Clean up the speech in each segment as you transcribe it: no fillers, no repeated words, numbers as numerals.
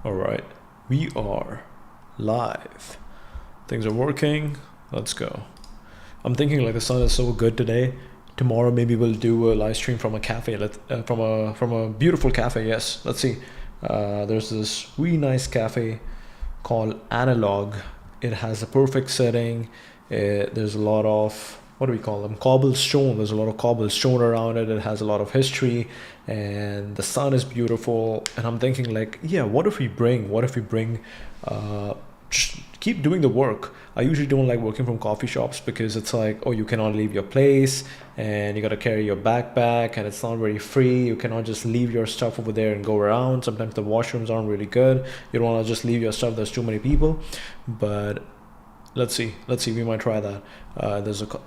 All right, we are live. Things are working. Let's go. I'm thinking like the sun is so good today. Tomorrow maybe we'll do a live stream from a cafe. From a beautiful cafe. Yes. Let's see. There's this really nice cafe called Analog. It has a perfect setting. There's a lot of, what do we call them? Cobblestone. There's a lot of cobblestone around it. It has a lot of history, and the sun is beautiful. And I'm thinking like, yeah, what if we bring, just keep doing the work. I usually don't like working from coffee shops because it's like, oh, you cannot leave your place and you got to carry your backpack and it's not very free. You cannot just leave your stuff over there and go around. Sometimes the washrooms aren't really good. You don't want to just leave your stuff. There's too many people. But let's see, we might try that.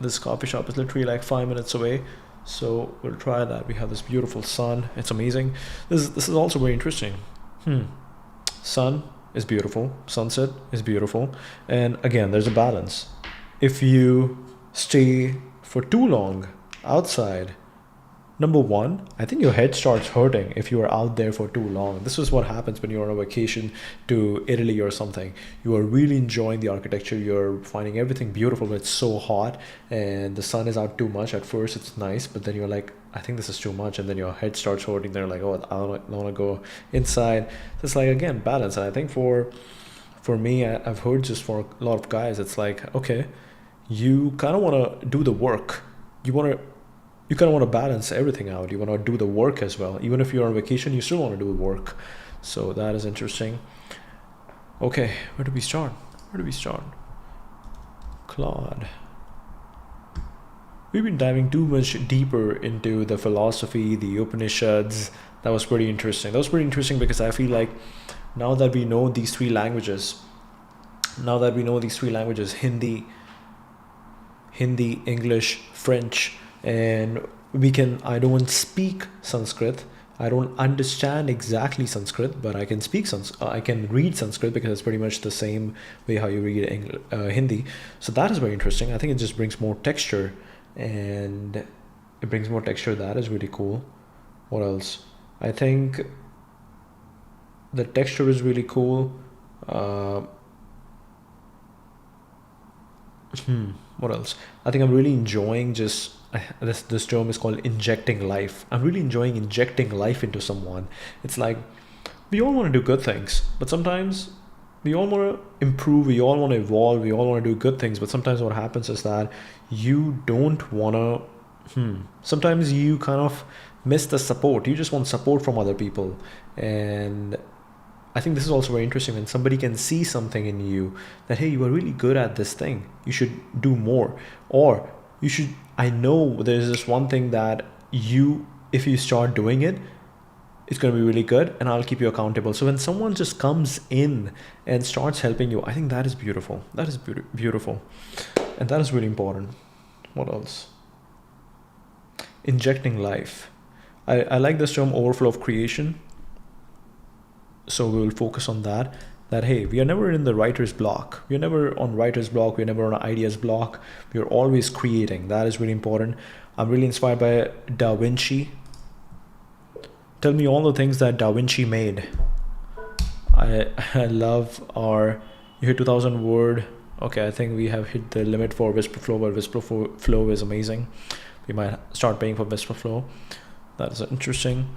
This coffee shop is literally like 5 minutes away, so we'll try that. We have this beautiful sun. It's amazing. This is also very interesting. Sun is beautiful, sunset is beautiful, and again there's a balance. If you stay for too long outside, number one, I think your head starts hurting if you are out there for too long. This is what happens when you're on a vacation to Italy or something. You are really enjoying the architecture. You're finding everything beautiful, but it's so hot and the sun is out too much. At first it's nice, but then you're like, I think this is too much. And then your head starts hurting. They're like, oh, I don't want to go inside. So it's like, again, balance. And I think for me, I've heard just for a lot of guys, it's like, okay, you kind of want to do the work. You kind of want to balance everything out. You want to do the work as well. Even if you're on vacation, you still want to do the work. So that is interesting. Okay, where do we start? Claude. We've been diving too much deeper into the philosophy, the Upanishads. That was pretty interesting. Because I feel like now that we know these three languages, Hindi, English, French, and I don't speak Sanskrit. I don't understand exactly Sanskrit, but I can I can read Sanskrit because it's pretty much the same way how you read Hindi. So that is very interesting. I think it just brings more texture, and That is really cool. What else? I think the texture is really cool. What else? I think I'm really enjoying this term is called injecting life. I'm really enjoying injecting life into someone. It's like we all want to do good things, but sometimes we all want to improve, we all want to evolve, we all want to do good things, but sometimes what happens is that you don't want to sometimes you kind of miss the support. You just want support from other people. And I think this is also very interesting when somebody can see something in you that, hey, you are really good at this thing. You should do more. Or you should, I know there's this one thing that if you start doing it, it's going to be really good and I'll keep you accountable. So when someone just comes in and starts helping you, I think that is beautiful. That is beautiful. And that is really important. What else? Injecting life. I like this term, overflow of creation. So we will focus on that hey, we are never in the writer's block. We're never on writer's block. We're never on ideas block. We're always creating. That is really important. I'm really inspired by Da Vinci. Tell me all the things that Da Vinci made. I love you hit 2,000 word. Okay, I think we have hit the limit for Whisper Flow, but Whisper Flow is amazing. We might start paying for Whisper Flow. That is interesting.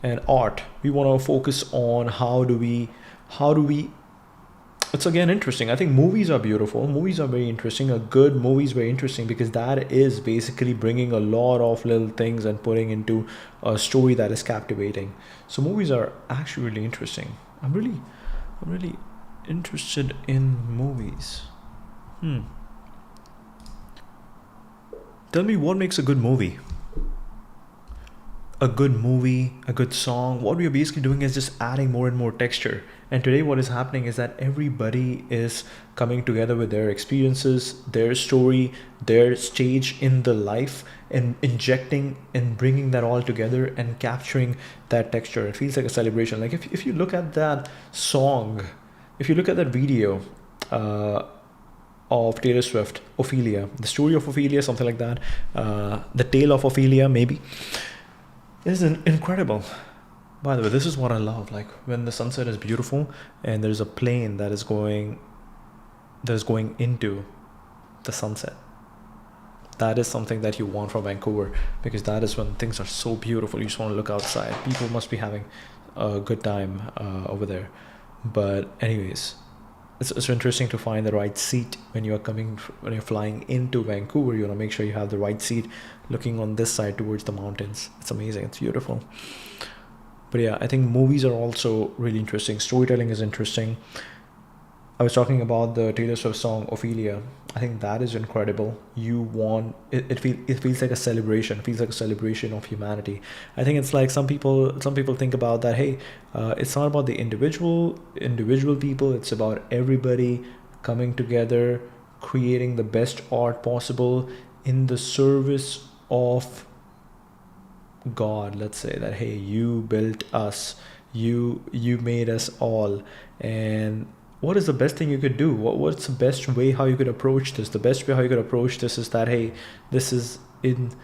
And art, we want to focus on how do we it's again interesting. I think movies are beautiful. Movies are very interesting. A good movie is very interesting because that is basically bringing a lot of little things and putting into a story that is captivating. So movies are actually really interesting. I'm really interested in movies. Tell me what makes a good movie. A good song, what we are basically doing is just adding more and more texture. And today what is happening is that everybody is coming together with their experiences, their story, their stage in the life, and injecting and bringing that all together and capturing that texture. It feels like a celebration. Like if you look at that song, if you look at that video of Taylor Swift, Ophelia, the story of Ophelia, something like that, the tale of Ophelia maybe, is incredible. By the way, this is what I love. Like when the sunset is beautiful and there's a plane that is going into the sunset. That is something that you want from Vancouver, because that is when things are so beautiful. You just want to look outside. People must be having a good time over there. But anyways, it's interesting to find the right seat when you're flying into Vancouver. You want to make sure you have the right seat looking on this side towards the mountains. It's amazing. It's beautiful. But yeah, I think movies are also really interesting. Storytelling is interesting. I was talking about the Taylor Swift song Ophelia. I think that is incredible. It feels like a celebration. It feels like a celebration of humanity. I think it's like some people think about that. Hey, it's not about the individual people. It's about everybody coming together, creating the best art possible in the service of God. Let's say that, hey, you built us, you made us all, and what is the best thing you could do? What's the best way how you could approach this? The best way how you could approach this is that, hey, this is in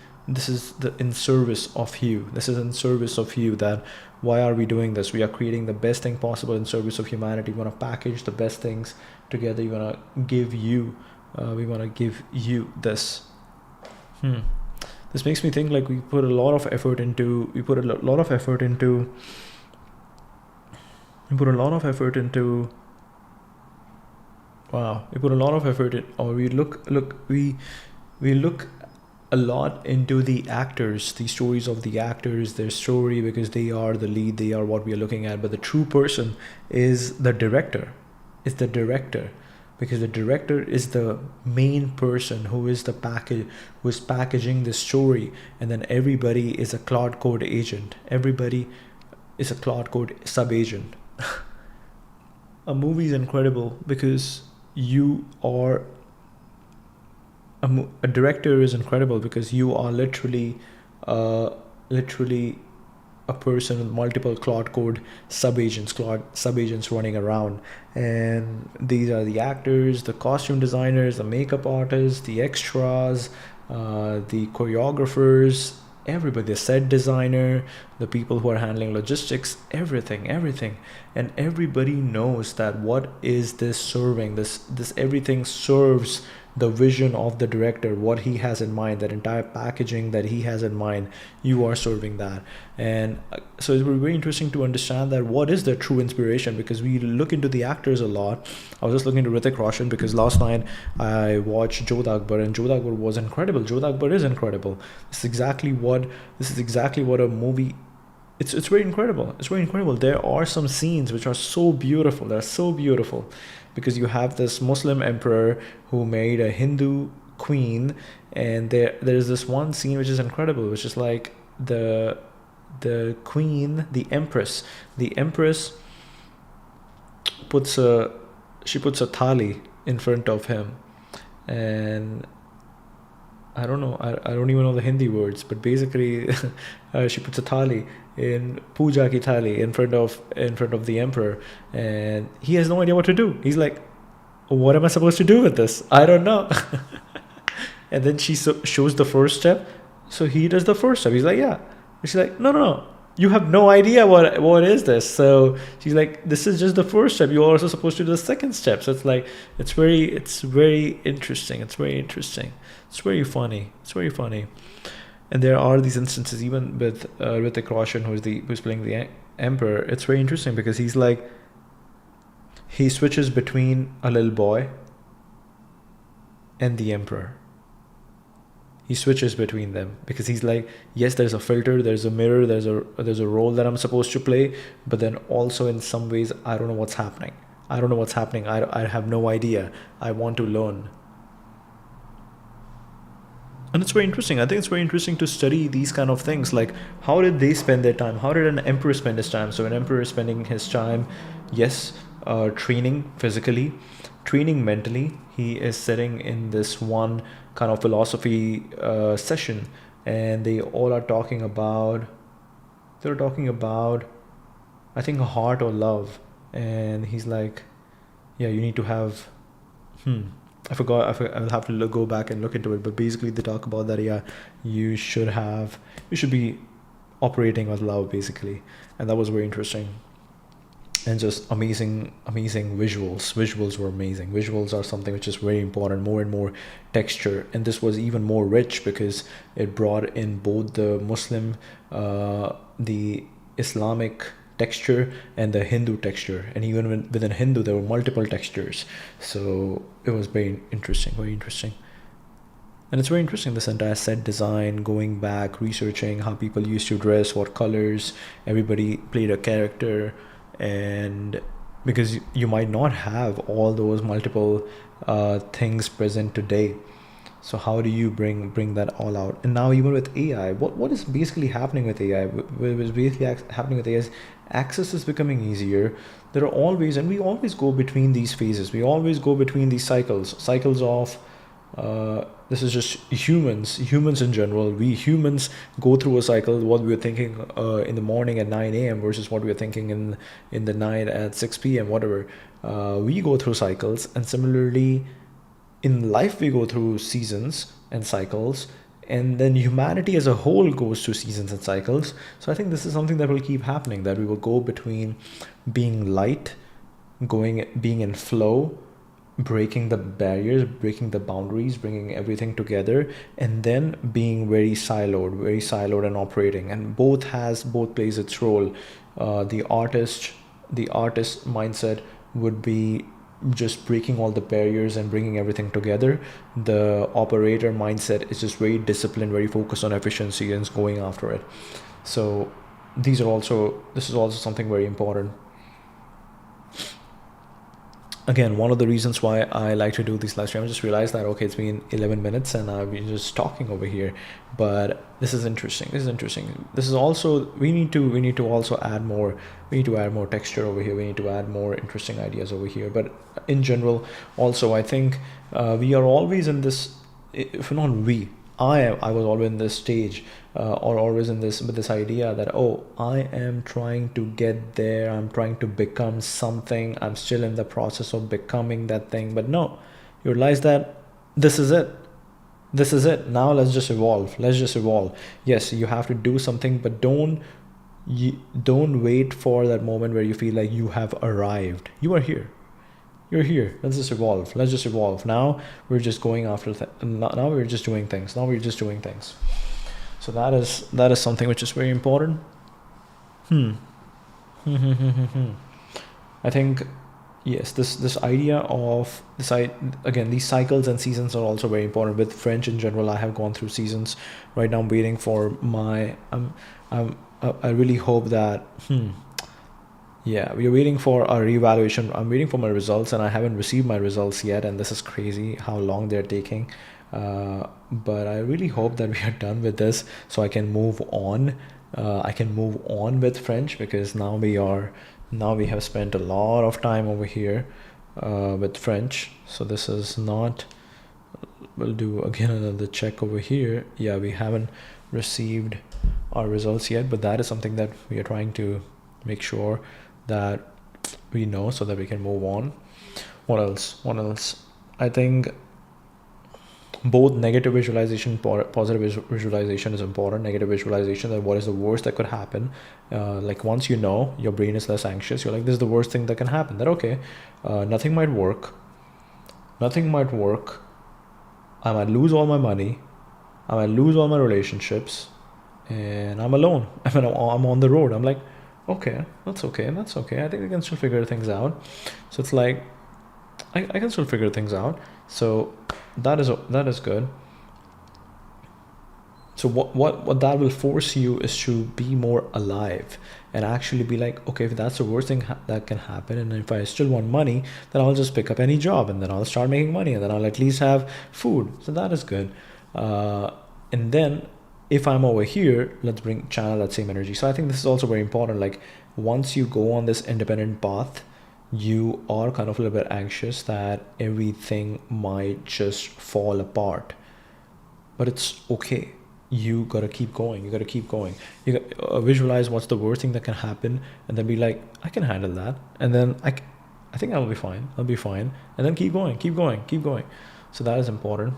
service of you. This is in service of you. That why are we doing this? We are creating the best thing possible in service of humanity. We want to package the best things together. We want to give you this. This makes me think like we put a lot of effort into wow, we put a lot of effort in, or we look a lot into the actors, the stories of the actors, their story, because they are the lead, they are what we are looking at. But the true person is the director. It's the director, because the director is the main person who is packaging the story, and then everybody is a Claude Code agent. Everybody is a Claude Code sub-agent. A movie is incredible because a director is incredible because you are literally a person with multiple Claude Code sub-agents running around. And these are the actors, the costume designers, the makeup artists, the extras, the choreographers, everybody, the set designer, the people who are handling logistics, everything. And everybody knows that what is this serving? This everything serves the vision of the director, what he has in mind, that entire packaging that he has in mind, you are serving that. And so it will be very interesting to understand that what is the true inspiration, because we look into the actors a lot. I was just looking to Hrithik Roshan because last night I watched Jodh Akbar, and Jodh Akbar was incredible. Jodh Akbar is incredithis is exactly what a movie. It's very incredible. It's very incredible. There are some scenes which are so beautiful. They're so beautiful because you have this Muslim emperor who married a Hindu queen, and there's this one scene which is incredible, which is like the queen, the empress puts a thali in front of him, and I don't know. I don't even know the Hindi words, but basically, she puts a thali in puja ki thali in front of the emperor, and he has no idea what to do. He's like, "What am I supposed to do with this? I don't know." And then she shows the first step, so he does the first step. He's like, "Yeah." And she's like, "No. You have no idea what is this." So she's like, "This is just the first step. You're also supposed to do the second step." So it's like it's very interesting. It's very funny. And there are these instances even with Hrithik Roshan, who's playing the emperor. It's very interesting because he's like, he switches between a little boy and the emperor. He switches between them because he's like, yes, there's a filter, there's a mirror, there's a role that I'm supposed to play, but then also in some ways I don't know what's happening. I have no idea. I want to learn. And it's very interesting. I think it's very interesting to study these kind of things. Like, how did they spend their time? How did an emperor spend his time? So an emperor is spending his time, yes, training physically, training mentally. He is sitting in this one kind of philosophy session, and they all are talking about, I think, heart or love. And he's like, yeah, you need to have, I forgot. I'll have to go back and look into it. But basically, they talk about that. Yeah, you should be operating with love basically, and that was very interesting. And just amazing visuals were amazing. Visuals are something which is very important, more and more texture, and this was even more rich because it brought in both the Muslim, the Islamic texture and the Hindu texture, and even within Hindu there were multiple textures, so it was very interesting. And it's very interesting, this entire set design, going back, researching how people used to dress, what colors, everybody played a character. And because you might not have all those multiple things present today, so how do you bring that all out? And now even with AI, what is basically happening with AI? What is basically happening with AI is access is becoming easier. There are always, and we always go between these phases, we always go between these cycles of this is just humans in general. We humans go through a cycle, what we were thinking in the morning at 9 a.m. versus what we were thinking in the night at 6 p.m. whatever. We go through cycles, and similarly in life we go through seasons and cycles, and then humanity as a whole goes through seasons and cycles. So I think this is something that will keep happening, that we will go between being light, being in flow, breaking the barriers, breaking the boundaries, bringing everything together, and then being very siloed and operating. And both plays its role. The artist mindset would be just breaking all the barriers and bringing everything together. The operator mindset is just very disciplined, very focused on efficiency and is going after it. So this is also something very important. Again, one of the reasons why I like to do these live streams, I just realized that, okay, it's been 11 minutes and I've been just talking over here, but this is interesting. This is also, we need to also add more texture over here. We need to add more interesting ideas over here. But in general, also, I think we are always in this, if not we, I was always in this stage, or always in this, with this idea that, oh, I am trying to get there, I'm trying to become something, I'm still in the process of becoming that thing. But no, you realize that this is it, now let's just evolve. Yes, you have to do something, but don't wait for that moment where you feel like you have arrived. You are here, you're here. Let's just evolve. Now we're just going after now we're just doing things. So that is something which is very important. I think, yes, this idea of again, these cycles and seasons are also very important. With French in general, I have gone through seasons. Right now I'm waiting for my I really hope that yeah, we're waiting for a reevaluation. I'm waiting for my results, and I haven't received my results yet, and this is crazy how long they're taking. But I really hope that we are done with this, so I can move on. I can move on with French, because now we have spent a lot of time over here with French. So this is not. We'll do again another check over here. Yeah, we haven't received our results yet, but that is something that we are trying to make sure that we know, so that we can move on. What else? I think both negative visualization, positive visualization is important. Negative visualization, that what is the worst that could happen. Like once you know, your brain is less anxious. You're like, this is the worst thing that can happen. That okay, nothing might work. I might lose all my money. I might lose all my relationships, and I'm alone. I mean, I'm on the road. I'm like, okay, that's okay. I think I can still figure things out. So it's like, I can still figure things out. So that is good. So what that will force you is to be more alive and actually be like, okay, if that's the worst thing that can happen, and if I still want money, then I'll just pick up any job, and then I'll start making money, and then I'll at least have food. So that is good. And then if I'm over here, let's channel that same energy. So I think this is also very important. Like once you go on this independent path, you are kind of a little bit anxious that everything might just fall apart, but it's okay. You gotta keep going. You gotta visualize what's the worst thing that can happen, and then be like, I can handle that, and then I think I'll be fine, and then keep going. So that is important.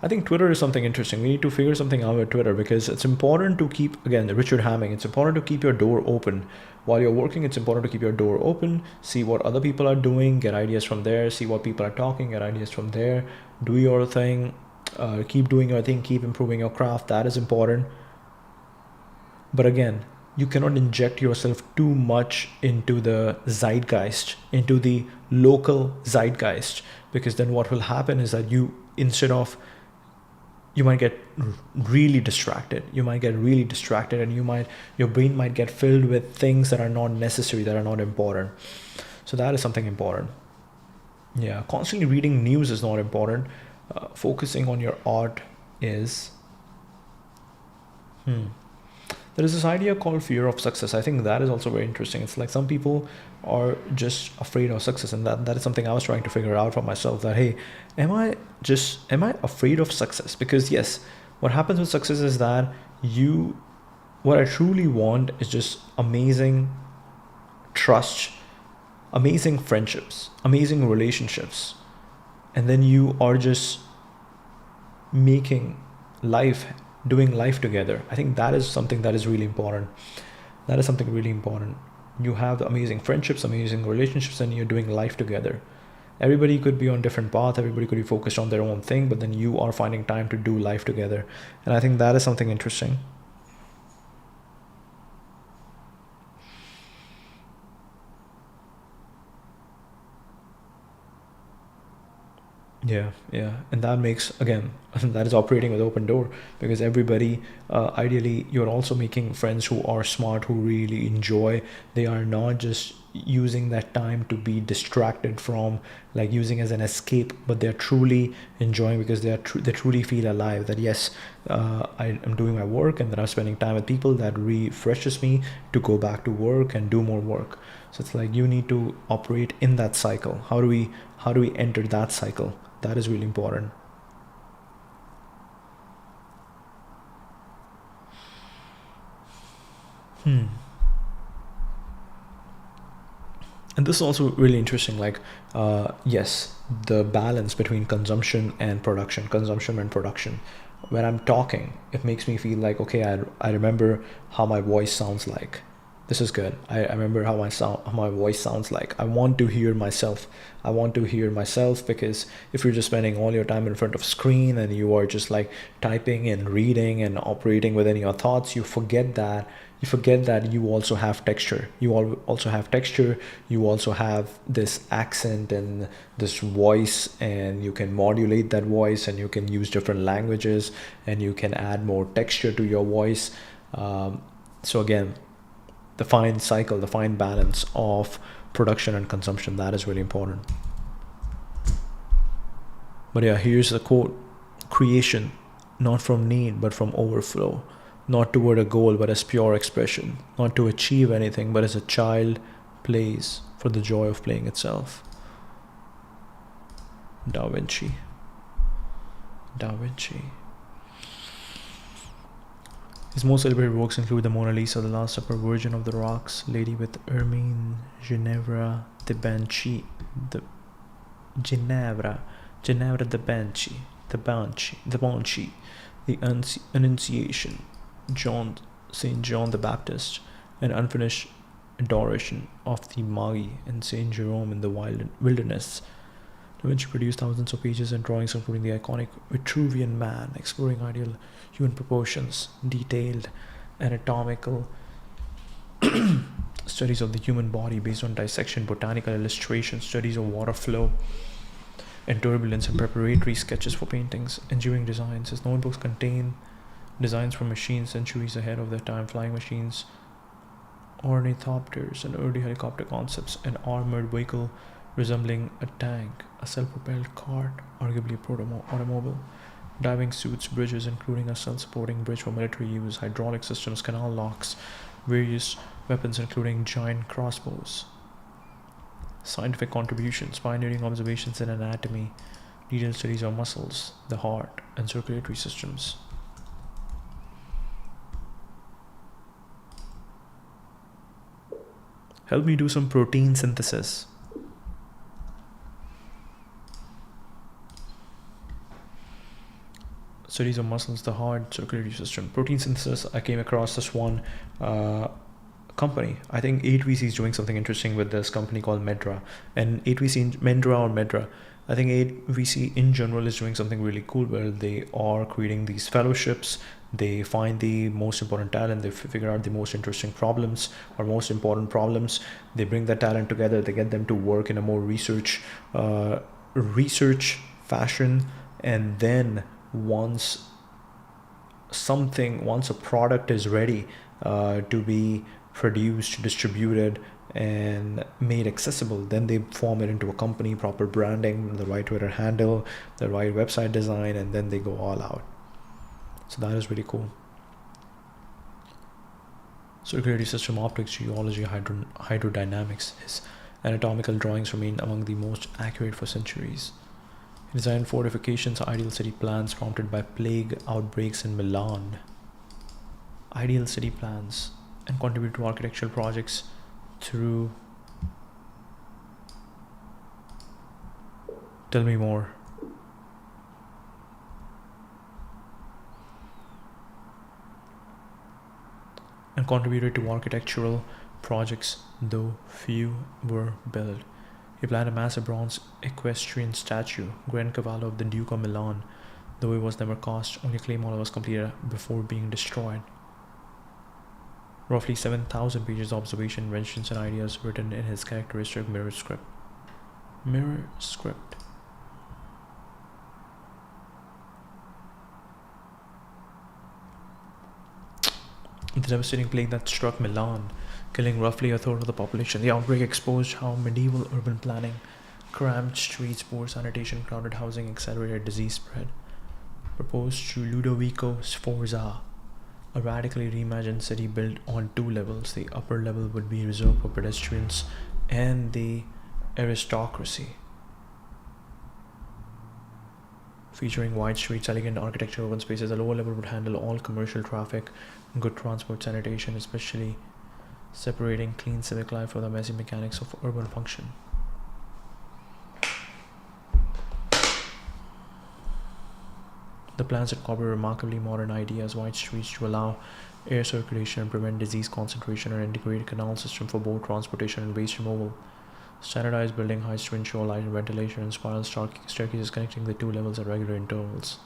I think Twitter is something interesting. We need to figure something out with Twitter, because it's important to keep, again, Richard Hamming, it's important to keep your door open. While you're working, it's important to keep your door open, see what other people are doing, get ideas from there, see what people are talking, get ideas from there, do your thing, keep doing your thing, keep improving your craft. That is important. But again, you cannot inject yourself too much into the zeitgeist, into the local zeitgeist, because then what will happen is that you might get really distracted. You might get really distracted, and your brain might get filled with things that are not necessary, that are not important. So that is something important. Yeah, constantly reading news is not important. Focusing on your art is. There is this idea called fear of success. I think that is also very interesting. It's like some people are just afraid of success, and that is something I was trying to figure out for myself, that hey, am I afraid of success? Because yes, what happens with success is that what I truly want is just amazing trust, amazing friendships, amazing relationships, and then you are just doing life together. I think that is something that is really important. That is something really important. You have amazing friendships, amazing relationships, and you're doing life together. Everybody could be on different path, everybody could be focused on their own thing, but then you are finding time to do life together. And I think that is something interesting. Yeah, and that makes, again, that is operating with open door, because everybody, ideally, you're also making friends who are smart, who really enjoy. They are not just using that time to be distracted from, like using as an escape, but they're truly enjoying, because they truly feel alive, that yes, I am doing my work, and then I'm spending time with people that refreshes me to go back to work and do more work. So it's like you need to operate in that cycle. How do we enter that cycle? That is really important. And this is also really interesting, like yes, the balance between consumption and production. When I'm talking, it makes me feel like, okay, I remember how my voice sounds like. This is good. I remember how my voice sounds like. I want to hear myself. Because if you're just spending all your time in front of screen and you are just like typing and reading and operating within your thoughts, you forget that you also have texture. You also have this accent and this voice, and you can modulate that voice, and you can use different languages, and you can add more texture to your voice. So again, the fine balance of production and consumption, that is really important. But yeah, here's the quote: creation, not from need, but from overflow. Not toward a goal, but as pure expression. Not to achieve anything, but as a child plays for the joy of playing itself. Da Vinci. His most celebrated works include the Mona Lisa, the Last Supper, Virgin of the Rocks, Lady with Ermine, Ginevra, the Banshee, the Annunciation, Saint John the Baptist, an unfinished adoration of the Magi, and Saint Jerome in the wilderness. Da Vinci produced thousands of pages and drawings, including the iconic Vitruvian Man, exploring ideal human proportions, detailed anatomical studies of the human body based on dissection, botanical illustration, studies of water flow and turbulence, and preparatory sketches for paintings, enduring designs. His notebooks contain designs from machines centuries ahead of their time, flying machines, ornithopters, and early helicopter concepts, an armored vehicle resembling a tank, a self-propelled cart, arguably a proto-automobile, diving suits, bridges, including a self-supporting bridge for military use, hydraulic systems, canal locks, various weapons, including giant crossbows, scientific contributions, pioneering observations in anatomy, detailed studies of muscles, the heart, and circulatory systems. Help me do some protein synthesis. Studies of muscles, the heart, circulatory system, protein synthesis. I came across this one company. I think 8VC is doing something interesting with this company called Medra. And 8VC, Medra. I think 8VC in general is doing something really cool where they are creating these fellowships. They find the most important talent. They figure out the most interesting problems or most important problems. They bring that talent together. They get them to work in a more research fashion. And then once a product is ready to be produced, distributed, and made accessible, then they form it into a company, proper branding, the right Twitter handle, the right website design, and then they go all out. So that is really cool. Circulatory system, optics, geology, hydrodynamics. His anatomical drawings remain among the most accurate for centuries. He designed fortifications, ideal city plans prompted by plague outbreaks in Milan. Ideal city plans, and contributed to architectural projects through... Tell me more. And contributed to architectural projects, though few were built. He planned a massive bronze equestrian statue, Grand Cavallo of the Duke of Milan, though it was never cast. Only clay model was completed before being destroyed. Roughly 7,000 pages of observation, inventions, and ideas written in his characteristic mirror script. Mirror script. The devastating plague that struck Milan, killing roughly a third of the population. The outbreak exposed how medieval urban planning, cramped streets, poor sanitation, crowded housing accelerated disease spread. Proposed to Ludovico Sforza, a radically reimagined city built on 2 levels. The upper level would be reserved for pedestrians and the aristocracy, featuring wide streets, elegant architecture, open spaces. The lower level would handle all commercial traffic, good transport, sanitation, especially separating clean civic life from the messy mechanics of urban function. The plans incorporate remarkably modern ideas, wide streets to allow air circulation and prevent disease concentration, and integrated canal system for both transportation and waste removal. Standardized building heights to ensure light and ventilation, and spiral staircases connecting the 2 levels at regular intervals.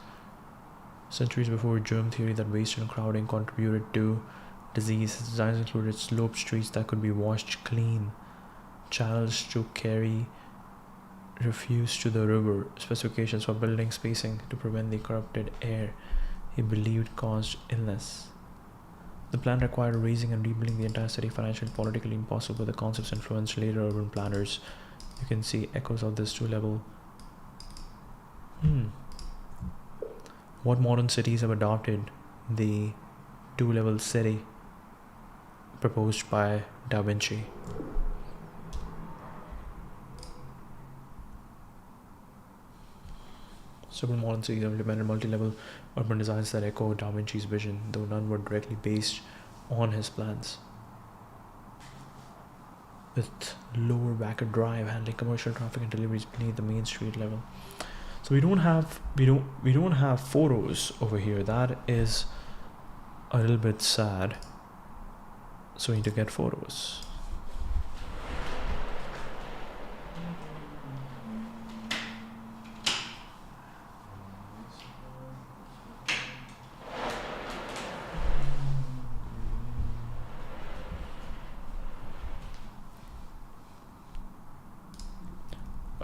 Centuries before germ theory that waste and crowding contributed to disease, his designs included sloped streets that could be washed clean, channels to carry refuse to the river, specifications for building spacing to prevent the corrupted air he believed caused illness. The plan required razing and rebuilding the entire city, financially and politically impossible. The concepts influenced later urban planners. You can see echoes of this 2-level. What modern cities have adopted the 2-level city proposed by Da Vinci? Several modern cities have implemented multi-level urban designs that echo Da Vinci's vision, though none were directly based on his plans. With lower backer drive handling commercial traffic and deliveries beneath the main street level. So we don't have photos over here. That is a little bit sad. So we need to get photos.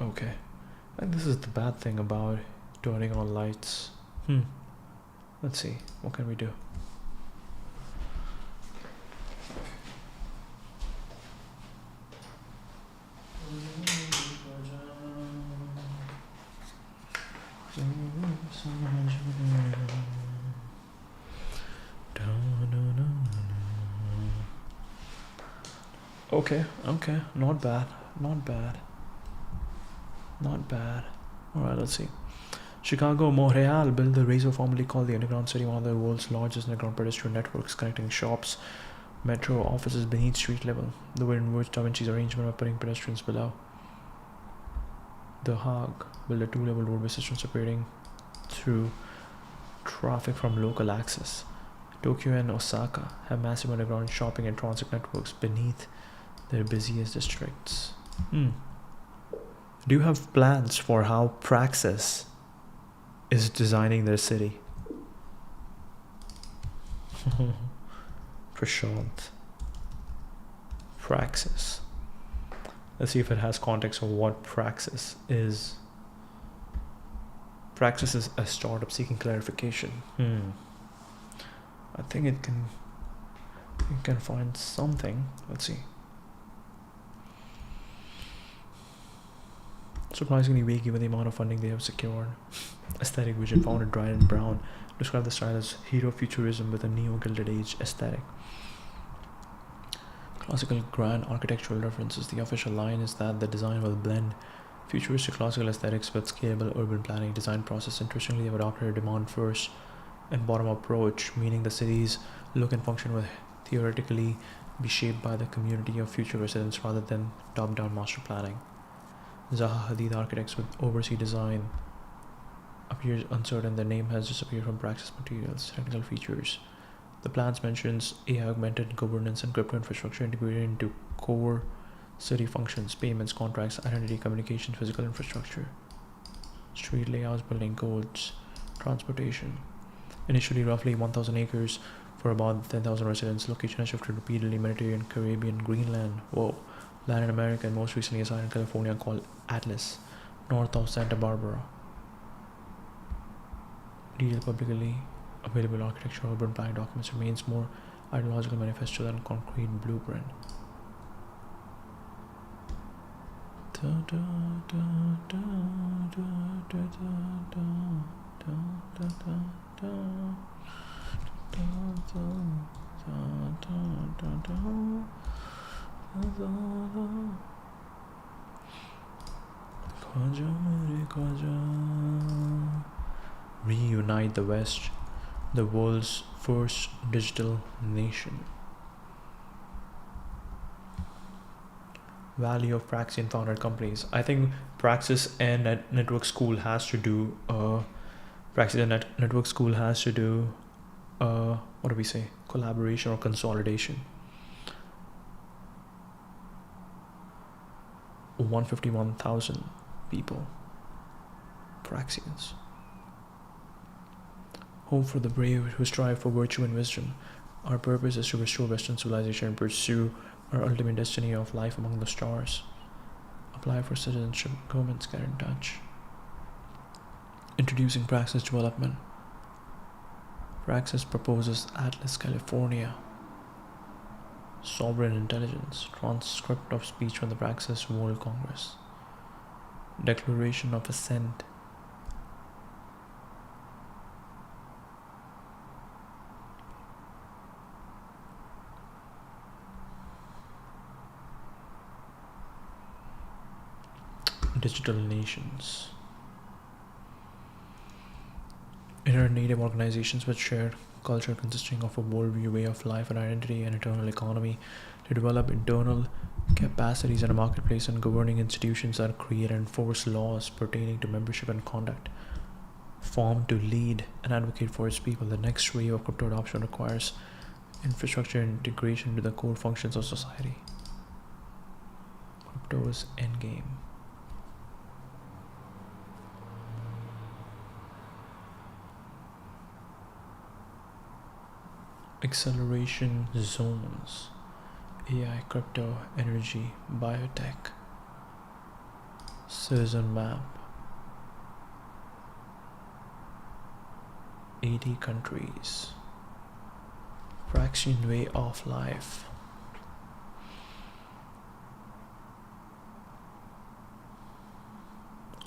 Okay, and this is the bad thing about turning on lights. Let's see, what can we do? Okay, not bad. Alright, let's see. Chicago, Montreal built the razor formerly called the Underground City, one of the world's largest underground pedestrian networks connecting shops, metro offices beneath street level. The way in which Da Vinci's arrangement by putting pedestrians below. The Hague built a 2-level roadway system separating through traffic from local access. Tokyo and Osaka have massive underground shopping and transit networks beneath their busiest districts. Do you have plans for how Praxis is designing their city? Prashant. Praxis. Let's see if it has context of what Praxis is. Praxis is a startup seeking clarification. I think it can find something. Let's see. Surprisingly weak given the amount of funding they have secured. Aesthetic vision founded Dryden Brown described the style as hero futurism with a neo-gilded age aesthetic. Classical grand architectural references. The official line is that the design will blend futuristic classical aesthetics with scalable urban planning design process. Interestingly, they have adopted a demand first and bottom approach, meaning the city's look and function will theoretically be shaped by the community of future residents rather than top-down master planning. Zaha Hadid Architects with oversee design appears uncertain. The name has disappeared from Praxis materials. Technical features. The plans mentions AI augmented governance and crypto infrastructure integrated into core city functions, payments, contracts, identity, communications, physical infrastructure, street layouts, building codes, transportation. Initially roughly 1,000 acres for about 10,000 residents. Location has shifted repeatedly: Mediterranean, Caribbean, Greenland, Latin America, and most recently a site in California called Atlas, north of Santa Barbara. Detailed publicly available architectural urban planning documents remains more ideological manifesto than concrete blueprint. Reunite the West, the world's first digital nation. Value of Praxis and founded companies. I think Praxis and Network School has to do what do we say, collaboration or consolidation. 151,000 people. Praxians. Home for the brave who strive for virtue and wisdom. Our purpose is to restore Western civilization and pursue our ultimate destiny of life among the stars. Apply for citizenship. Governments get in touch. Introducing Praxis development. Praxis proposes Atlas, California. Sovereign intelligence. Transcript of speech from the Praxis World Congress. Declaration of Assent. Digital nations. Inter-native organizations with shared culture consisting of a worldview, way of life, and identity, and eternal economy to develop internal capacities and a marketplace and governing institutions that create and enforce laws pertaining to membership and conduct. Formed to lead and advocate for its people. The next wave of crypto adoption requires infrastructure integration into the core functions of society. Crypto's Endgame. Acceleration zones. AI, crypto, energy, biotech. Citizen map. 80 countries. Praxian way of life.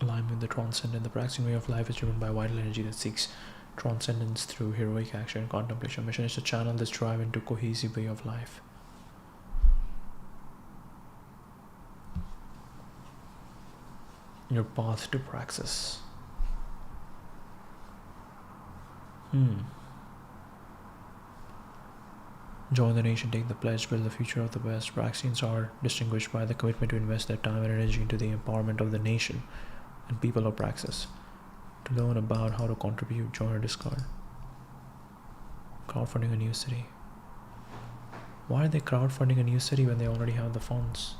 Alignment with the transcendent. The Praxian way of life is driven by vital energy that seeks transcendence through heroic action and contemplation. Mission is to channel this drive into cohesive way of life. Your path to Praxis. Join the nation, take the pledge, build the future of the West. Praxians are distinguished by the commitment to invest their time and energy into the empowerment of the nation and people of Praxis. To learn about how to contribute, join our Discord. Crowdfunding a new city. Why are they crowdfunding a new city when they already have the funds?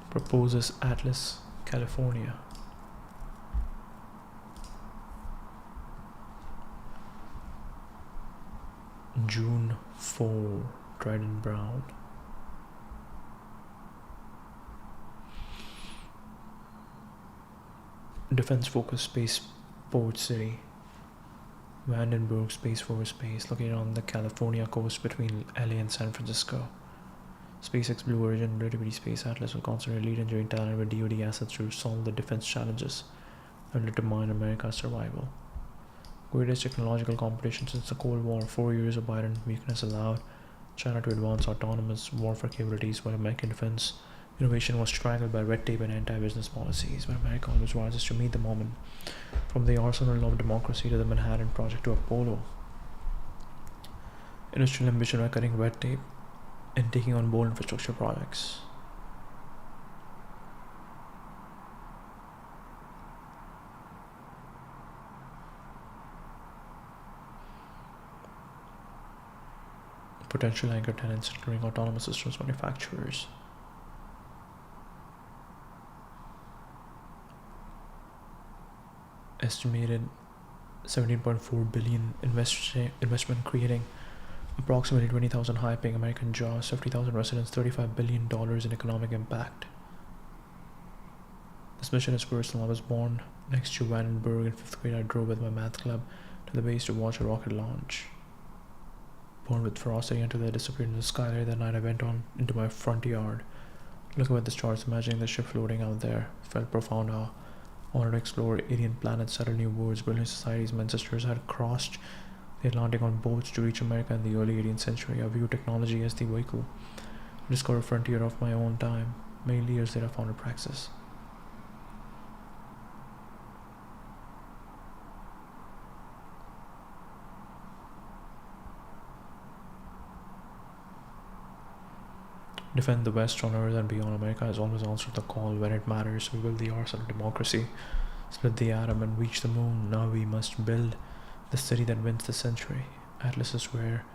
Proposes Atlas, California. June 4, Trident Brown. Defense-focused spaceport city. Vandenberg Space Force Base, located on the California coast between LA and San Francisco. SpaceX Blue Origin Relativity Space Atlas will concentrate lead engineering talent with DoD assets to solve the defense challenges and determine America's survival. Greatest technological competition since the Cold War. 4 years of Biden weakness allowed China to advance autonomous warfare capabilities, while American defense innovation was strangled by red tape and anti-business policies. But America always rises to meet the moment. From the arsenal of democracy to the Manhattan Project to Apollo. Industrial ambition by cutting red tape and taking on bold infrastructure projects. Potential anchor tenants including autonomous systems manufacturers. Estimated 17.4 billion investment creating approximately 20,000 high-paying American jobs, 50,000 residents, $35 billion in economic impact. This mission is personal. I was born next to Vandenberg. In 5th grade, I drove with my math club to the base to watch a rocket launch. Born with ferocity until they disappeared in the sky. Later that night, I went on into my front yard, looking at the stars, imagining the ship floating out there. Felt profound awe. I wanted to explore alien planets, settle new worlds, building societies. My ancestors had crossed the Atlantic on boats to reach America in the early 18th century. I viewed technology as the vehicle to discover a frontier of my own time. Many years later, I founded Praxis. Defend the West on Earth and beyond. America has always answered the call when it matters. We built the arsenal of democracy, split the atom and reach the moon. Now we must build the city that wins the century. Atlas is where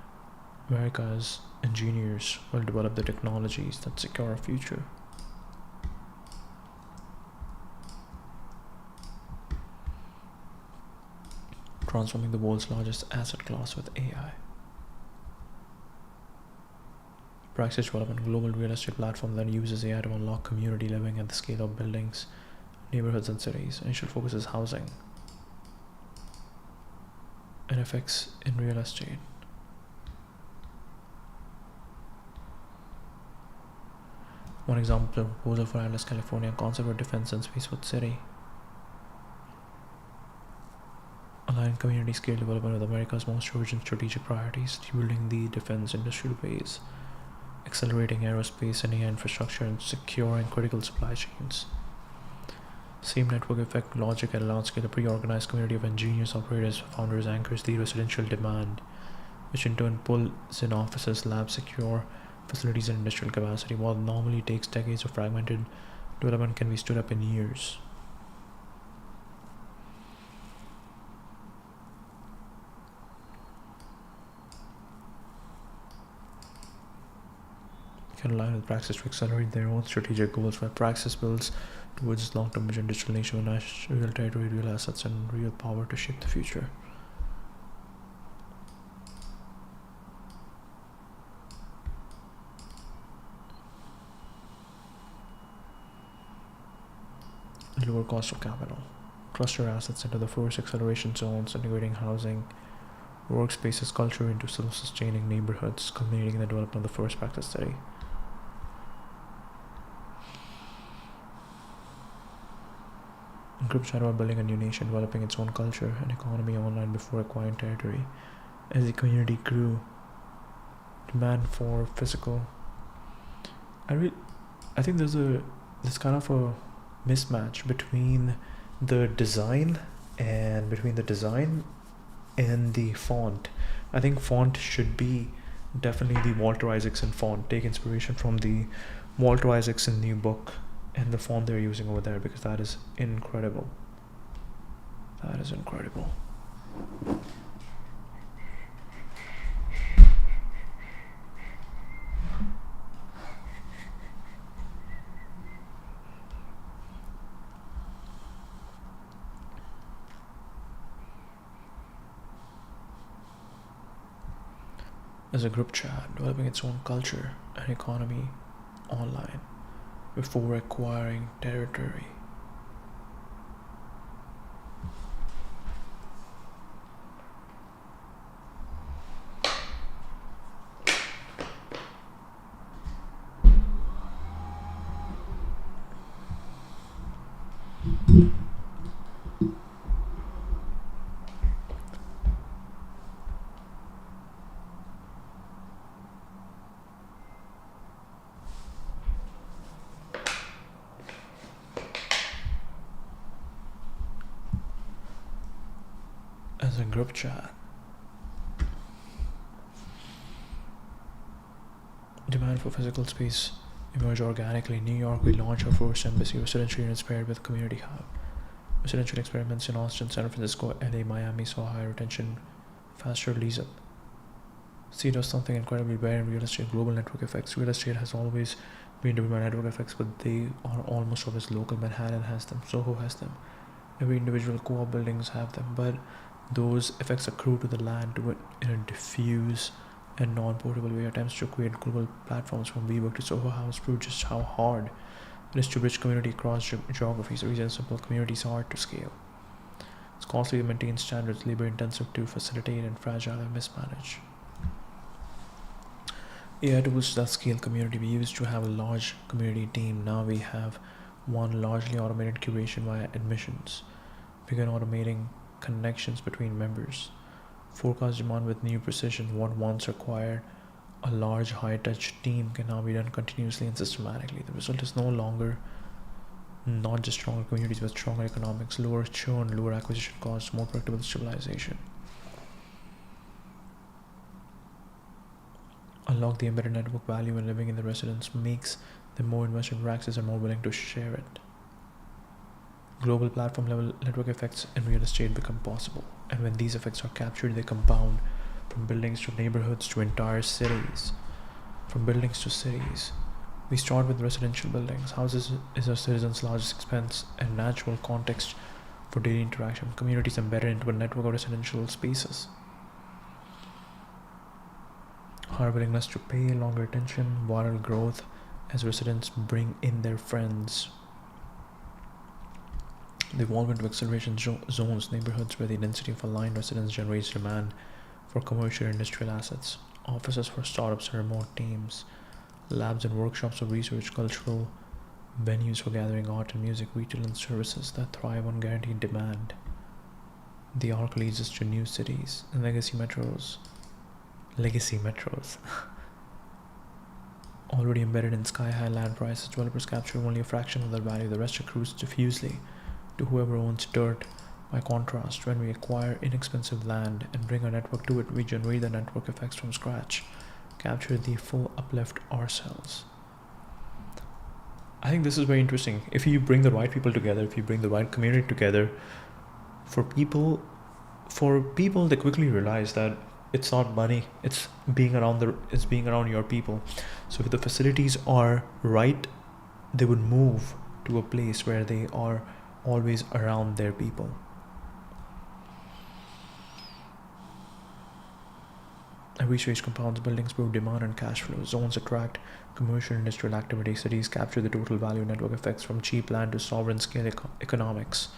America's engineers will develop the technologies that secure our future. Transforming the world's largest asset class with AI. Praxis development, a global real estate platform that uses AI to unlock community living at the scale of buildings, neighborhoods and cities. Initial focus is housing. NFX in real estate. One example of proposal for Atlas, California, concept of defense and spaceport city. Align community scale development with America's most urgent strategic priorities, rebuilding the defense industrial base, accelerating aerospace and AI infrastructure, and securing critical supply chains. Same network effect logic at a large scale. A pre-organized community of engineers, operators, founders anchors the residential demand, which in turn pulls in offices, labs, secure facilities and industrial capacity. What normally takes decades of fragmented development can be stood up in years. Can align with Praxis to accelerate their own strategic goals, where Praxis builds towards its long-term vision, digital nation with real territory, real assets, and real power to shape the future. Lower cost of capital. Cluster assets into the first acceleration zones, integrating housing, workspaces, culture into self-sustaining neighborhoods, culminating in the development of the first Praxis city. Group China are building a new nation, developing its own culture and economy online before acquiring territory. As the community grew, demand for physical. I think there's kind of a mismatch between the design and the font. I think font should be definitely the Walter Isaacson font. Take inspiration from the Walter Isaacson new book, and the font they're using over there, because that is incredible. That is incredible. As a group chat, developing its own culture and economy online before acquiring territory. As a group chat, demand for physical space emerged organically. In New York, we launched our first embassy, residential units paired with community hub. Residential experiments in Austin, San Francisco, LA, Miami saw higher retention, faster lease up. See, does something incredibly rare in real estate: global network effects. Real estate has always been driven by network effects, but they are almost always local. Manhattan has them, Soho has them, every individual co-op buildings have them, but those effects accrue to the land in a diffuse and non-portable way. Attempts to create global platforms from WeWork to Soho House prove just how hard it is to bridge community across geographies. The reason simple communities are hard to scale. It's costly to maintain standards, labor intensive to facilitate, and fragile and mismanaged. AI tools that scale community. We used to have a large community team. Now we have one largely automated curation via admissions. Begin automating connections between members. Forecast demand with new precision. What once required a large high-touch team can now be done continuously and systematically. The result is no longer not just stronger communities, but stronger economics, lower churn, lower acquisition costs, more predictable stabilization. Unlock the embedded network value when living in the residence makes them more invested in Praxis and more willing to share it. Global platform level network effects in real estate become possible, and when these effects are captured, they compound from buildings to neighborhoods to entire cities. From buildings to cities. We start with residential buildings. Houses is our citizens' largest expense and natural context for daily interaction. Communities embedded into a network of residential spaces. Higher willingness to pay, longer attention, viral growth as residents bring in their friends. They evolve into acceleration zones, neighborhoods where the density of aligned residents generates demand for commercial and industrial assets, offices for startups and remote teams, labs and workshops for research, cultural venues for gathering art and music, retail and services that thrive on guaranteed demand. The arc leads us to new cities and legacy metros. Already embedded in sky-high land prices, developers capture only a fraction of that value. The rest accrues diffusely to whoever owns dirt. By contrast, when we acquire inexpensive land and bring our network to it, we generate the network effects from scratch, capture the full uplift ourselves. I think this is very interesting. If you bring the right people together, if you bring the right community together, for people they quickly realize that it's not money, it's being around your people. So if the facilities are right, they would move to a place where they are always around their people. Every stage compounds. Buildings prove demand and cash flow. Zones attract commercial and industrial activity. Cities capture the total value network effects from cheap land to sovereign scale economics.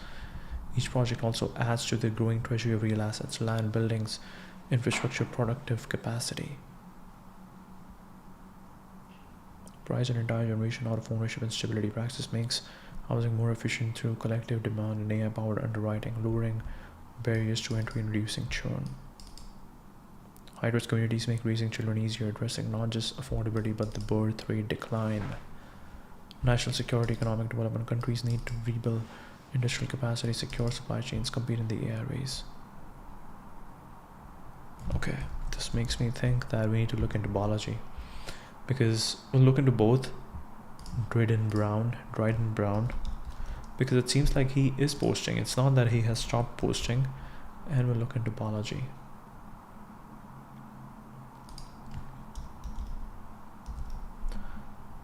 Each project also adds to the growing treasury of real assets, land, buildings, infrastructure, productive capacity. Price an entire generation out of ownership and stability. Praxis makes housing more efficient through collective demand and AI-powered underwriting, lowering barriers to entry and reducing churn. High-risk communities make raising children easier, addressing not just affordability but the birth rate decline. National security, economic development. Countries need to rebuild industrial capacity, secure supply chains, compete in the AI race. Okay, this makes me think that we need to look into Balaji, because we'll look into both Dryden Brown, because it seems like he is posting. It's not that he has stopped posting. And we'll look into Balaji.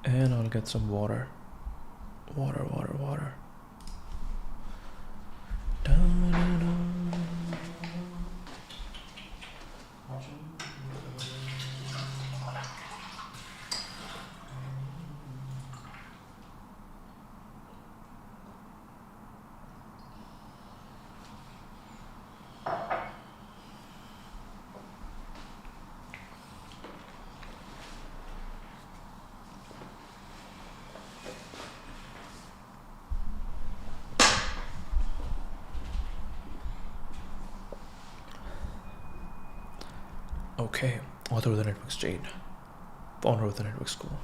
And I'll get some water. Water. Okay, author of the network state, founder of the network school.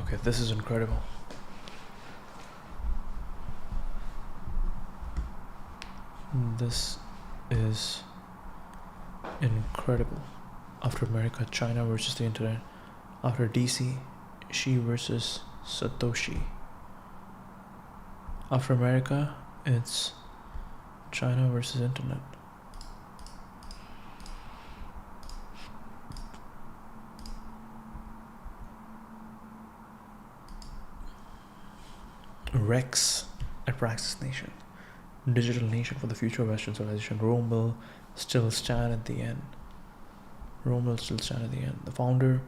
Okay, this is incredible. This is incredible. After America, China versus the internet. After DC, Xi versus Satoshi. After America, it's China versus internet. Rex at Praxis Nation. Digital nation for the future of Western civilization. Rome will still stand at the end. The founder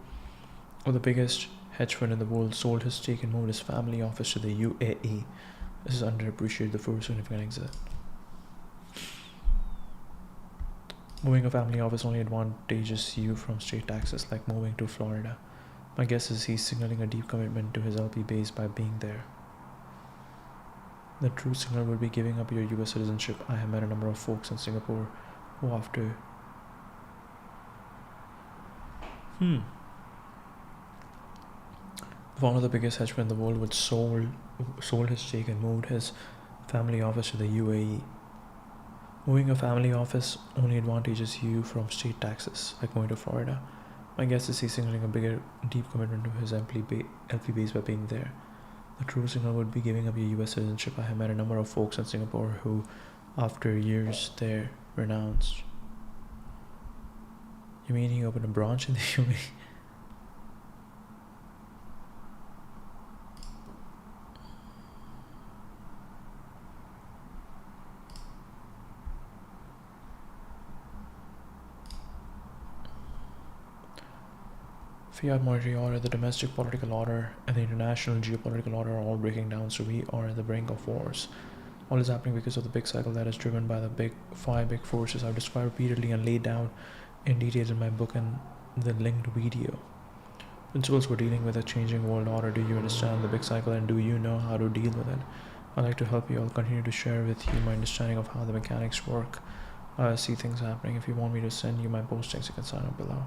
of the biggest hedge fund in the world sold his stake and moved his family office to the UAE. This is underappreciated, the first significant exit. Moving a family office only advantages you from state taxes, like moving to Florida. My guess is he's signaling a deep commitment to his LP base by being there. The true signal would be giving up your US citizenship. I have met a number of folks in Singapore who after one of the biggest hedge fund in the world would sold his stake and moved his family office to the UAE. Moving a family office only advantages you from state taxes, like going to Florida. My guess is he's signaling a deep commitment to his LP base by being there. The true signal would be giving up your US citizenship. I have met a number of folks in Singapore who, after years there, renounced. You mean he opened a branch in the UAE? Fiat monetary order, the domestic political order, and the international geopolitical order are all breaking down, so we are at the brink of wars. All is happening because of the big cycle that is driven by the five big forces I've described repeatedly and laid down in detail in my book and the linked video. Principles for dealing with a changing world order. Do you understand the big cycle and do you know how to deal with it? I'd like to help you. I'll continue to share with you my understanding of how the mechanics work. I see things happening. If you want me to send you my postings, you can sign up below.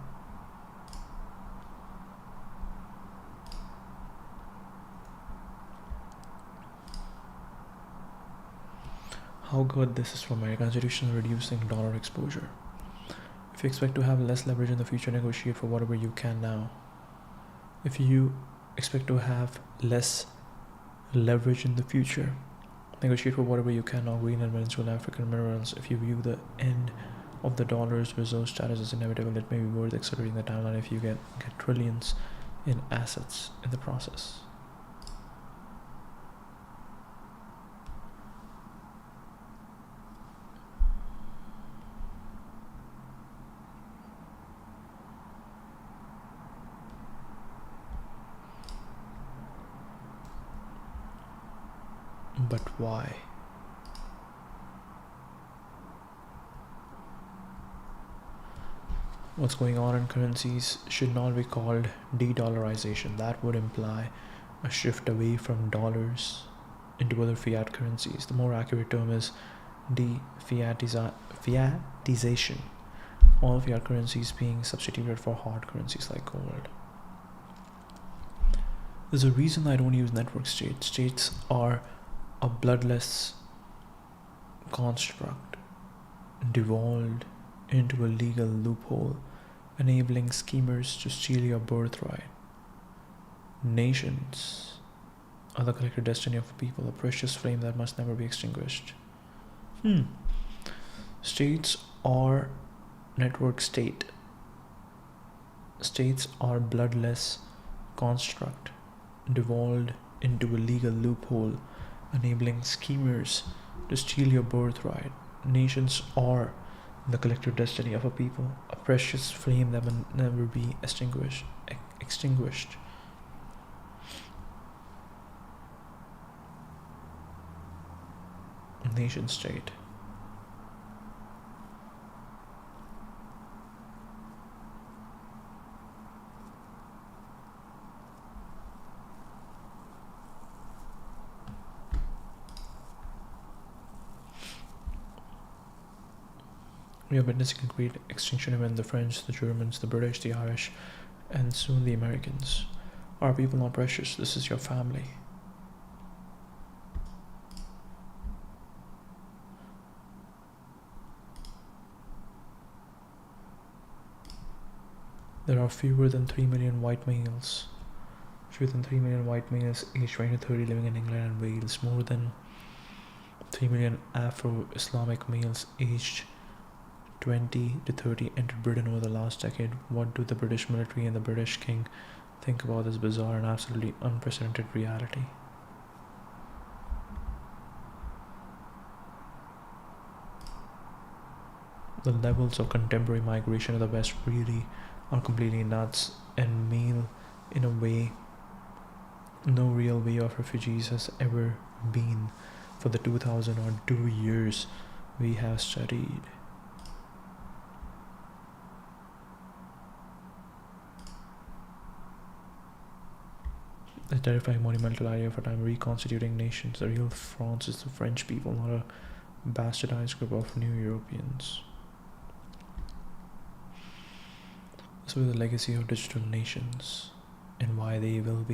How good this is for America. Institutions reducing dollar exposure. If you expect to have less leverage in the future, negotiate for whatever you can now. If you expect to have less leverage in the future, negotiate for whatever you can now. Green and Venezuela, African minerals. If you view the end of the dollar's reserve status as inevitable, it may be worth accelerating the timeline if you get trillions in assets in the process. But why? What's going on in currencies should not be called de-dollarization. That would imply a shift away from dollars into other fiat currencies. The more accurate term is fiatization. All fiat currencies being substituted for hard currencies like gold. There's a reason I don't use network states. States are a bloodless construct devolved into a legal loophole, enabling schemers to steal your birthright. Nations are the collective destiny of a people, a precious flame that must never be extinguished. States are network state. States are bloodless construct devolved into a legal loophole, enabling schemers to steal your birthright. Nations are the collective destiny of a people, a precious flame that will never be extinguished. Nation state. We are witnessing a great extinction event. The French, the Germans, the British, the Irish, and soon the Americans. Are people not precious? This is your family. There are fewer than 3 million white males. Fewer than 3 million white males aged 20 to 30 living in England and Wales. More than 3 million Afro-Islamic males aged 20 to 30 entered Britain over the last decade. What do the British military and the British king think about this bizarre and absolutely unprecedented reality? The levels of contemporary migration to the West really are completely nuts and male in a way no real way of refugees has ever been for the 2002 years we have studied. The terrifying monumental idea of a time reconstituting nations. The real France is the French people, not a bastardized group of new Europeans. This will be the legacy of digital nations and why they will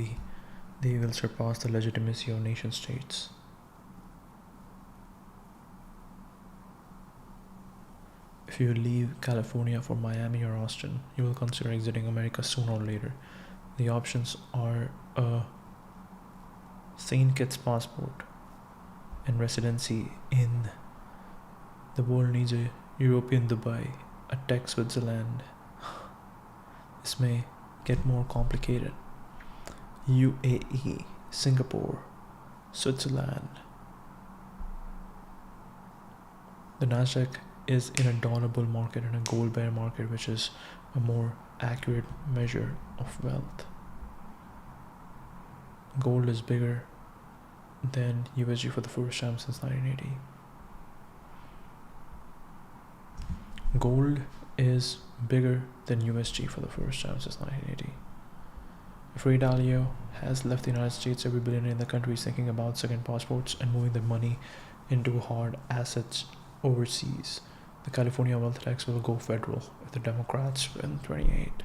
surpass the legitimacy of nation states. If you leave California for Miami or Austin, you will consider exiting America sooner or later. The options are a St. Kitts passport and residency in the world needs a European Dubai, a tech Switzerland. This may get more complicated. UAE, Singapore, Switzerland. The NASDAQ is in a dollar bull market and a gold bear market, which is a more accurate measure of wealth. Gold is bigger than USG for the first time since 1980. Gold is bigger than USG for the first time since 1980. If Ray Dalio has left the United States, every billionaire in the country is thinking about second passports and moving their money into hard assets overseas. The California wealth tax will go federal if the Democrats win 28.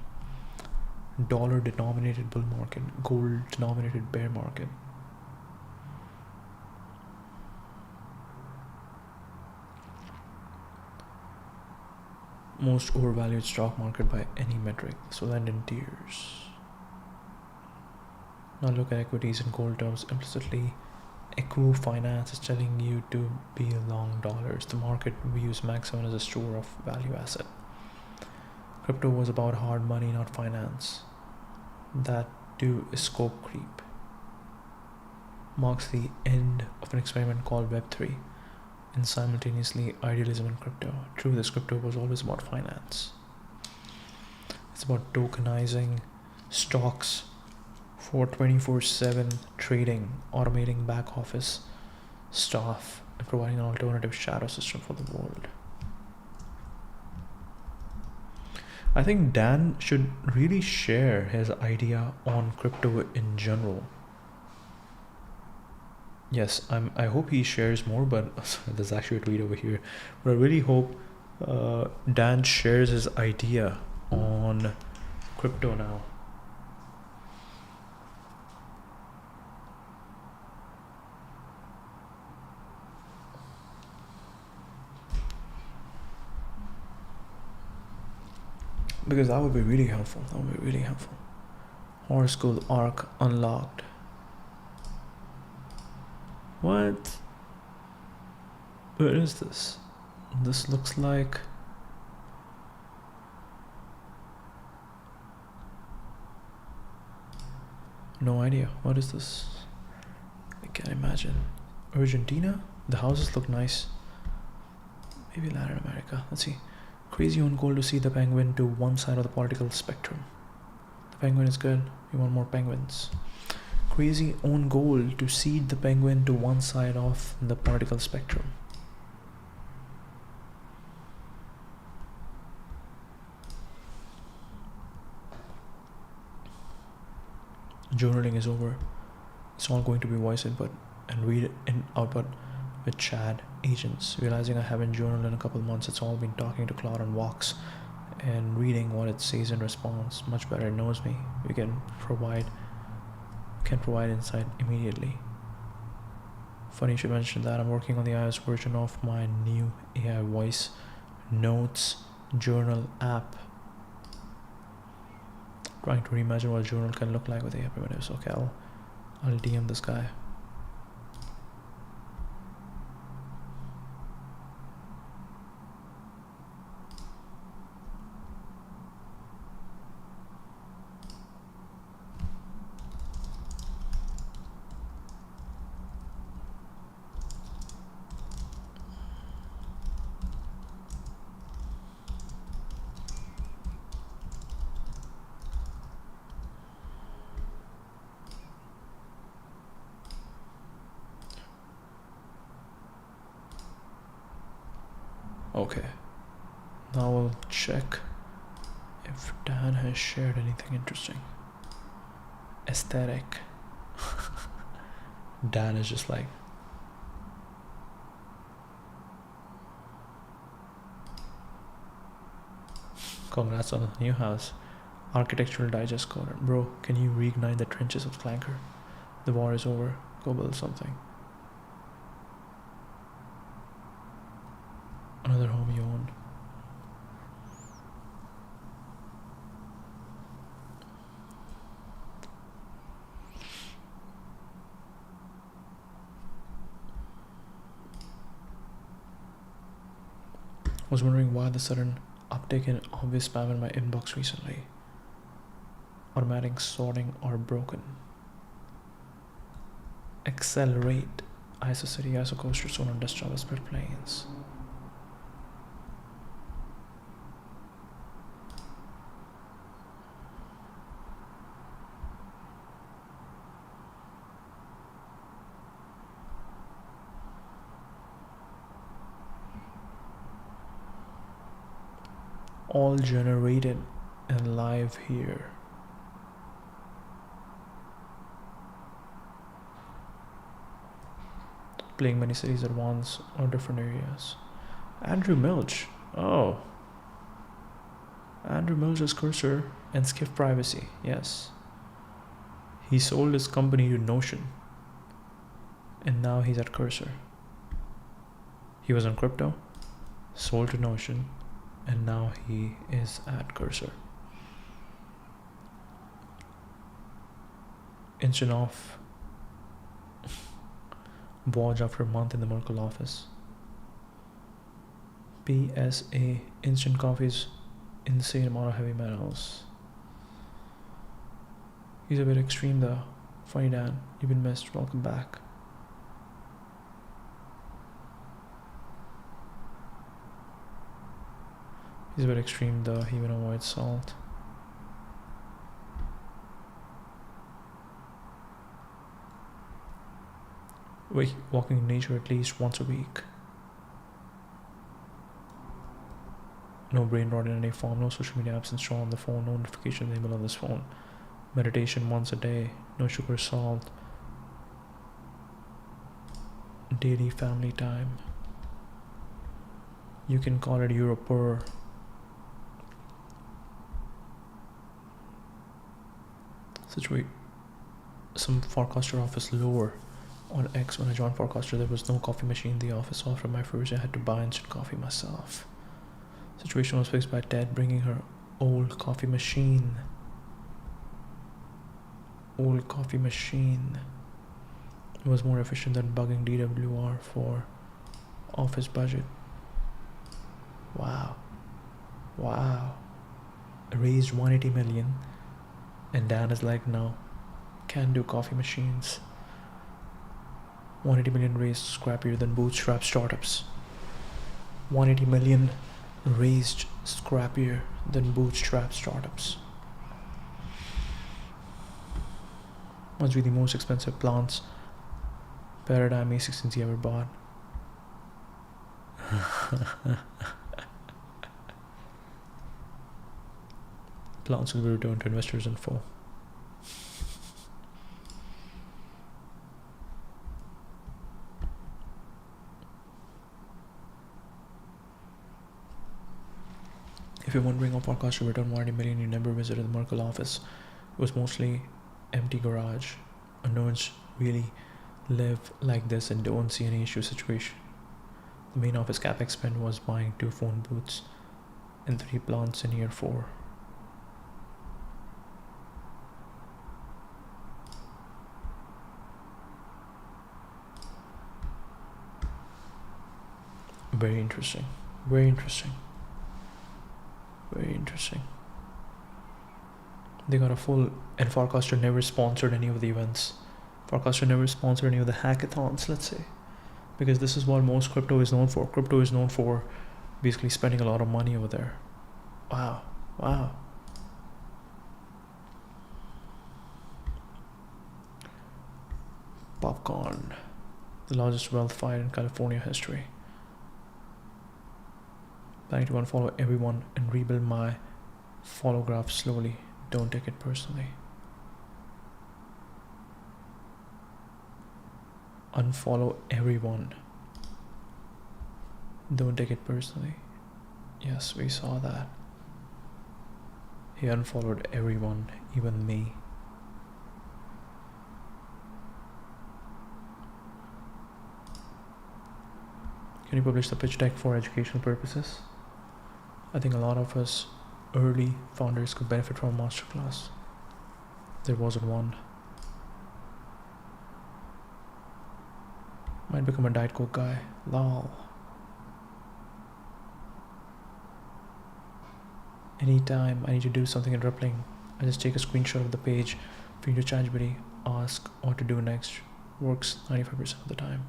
Dollar denominated bull market, gold denominated bear market. Most overvalued stock market by any metric. This will end in tears. Now look at equities in gold terms. Implicitly, Equivalence is telling you to be long dollars. The market views Maximum as a store of value asset. Crypto was about hard money, not finance. That too is scope creep. Marks the end of an experiment called Web3 and simultaneously idealism in crypto. True, this crypto was always about finance. It's about tokenizing stocks for 24/7 trading, automating back office stuff and providing an alternative shadow system for the world. I think Dan should really share his idea on crypto in general. Yes, I hope he shares more, but there's actually a tweet over here. But I really hope Dan shares his idea on crypto now. Because that would be really helpful. That would be really helpful. Horse Gold Arc unlocked. What? Where is this? This looks like... No idea. What is this? I can't imagine. Argentina? The houses look nice. Maybe Latin America. Let's see. Crazy own goal to see the penguin to one side of the political spectrum. The penguin is good. We want more penguins. Crazy own goal to seed the penguin to one side of the political spectrum. Journaling is over. It's all going to be voice input and read in output with chat agents. Realizing I haven't journaled in a couple of months, it's all been talking to Claude on walks and reading what it says in response. Much better, it knows me. We can provide insight immediately. Funny you should mention that. I'm working on the iOS version of my new AI voice notes journal app. Trying to reimagine what a journal can look like with AI primitives. Okay, I'll DM this guy. Okay, now we'll check if Dan has shared anything interesting. Aesthetic. Dan is just like, congrats on the new house. Architectural Digest coded. Bro, can you reignite the trenches of Clanker? The war is over. Go build something. Another home you own. Was wondering why the sudden uptick in obvious spam in my inbox recently. Automatic sorting are broken. Accelerate. ISO city, ISO coaster, zone on desktop, split planes. All generated and live here. Playing many cities at once or different areas. Andrew Milch. Oh. Andrew Milch's Cursor and Skiff Privacy. Yes. He sold his company to Notion. And now he's at Cursor. He was on crypto, sold to Notion, and now he is at Cursor. Instant off Bodge after a month in the Merkle office. PSA, instant coffee's insane amount of heavy metals. He's a bit extreme though. Funny Dan, you've been missed, welcome back. He's a bit extreme though, he even avoids salt. walking in nature at least once a week. No brain rot in any form, no social media apps installed on the phone, no notifications enabled on this phone. Meditation once a day, no sugar, salt. Daily family time. You can call it euro per. Situate some Farcaster office lower on X. When I joined Farcaster, there was no coffee machine in the office. So after my first day, I had to buy instant coffee myself. Situation was fixed by Ted bringing her old coffee machine. Old coffee machine. It was more efficient than bugging DWR for office budget. Wow. Wow. Raised 180 million. And Dan is like, no, can't do coffee machines. 180 million raised, scrappier than Bootstrapped startups. 180 million raised, scrappier than Bootstrapped startups. Must be the most expensive plants paradigm A16Z ever bought. Plants will be returned to investors in full. If you're wondering how Farcaster returned 180 million, you never visited the Merkle office. It was mostly empty garage. Unknowns really live like this and don't see any issue situation. The main office capex spend was buying 2 phone booths and 3 plants in year 4. Very interesting. Very interesting. Very interesting. They got a full... And Farcaster never sponsored any of the events. Farcaster never sponsored any of the hackathons, let's say. Because this is what most crypto is known for. Crypto is known for basically spending a lot of money over there. Wow. Wow. Popcorn. The largest wealth fight in California history. Planning to unfollow everyone and rebuild my follow graph slowly. Don't take it personally. Unfollow everyone. Don't take it personally. Yes, we saw that. He unfollowed everyone, even me. Can you publish the pitch deck for educational purposes? I think a lot of us early founders could benefit from a masterclass. There wasn't one. Might become a Diet Coke guy. Lol. Anytime I need to do something in Rippling, I just take a screenshot of the page, feed to ChatGPT, ask what to do next. Works 95% of the time.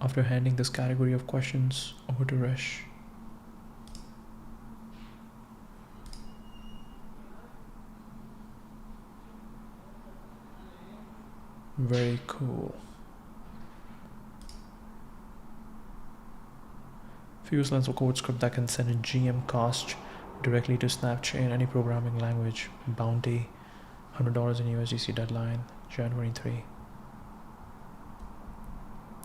After handing this category of questions over to Rish. Very cool. Fuse Lens code script that can send a GM cost directly to Snapchain, any programming language, bounty, $100 in USDC deadline, January 3.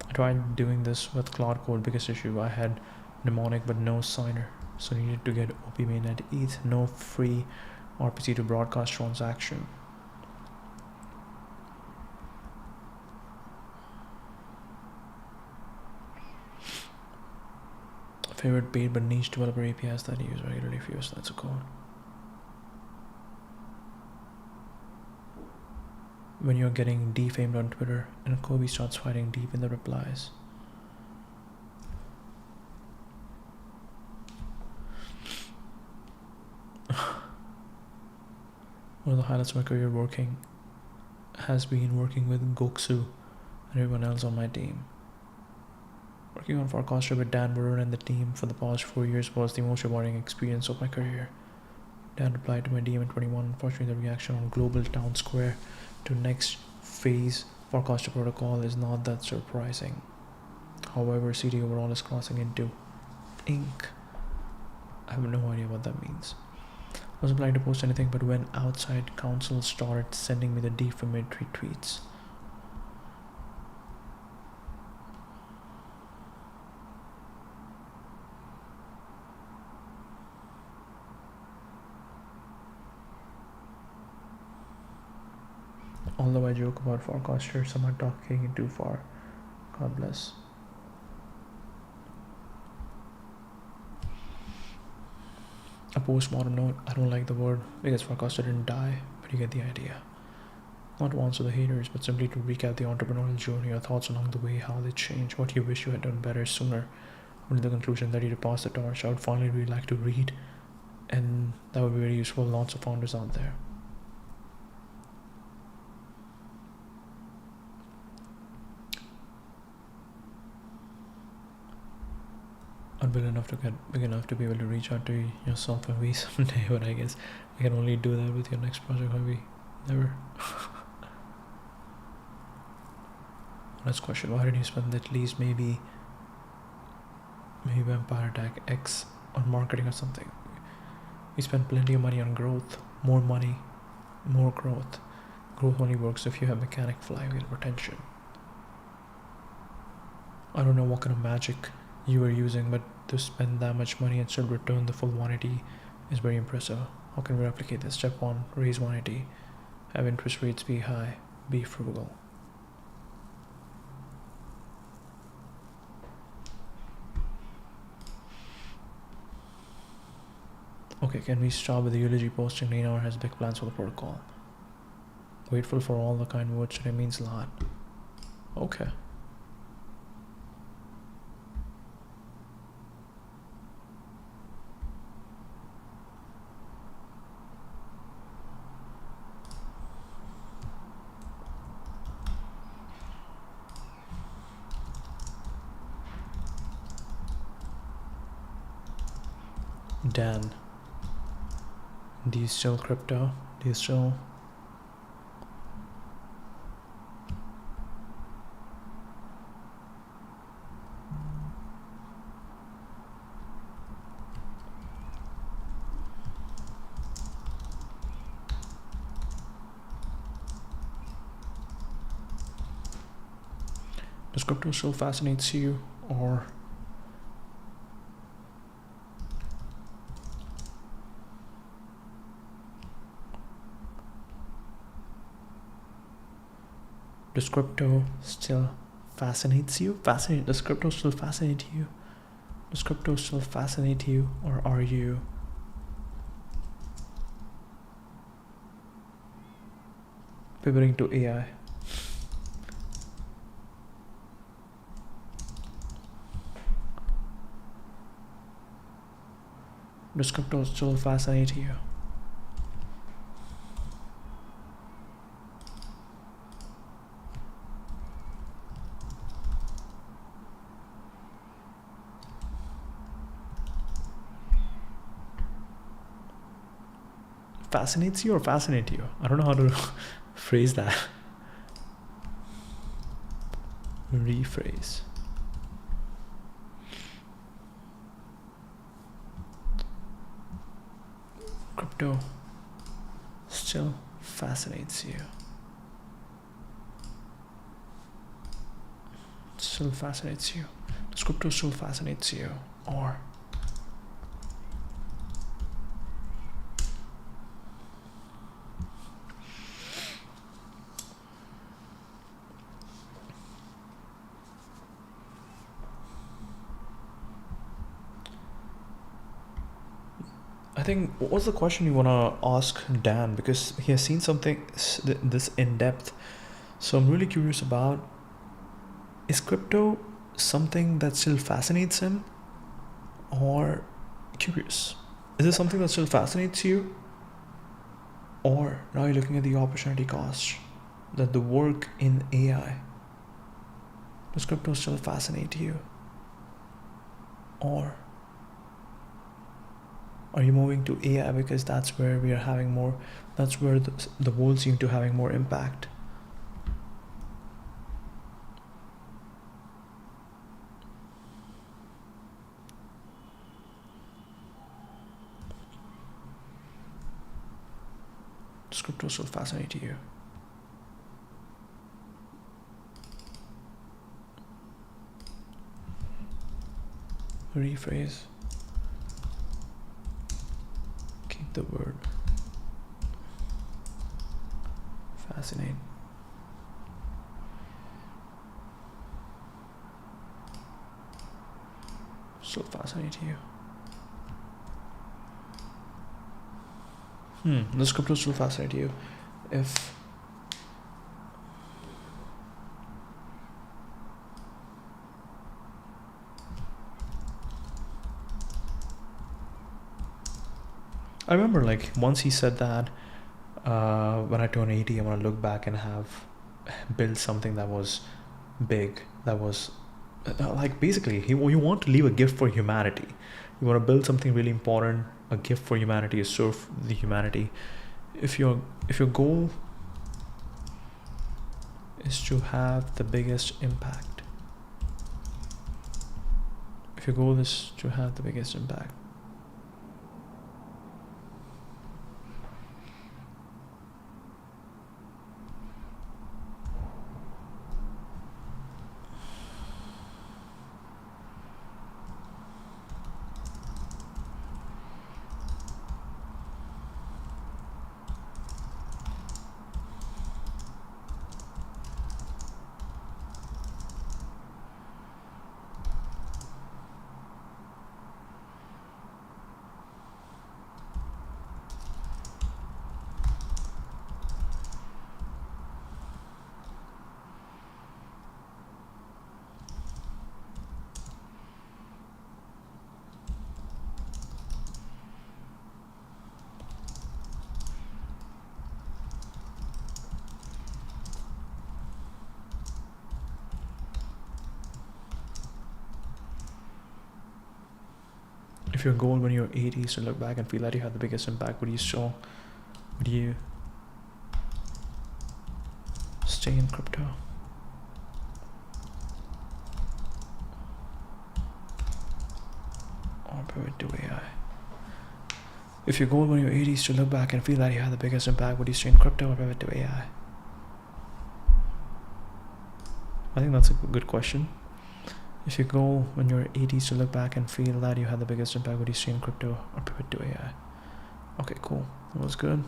I tried doing this with Cloud Code. Biggest issue, I had mnemonic but no signer, so needed to get OP mainnet ETH, no free RPC to broadcast transaction. Favorite paid but niche developer APIs that I use regularly. Fuse, that's a code. When you're getting defamed on Twitter and Kobe starts fighting deep in the replies. One of the highlights of my career has been working with Goksu and everyone else on my team. Working on Farcaster with Dan Burrow and the team for the past 4 years was the most rewarding experience of my career. Dan replied to my DM in 21. Unfortunately, the reaction on global town square to next phase Farcaster protocol is not that surprising. However, CD overall is crossing into ink. I have no idea what that means. I wasn't planning to post anything, but when outside counsel started sending me the defamatory tweets, although I joke about Farcaster, some are talking it too far. God bless. A postmortem note, I don't like the word because Farcaster didn't die, but you get the idea. Not to answer the haters, but simply to recap the entrepreneurial journey, your thoughts along the way, how they changed, what you wish you had done better sooner. Only the conclusion that you to pass the torch. I would finally really like to read, and that would be very useful. Lots of founders out there. I'm big enough to get big enough to be able to reach out to yourself maybe someday, but I guess I can only do that with your next project, maybe never. Next question: why did you spend at least maybe Vampire Attack X on marketing or something? We spent plenty of money on growth, more money, more growth. Growth only works if you have mechanic flywheel retention. I don't know what kind of magic you were using, but to spend that much money and still return the full 180 is very impressive. How can we replicate this? Step 1, raise 180. Have interest rates be high. Be frugal. Okay, can we start with the eulogy posting? Leonardo has big plans for the protocol. Grateful for all the kind words today means a lot. Okay. Dan, do you still crypto? Do you still? Does crypto still fascinates you, or does crypto still fascinates you? Does crypto still fascinate you? Does crypto still fascinate you, or are you pivoting to AI? Does crypto still fascinate you? Fascinates you or fascinate you? I don't know how to phrase that. Rephrase. Crypto still fascinates you. Still fascinates you. Does crypto still fascinates you, or I think, what was the question you want to ask Dan? Because he has seen something this in depth. So I'm really curious about, is crypto something that still fascinates him? Or curious, is this something that still fascinates you? Or now you're looking at the opportunity cost, that the work in AI. Does crypto still fascinate you? Or are you moving to AI because that's where we are having more, that's where the world seem to having more impact? Does crypto still fascinate you? Rephrase. Keep the word. Fascinate. Still fascinate you? Does crypto still fascinate you? If I remember, like, once he said that, when I turn 80, I'm gonna look back and have built something that was big, that was like, basically, you want to leave a gift for humanity. You want to build something really important, a gift for humanity, to serve the humanity. If your goal is to have the biggest impact, if your goal is to have the biggest impact, if your goal when you're 80 is to look back and feel that you had the biggest impact, would you stay in crypto? Or pivot to AI? If your goal when you're 80 is to look back and feel that you had the biggest impact, would you stay in crypto or pivot to AI? I think that's a good question. If your goal when you're 80 is to look back and feel that you had the biggest impact, would you stay in crypto or pivot to AI? Okay, cool. That was good.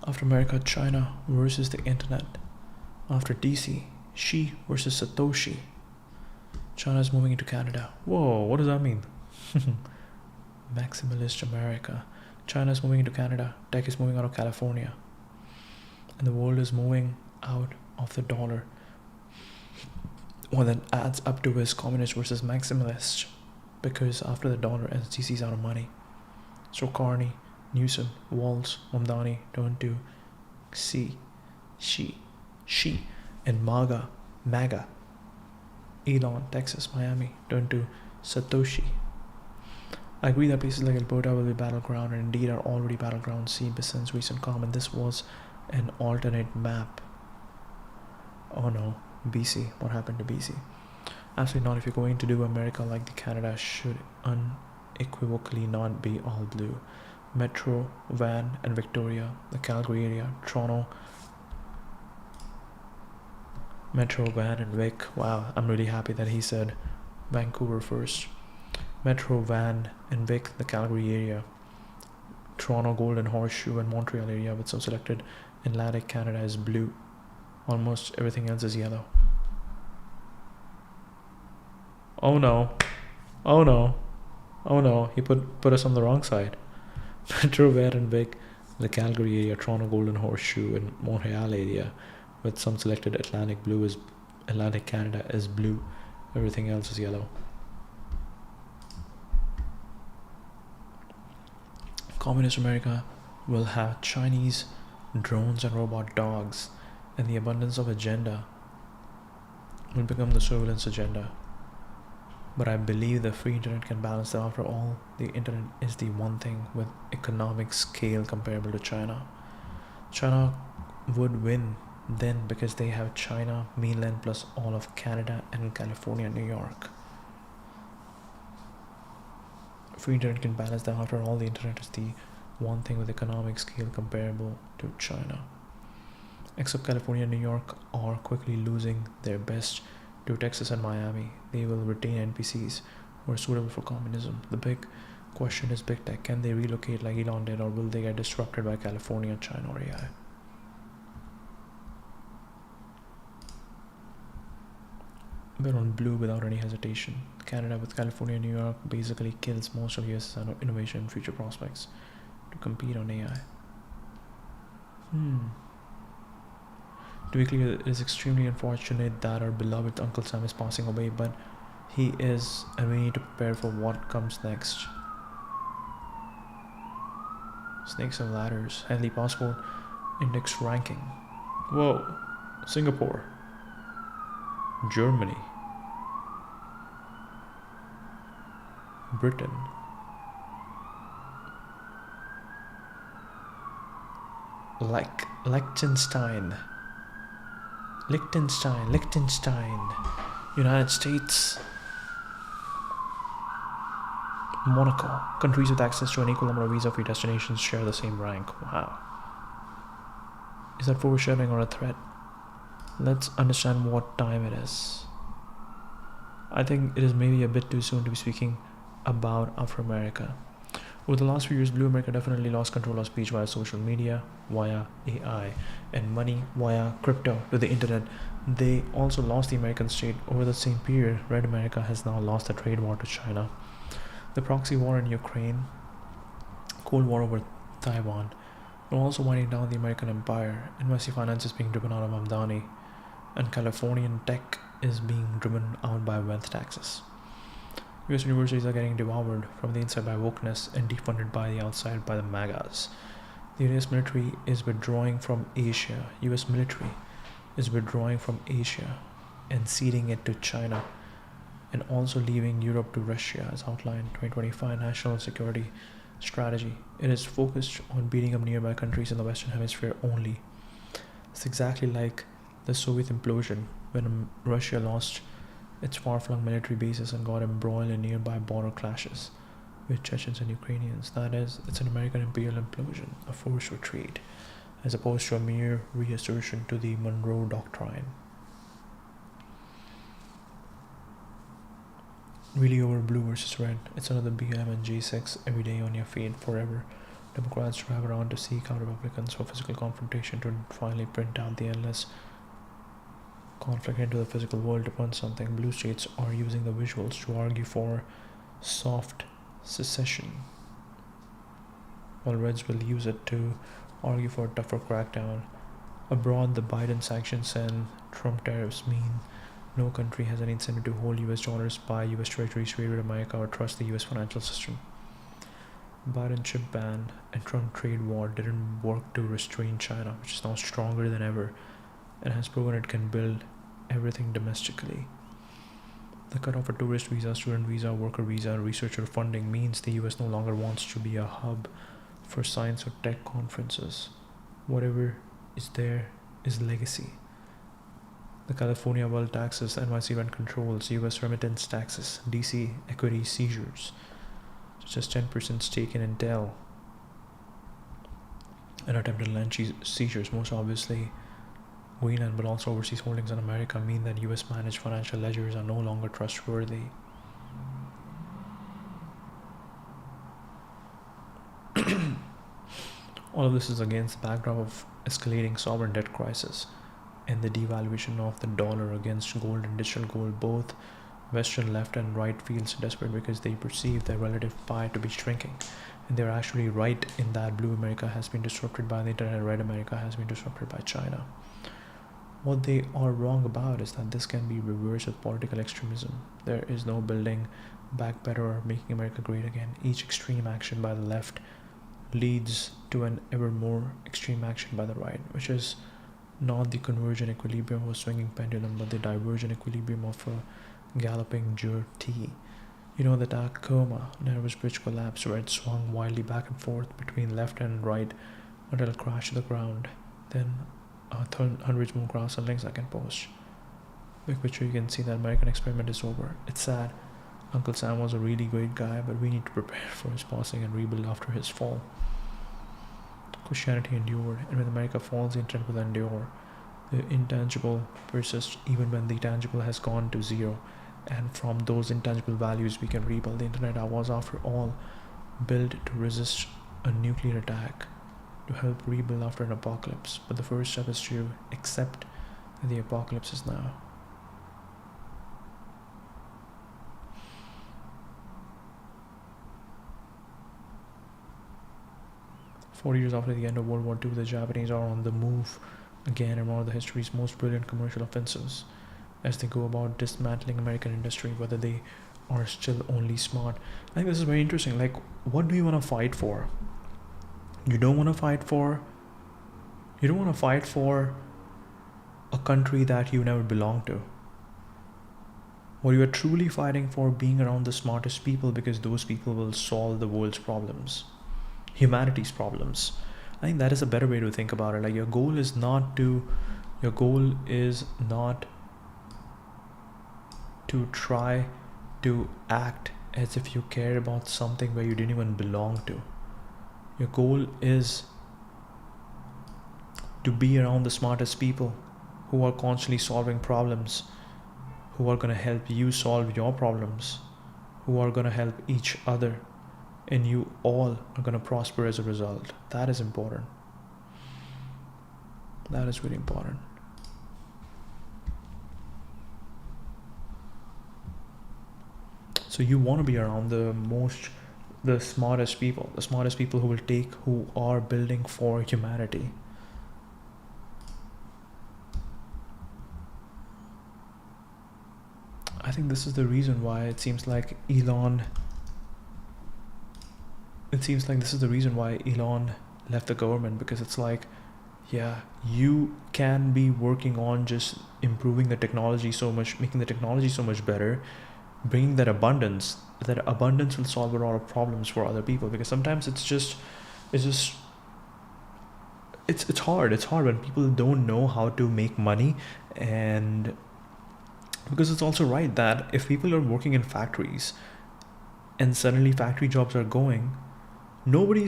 After America, China versus the internet. After DC, Xi versus Satoshi. China is moving into Canada. Whoa, what does that mean? Maximalist America. China is moving into Canada. Tech is moving out of California. And the world is moving out of the dollar. Well, that adds up to his communist versus maximalist. Because after the dollar, SDC is out of money. So Carney, Newsom, Walz, Mamdani turn to Xi, and MAGA, Elon, Texas, Miami turn to Satoshi. I agree that places like Alberta will be battleground and indeed are already battleground seen since recent comment. This was an alternate map. Oh no, BC. What happened to BC? Absolutely not. If you're going to do America like the Canada, should unequivocally not be all blue. Metro, Van, and Victoria, the Calgary area, Toronto. Metro, Van, and Vic. Wow, I'm really happy that he said Vancouver first. Metro, Van, and Vic, the Calgary area. Toronto, Golden Horseshoe, and Montreal area with some selected Atlantic Canada is blue. Almost everything else is yellow. Oh no. Oh no. Oh no. He put us on the wrong side. Metro, Van, and Vic, the Calgary area, Toronto, Golden Horseshoe, and Montreal area with some selected Atlantic Canada is blue. Everything else is yellow. Communist America will have Chinese drones and robot dogs, and the abundance of agenda will become the surveillance agenda. But I believe the free internet can balance that. After all, the internet is the one thing with economic scale comparable to China. China would win then because they have China, mainland plus all of Canada and California, New York. Free internet can balance that. After all, the internet is the one thing with economic scale comparable to China. Except California and New York are quickly losing their best to Texas and Miami. They will retain NPCs who are suitable for communism. The big question is big tech. Can they relocate like Elon did, or will they get disrupted by California, China, or AI? Bet on blue without any hesitation. Canada with California and New York basically kills most of US innovation and future prospects to compete on AI. To be clear, it is extremely unfortunate that our beloved Uncle Sam is passing away, but he is, and we need to prepare for what comes next. Snakes and ladders, Henley passport index ranking. Whoa, Singapore, Germany, Britain, Liechtenstein, United States, Monaco. Countries with access to an equal number of visa-free destinations share the same rank. Wow. Is that foreshadowing or a threat? Let's understand what time it is. I think it is maybe a bit too soon to be speaking about Afro America. Over the last few years, Blue America definitely lost control of speech via social media, via AI, and money via crypto to the internet. They also lost the American state. Over the same period, Red America has now lost the trade war to China, the proxy war in Ukraine, Cold War over Taiwan, and also winding down the American empire. NYC finance is being driven out of Mamdani, and Californian tech is being driven out by wealth taxes. US universities are getting devoured from the inside by wokeness and defunded by the outside by the MAGAs. The US military is withdrawing from Asia. US military is withdrawing from Asia and ceding it to China, and also leaving Europe to Russia, as outlined 2025 National Security Strategy. It is focused on beating up nearby countries in the Western Hemisphere only. It's exactly like the Soviet implosion when Russia lost its far-flung military bases and got embroiled in nearby border clashes with Chechens and Ukrainians. That is, it's an American imperial implosion, a forced retreat, as opposed to a mere reassertion to the Monroe Doctrine. Really over blue versus red. It's another BM and J6 every day on your feed forever. Democrats drive around to seek out Republicans for physical confrontation to finally print out the endless conflict into the physical world to print something. Blue states are using the visuals to argue for soft secession, while reds will use it to argue for a tougher crackdown. Abroad, the Biden sanctions and Trump tariffs mean no country has any incentive to hold US dollars, buy US treasuries, trade with America, or trust the US financial system. Biden chip ban and Trump trade war didn't work to restrain China, which is now stronger than ever and has proven it can build everything domestically. The cutoff for tourist visa, student visa, worker visa, and researcher funding means the US no longer wants to be a hub for science or tech conferences. Whatever is there is legacy. The California wealth taxes, NYC rent controls, US remittance taxes, DC equity seizures, just 10% stake in Intel, and attempted land seizures, most obviously Greenland, but also overseas holdings in America, mean that US managed financial ledgers are no longer trustworthy. All of this is against the backdrop of escalating sovereign debt crisis and the devaluation of the dollar against gold and digital gold. Both Western left and right feels desperate because they perceive their relative pie to be shrinking, and they're actually right in that blue America has been disrupted by the internet and red America has been disrupted by China. What they are wrong about is that this can be reversed with political extremism. There is no building back better or making America great again. Each extreme action by the left leads to an ever more extreme action by the right, which is not the convergent equilibrium of a swinging pendulum, but the divergent equilibrium of a galloping jerk T. You know, the Tacoma nervous bridge collapse where it swung wildly back and forth between left and right until it crashed to the ground. Then hundreds more graphs and links I can post. Big picture, you can see that American experiment is over. It's sad. Uncle Sam was a really great guy, but we need to prepare for his passing and rebuild after his fall. Christianity endured, and when America falls, the internet will endure. The intangible persists even when the tangible has gone to zero, and from those intangible values we can rebuild. The internet was, after all, built to resist a nuclear attack, to help rebuild after an apocalypse. But the first step is to accept that the apocalypse is now. "40 years after the end of World War II, the Japanese are on the move again in one of the history's most brilliant commercial offensives as they go about dismantling American industry, whether they are still only smart." I think this is very interesting. Like, what do you want to fight for? You don't want to fight for a country that you never belonged to. What you are truly fighting for, being around the smartest people, because those people will solve the world's problems, humanity's problems. I think that is a better way to think about it. Like, your goal is not to try to act as if you care about something where you didn't even belong to. Your goal is to be around the smartest people who are constantly solving problems, who are going to help you solve your problems, who are going to help each other, and you all are going to prosper as a result. That is important. That is really important. So you want to be around the smartest people who are building for humanity. I think this is the reason why it seems like Elon left the government, because it's like, yeah, you can be working on just improving the technology so much, making the technology so much better, bringing that abundance will solve a lot of problems for other people, because sometimes it's hard when people don't know how to make money. And because it's also right that if people are working in factories and suddenly factory jobs are going, nobody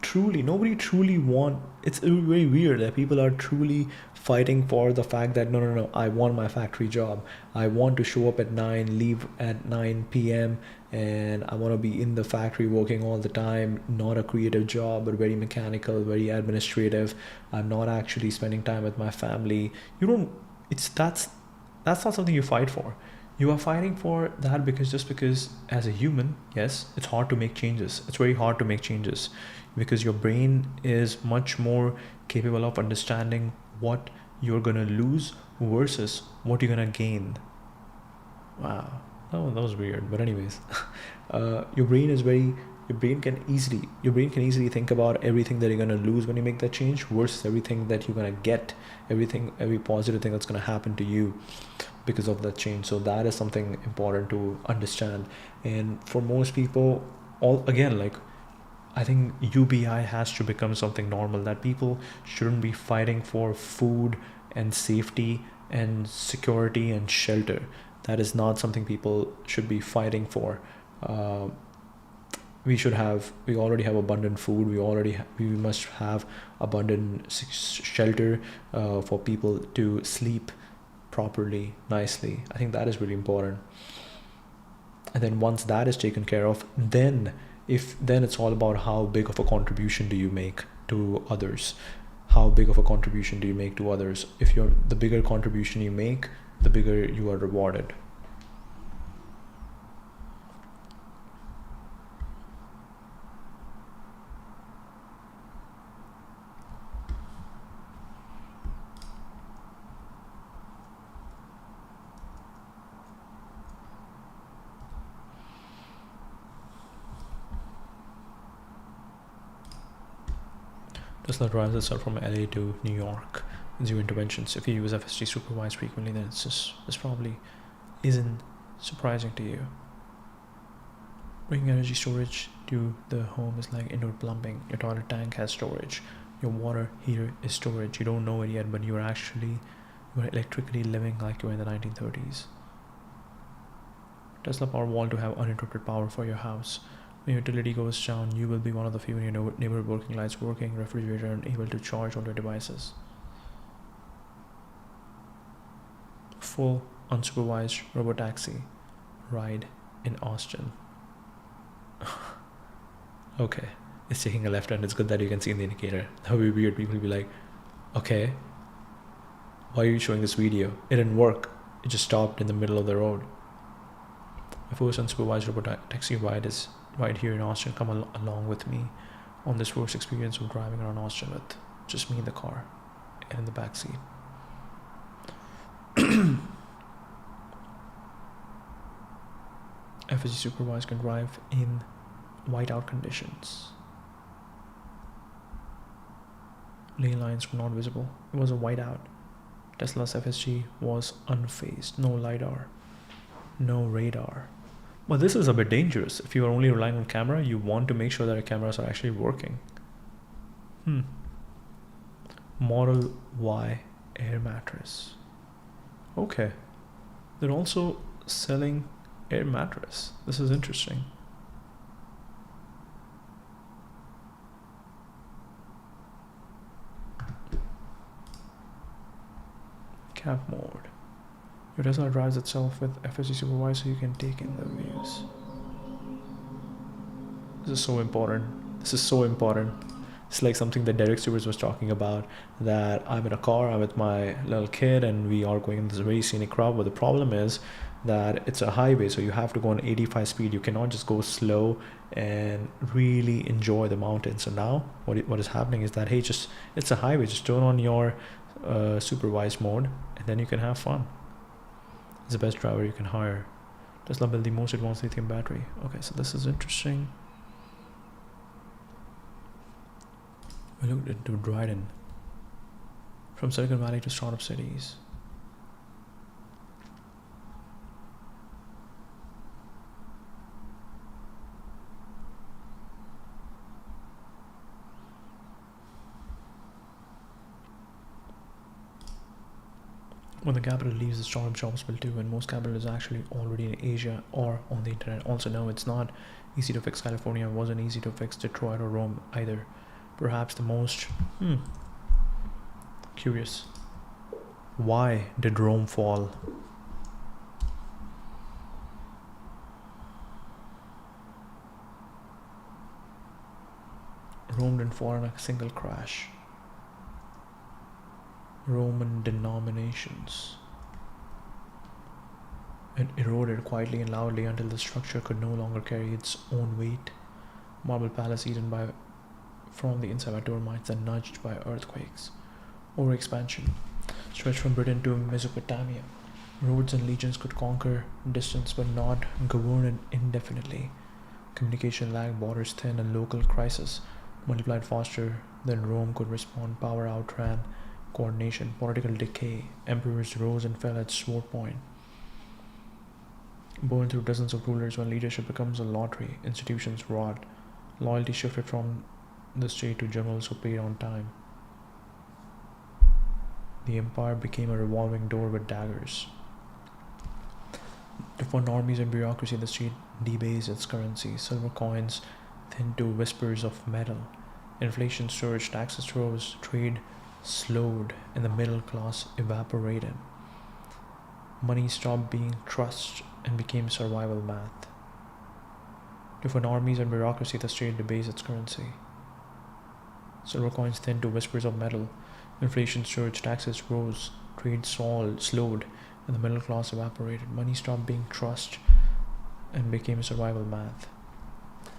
truly it's very weird that people are truly fighting for the fact that no, I want my factory job. I want to show up at 9, leave at 9 p.m. and I want to be in the factory working all the time, not a creative job, but very mechanical, very administrative. I'm not actually spending time with my family. That's not something you fight for. You are fighting for that because as a human, yes, it's hard to make changes. It's very hard to make changes because your brain is much more capable of understanding what you're going to lose versus what you're going to gain. Wow. Oh, that was weird. But anyways, your brain can easily think about everything that you're going to lose when you make that change versus everything that you're going to get, every positive thing that's going to happen to you because of that change. So that is something important to understand. And for most people, I think UBI has to become something normal, that people shouldn't be fighting for food and safety and security and shelter. That is not something people should be fighting for. We already have abundant food. We must have abundant shelter for people to sleep properly, nicely. I think that is really important. And then once that is taken care of, then it's all about how big of a contribution do you make to others. How big of a contribution do you make to others? If the bigger contribution you make, the bigger you are rewarded. Tesla drives itself from LA to New York with zero interventions. If you use FSD supervised frequently, then this probably isn't surprising to you. Bringing energy storage to the home is like indoor plumbing. Your toilet tank has storage. Your water heater is storage. You don't know it yet, but you're electrically living like you're in the 1930s. Tesla Powerwall to have uninterrupted power for your house. When your utility goes down, you will be one of the few in your neighborhood working lights working, refrigerator, and able to charge all your devices. Full unsupervised robotaxi ride in Austin. Okay, it's taking a left turn. It's good that you can see in the indicator. That would be weird. People will be like, okay, why are you showing this video? It didn't work. It just stopped in the middle of the road. My first unsupervised robotaxi ride is right here in Austin. Come along with me on this first experience of driving around Austin with just me in the car and in the back seat. FSD supervised can drive in whiteout conditions. Lane lines were not visible. It was a whiteout. Tesla's FSD was unfazed. No LiDAR. No radar. But this is a bit dangerous. If you are only relying on camera, you want to make sure that your cameras are actually working. Model Y air mattress. Okay. They're also selling air mattress. This is interesting. Cap mode. Your Tesla drives itself with FSD supervised so you can take in the views. This is so important. This is so important. It's like something that Derek Stewart was talking about, that I'm in a car, I'm with my little kid, and we are going in this very scenic route. But the problem is that it's a highway, so you have to go on 85 speed. You cannot just go slow and really enjoy the mountains. So now what is happening is that, hey, it's a highway, just turn on your supervised mode, and then you can have fun. It's the best driver you can hire. Tesla built the most advanced lithium battery. Okay, so this is interesting. We looked into Dryden. From Silicon Valley to startup cities. When the capital leaves, the startup jobs will too, and most capital is actually already in Asia or on the internet. Also, no, it's not easy to fix California. It wasn't easy to fix Detroit or Rome either. Perhaps the most curious. Why did Rome fall? Rome didn't fall in a single crash. Roman denominations. It eroded quietly and loudly until the structure could no longer carry its own weight. Marble palace eaten from the inside by termites and nudged by earthquakes. Overexpansion stretched from Britain to Mesopotamia. Roads and legions could conquer distance but not govern it indefinitely. Communication lagged, borders thin, and local crisis multiplied faster than Rome could respond. Power outran coordination. Political decay. Emperors rose and fell at sword point. Burned through dozens of rulers. When leadership becomes a lottery, institutions rot. Loyalty shifted from the state to generals who paid on time. The empire became a revolving door with daggers. To fund armies and bureaucracy, the state debased its currency. Silver coins thinned to whispers of metal. Inflation surged, taxes rose, trade slowed, and the middle class evaporated. Money stopped being trust and became survival math. To fund armies and bureaucracy, the state debased its currency. Silver coins thinned to whispers of metal. Inflation surged, taxes rose, trade slowed, and the middle class evaporated. Money stopped being trust and became survival math.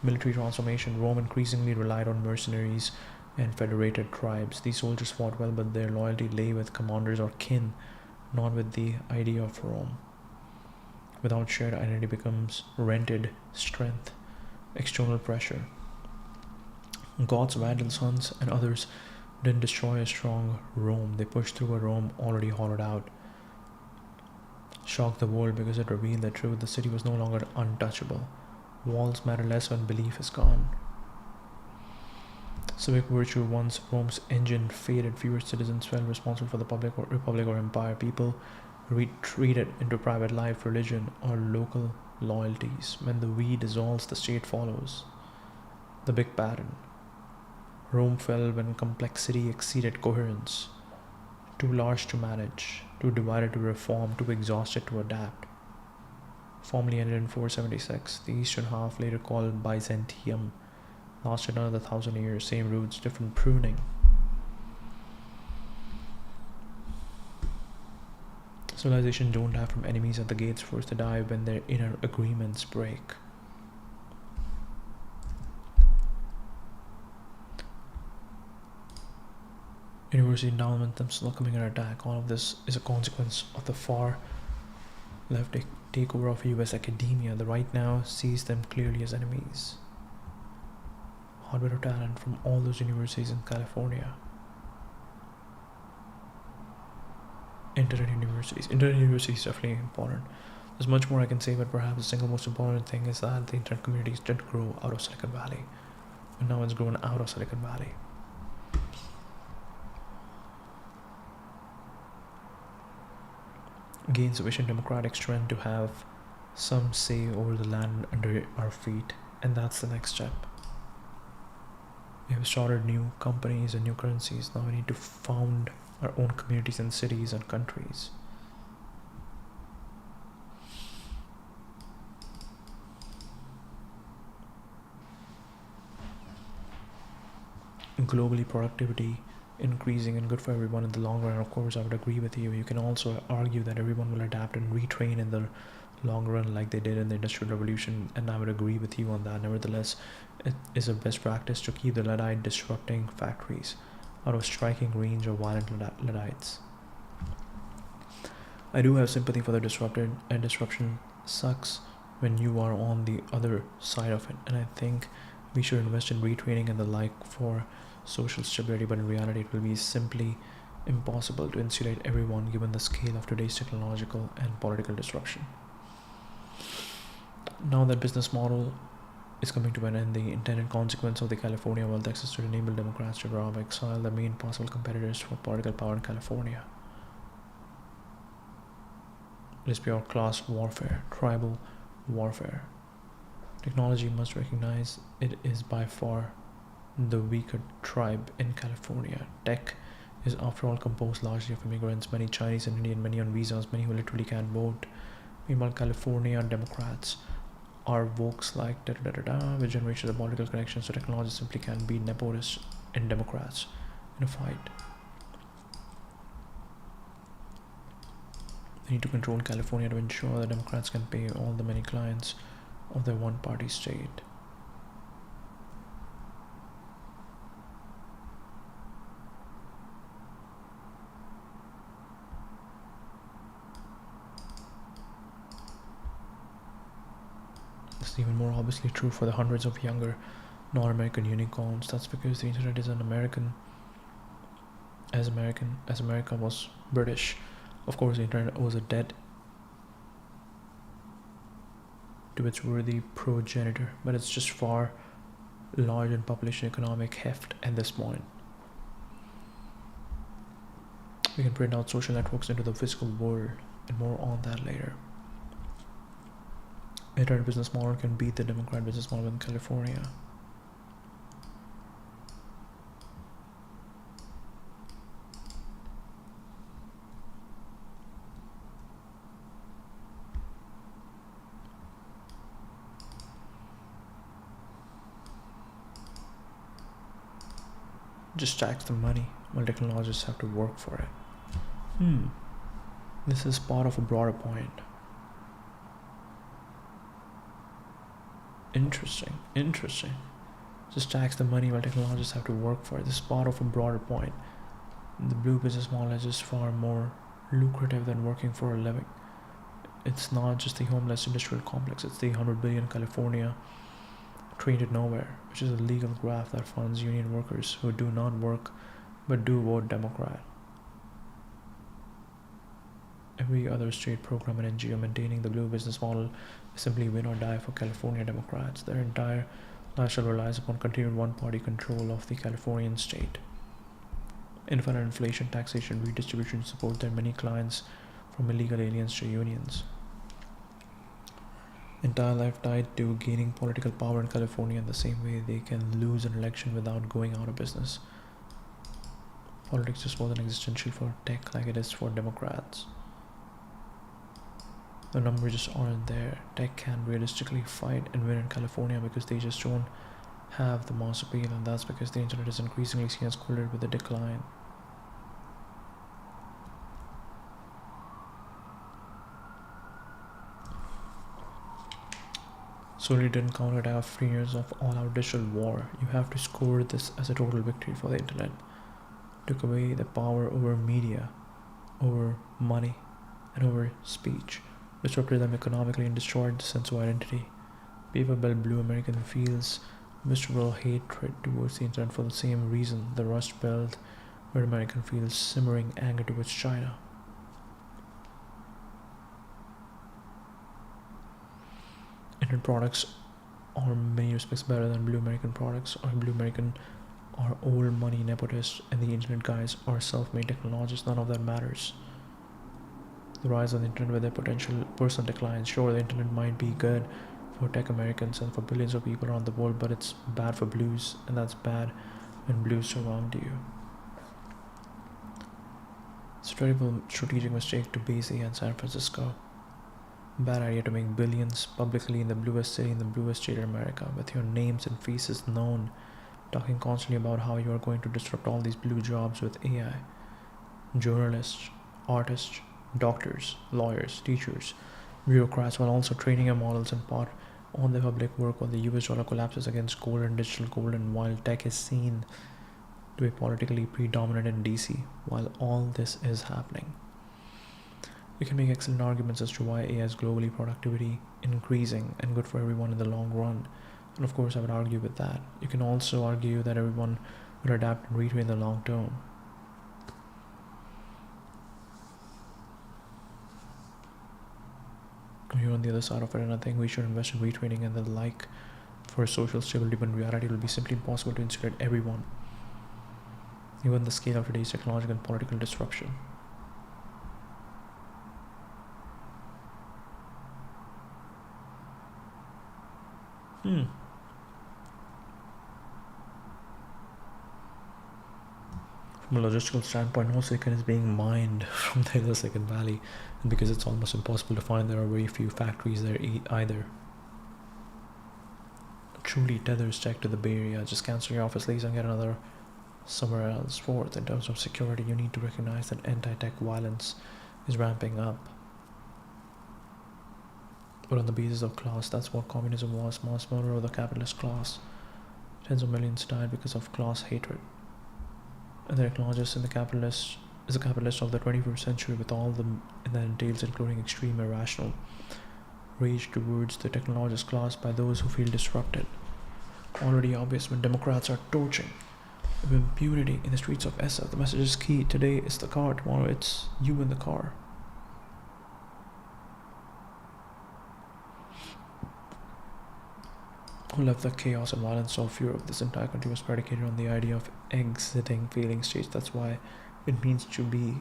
Military transformation. Rome increasingly relied on mercenaries and federated tribes. These soldiers fought well, but their loyalty lay with commanders or kin, not with the idea of Rome. Without shared identity becomes rented strength, external pressure. Goths, Vandals, Huns, and others didn't destroy a strong Rome. They pushed through a Rome already hollowed out. Shocked the world because it revealed the truth. The city was no longer untouchable. Walls matter less when belief is gone. Civic virtue, once Rome's engine, faded. Fewer citizens felt responsible for the public or republic or empire. People retreated into private life, religion, or local loyalties. When the we dissolves, the state follows. The big pattern. Rome fell when complexity exceeded coherence. Too large to manage, too divided to reform, too exhausted to adapt. Formally ended in 476. The eastern half, later called Byzantium, lasted another 1,000 years. Same roots, different pruning. Civilization don't die from enemies at the gates. First they die when their inner agreements break. University endowment themselves coming under attack. All of this is a consequence of the far left takeover of US academia. The right now sees them clearly as enemies. Hotbed of talent from all those universities in California. Internet universities. Internet universities is definitely important. There's much more I can say, but perhaps the single most important thing is that the internet communities did grow out of Silicon Valley. And now it's grown out of Silicon Valley. Gain sufficient democratic strength to have some say over the land under our feet, and that's the next step. We have started new companies and new currencies. Now we need to found our own communities and cities and countries. Globally, productivity increasing and good for everyone in the long run. Of course, I would agree with you. You can also argue that everyone will adapt and retrain in the long run like they did in the Industrial Revolution, and I would agree with you on that. Nevertheless, it is a best practice to keep the Luddite disrupting factories out of striking range of violent Luddites. I do have sympathy for the disrupted, and disruption sucks when you are on the other side of it, and I think we should invest in retraining and the like for social stability, but in reality it will be simply impossible to insulate everyone given the scale of today's technological and political disruption. Now that business model is coming to an end, the intended consequence of the California wealth tax is to enable Democrats to rob, exile the main possible competitors for political power in California. It is pure class warfare, tribal warfare. Technology must recognize it is by far the weaker tribe in California. Tech is after all composed largely of immigrants, many Chinese and Indian, many on visas, many who literally can't vote. Meanwhile, California Democrats are vokes like with generations of political connections, so technology simply can't beat nepotists and Democrats in a fight. They need to control California to ensure that Democrats can pay all the many clients of their one-party state. This is even more obviously true for the hundreds of younger non-American unicorns. That's because the internet is as American as America was British. Of course, the internet owes a debt to its worthy progenitor, but it's just far larger in population economic heft at this point. We can print out social networks into the physical world, and more on that later. Internet business model can beat the Democrat business model in California. Just tax the money while technologists have to work for it. This is part of a broader point. Interesting. Just tax the money while technologists have to work for it. This is part of a broader point. The blue business model is just far more lucrative than working for a living. It's not just the homeless industrial complex, it's the 100 billion California trained at nowhere, which is a legal graft that funds union workers who do not work but do vote Democrat. Every other state program and NGO maintaining the blue business model is simply win or die for California Democrats. Their entire lifestyle relies upon continued one-party control of the Californian state. Infinite inflation, taxation, redistribution support their many clients from illegal aliens to unions. Entire life tied to gaining political power in California in the same way they can lose an election without going out of business. Politics just wasn't existential for tech like it is for Democrats. The numbers just aren't there. Tech can realistically fight and win in California because they just don't have the mass appeal, and that's because the internet is increasingly seen as correlated with the decline. Solely didn't count it after years of all-out digital war. You have to score this as a total victory for the internet. Took away the power over media, over money, and over speech. Disrupted them economically and destroyed the sense of identity. Paper Belt Blue American feels visceral hatred towards the internet for the same reason the Rust Belt Red American feels simmering anger towards China. Internet products are in many respects better than Blue American products, or Blue American are old money nepotists and the internet guys are self-made technologists. None of that matters. The rise of the internet with their potential personal decline. Sure, the internet might be good for tech Americans and for billions of people around the world, but it's bad for blues, and that's bad when blues surround you. It's a terrible strategic mistake to base AI in San Francisco. Bad idea to make billions publicly in the bluest city in the bluest state in America, with your names and faces known, talking constantly about how you are going to disrupt all these blue jobs with AI. Journalists, artists, doctors, lawyers, teachers, bureaucrats, while also training your models in part on the public work while the US dollar collapses against gold and digital gold, and while tech is seen to be politically predominant in DC, while all this is happening. You can make excellent arguments as to why AI is globally productivity increasing and good for everyone in the long run. And of course I would argue with that. You can also argue that everyone will adapt and retrain in the long term. You're on the other side of it, and I think we should invest in retraining and the like for social stability, but in reality it will be simply impossible to integrate everyone, even the scale of today's technological and political disruption. From a logistical standpoint, no silicon is being mined from the other Silicon Valley, and because it's almost impossible to find, there are very few factories there either. Truly tethers tech to the Bay Area. Just cancel your office lease and get another somewhere else. Fourth, in terms of security, you need to recognize that anti-tech violence is ramping up. But on the basis of class, that's what communism was: mass murder of the capitalist class. Tens of millions died because of class hatred. And the technologist and the capitalist is a capitalist of the 21st century with all that entails, including extreme irrational rage towards the technologist class by those who feel disrupted. Already obvious when Democrats are torching with impunity in the streets of SF. The message is key. Today it's the car, tomorrow it's you in the car. Who left the chaos and violence of Europe? This entire country was predicated on the idea of exiting failing states. That's what it means to be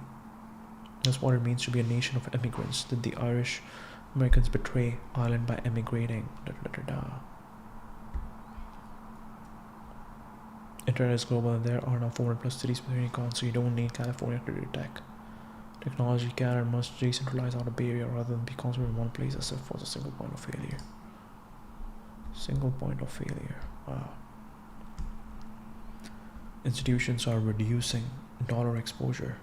a nation of immigrants. Did the Irish Americans betray Ireland by emigrating? Internet is global, and there are now 400 plus cities with unicorns, so you don't need California to do tech. Technology can and must decentralize out of Bay Area rather than be concentrated in one place as if was a single point of failure. Wow. Institutions are reducing dollar exposure.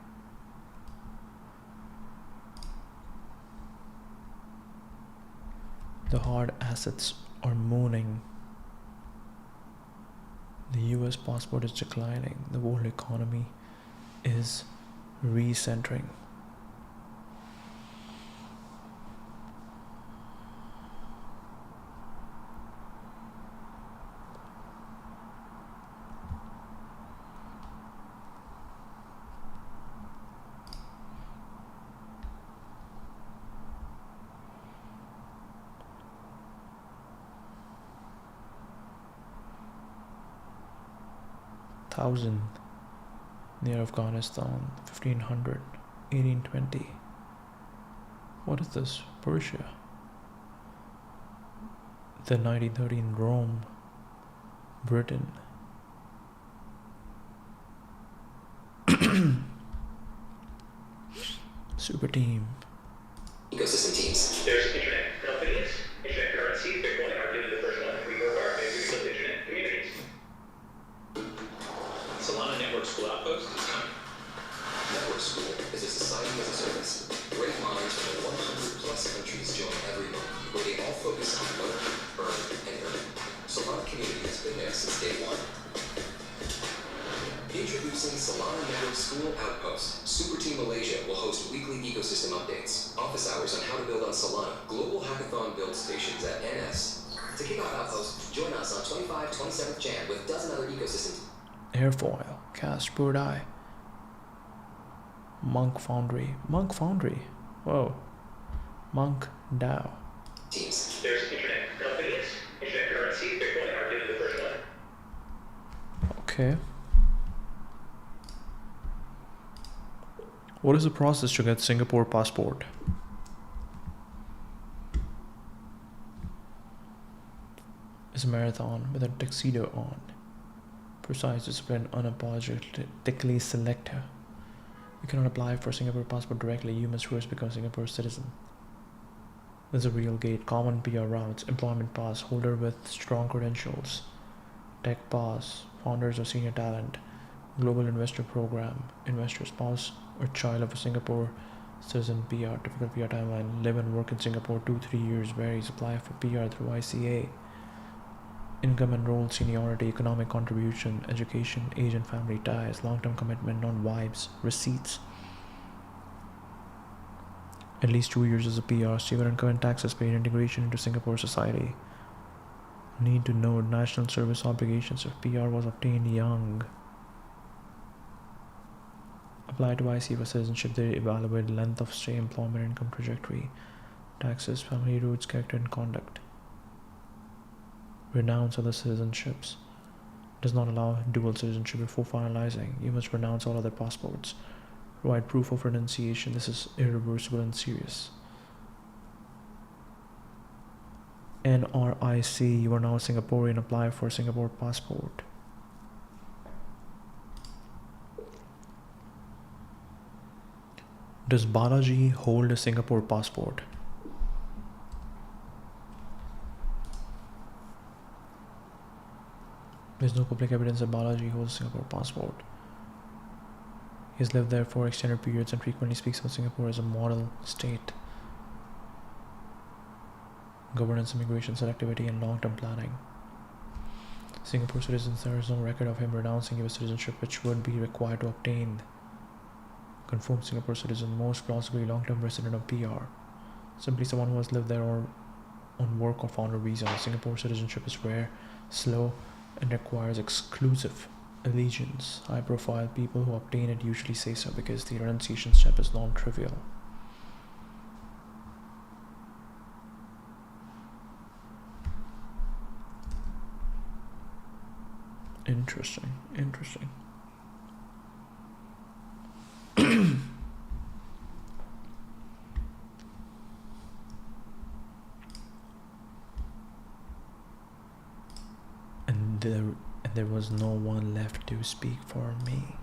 The hard assets are mooning. The US passport is declining. The world economy is recentering. 1000 near Afghanistan, 1500, 1820. What is this? Persia. The 1913 Rome, Britain. Super team. Ecosystem teams. There's internet companies, internet currency, Bitcoin are really the first one. We work our maybe build internet communities. Solana Network School Outpost is coming. Network School is a society as a service. Great minds from 100 plus countries join every month, where they all focus on learn, earn, and earn. Solana community has been there since day one. Introducing Solana Network School Outpost. Super Team Malaysia will host weekly ecosystem updates, office hours on how to build on Solana, global hackathon build stations at NS. To kick off Outpost, join us on 25-27th Jan with a dozen other ecosystems. Airfoil, Cast Bird Eye, Monk Foundry, whoa, Monk DAO. Teams. There's internet companies, internet currency, Bitcoin are really the first one. Okay. What is the process to get Singapore passport? It's a marathon with a tuxedo on. Precise discipline, unapologetically selector. You cannot apply for Singapore passport directly. You must first become a Singapore citizen. There's a real gate, common PR routes, employment pass, holder with strong credentials, tech pass, founders or senior talent, global investor program, investor spouse or child of a Singapore citizen PR, typical PR timeline, live and work in Singapore 2-3 years, varies, apply for PR through ICA, income and role, seniority, economic contribution, education, age and family ties, long-term commitment, non-vibes, receipts, at least 2 years as a PR, stable income and taxes paid, integration into Singapore society, need to know national service obligations if PR was obtained young. Apply to IC for citizenship. They evaluate length of stay, employment, income trajectory, taxes, family roots, character and conduct. Renounce other citizenships. Does not allow dual citizenship before finalizing. You must renounce all other passports. Provide proof of renunciation. This is irreversible and serious. NRIC. You are now Singaporean. Apply for Singapore passport. Does Balaji hold a Singapore passport? There's no public evidence that Balaji holds a Singapore passport. He has lived there for extended periods and frequently speaks of Singapore as a model state. Governance, immigration, selectivity, and long-term planning. Singapore citizens, there is no record of him renouncing US citizenship, which would be required to obtain. Confirmed Singapore citizen, most plausibly long-term resident of PR. Simply someone who has lived there or on work or founder visa. Singapore citizenship is rare, slow, and requires exclusive allegiance. High-profile people who obtain it usually say so because the renunciation step is non-trivial. Interesting. And there was no one left to speak for me.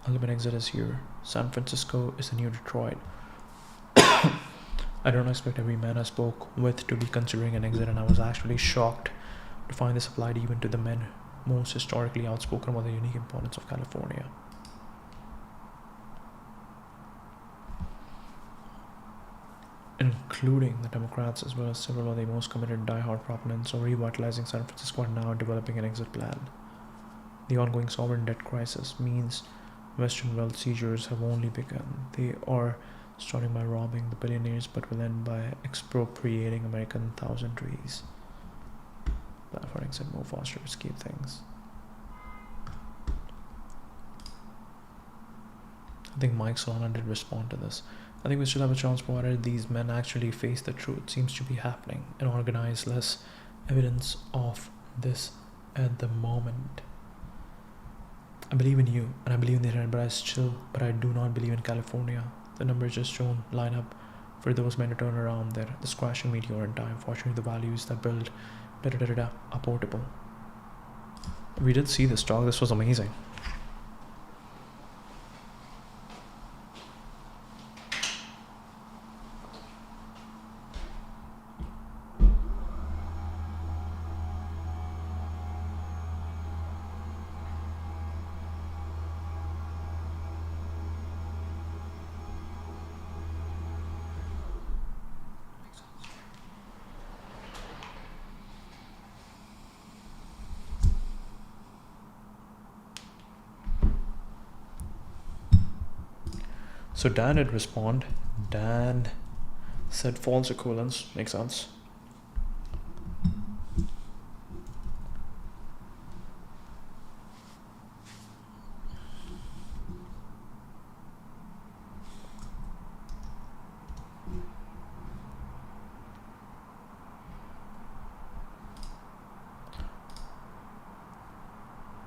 Ultimate exit is here. San Francisco is the new Detroit. I don't expect every man I spoke with to be considering an exit, and I was actually shocked to find this applied even to the men most historically outspoken about the unique importance of California. Including the Democrats, as well as several of the most committed die-hard proponents of revitalizing San Francisco, are now developing an exit plan. The ongoing sovereign debt crisis means Western wealth seizures have only begun. They are starting by robbing the billionaires, but will end by expropriating American thousandries. Plan for exit, move faster, escape things. I think Mike Solana did respond to this. I think we should have a chance provided these men actually face the truth. Seems to be happening and organize less evidence of this at the moment. I believe in you and I believe in the internet, but I do not believe in California. The numbers just don't line up for those men to turn around. They're the crashing meteor in time. Fortunately, the values that build are portable. We did see this talk. This was amazing. So Dan did respond. Dan said false equivalence. Makes sense.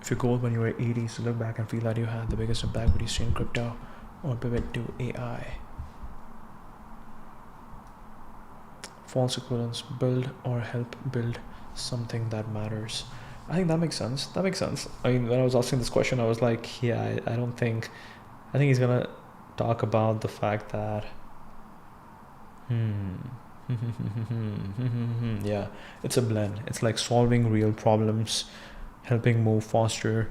If your goal when you were 80 is to look back and feel that you had the biggest impact, would you stay in crypto or pivot to AI? False equivalence, build or help build something that matters. I think that makes sense. That makes sense. I mean, when I was asking this question, I was like, yeah, I think he's gonna talk about the fact that, yeah, it's a blend. It's like solving real problems, helping move faster.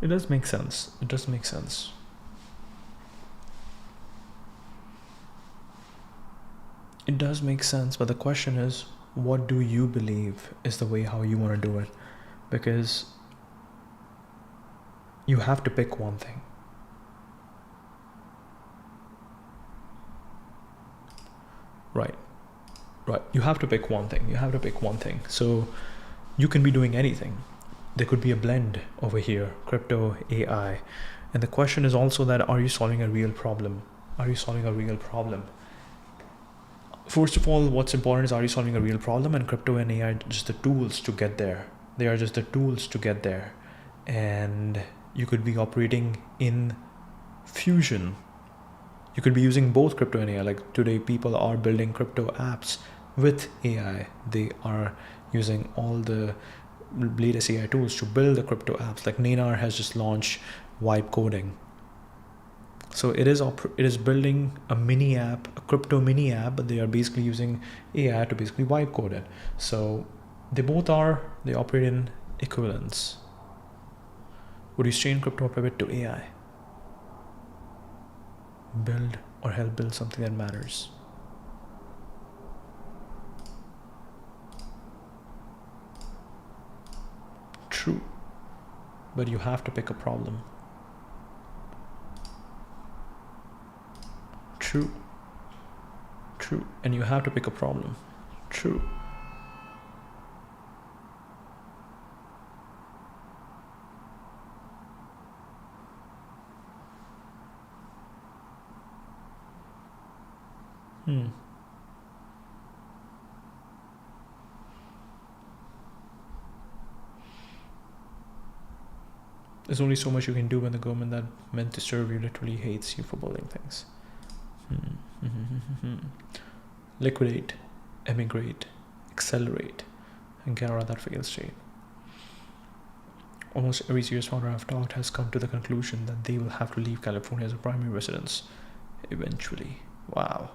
It does make sense. It does make sense. It does make sense, but the question is, what do you believe is the way how you want to do it? Because you have to pick one thing. Right. You have to pick one thing. So you can be doing anything. There could be a blend over here, crypto, AI. And the question is also that, are you solving a real problem? First of all, what's important is, are you solving a real problem? And crypto and AI are just the tools to get there. They are just the tools to get there. And you could be operating in fusion. You could be using both crypto and AI. Like today, people are building crypto apps with AI. They are using all the latest AI tools to build the crypto apps. Like Nenar has just launched vibe coding. So it is building a mini app, a crypto mini app, but they are basically using AI to basically vibe code it. So they operate in equivalence. Would you stay in crypto or pivot to AI? Build or help build something that matters. True, but you have to pick a problem. True, and you have to pick a problem. True. There's only so much you can do when the government that meant to serve you literally hates you for building things. Liquidate, emigrate, accelerate, and get out of that failed state. Almost every serious founder I've talked has come to the conclusion that they will have to leave California as a primary residence eventually. Wow.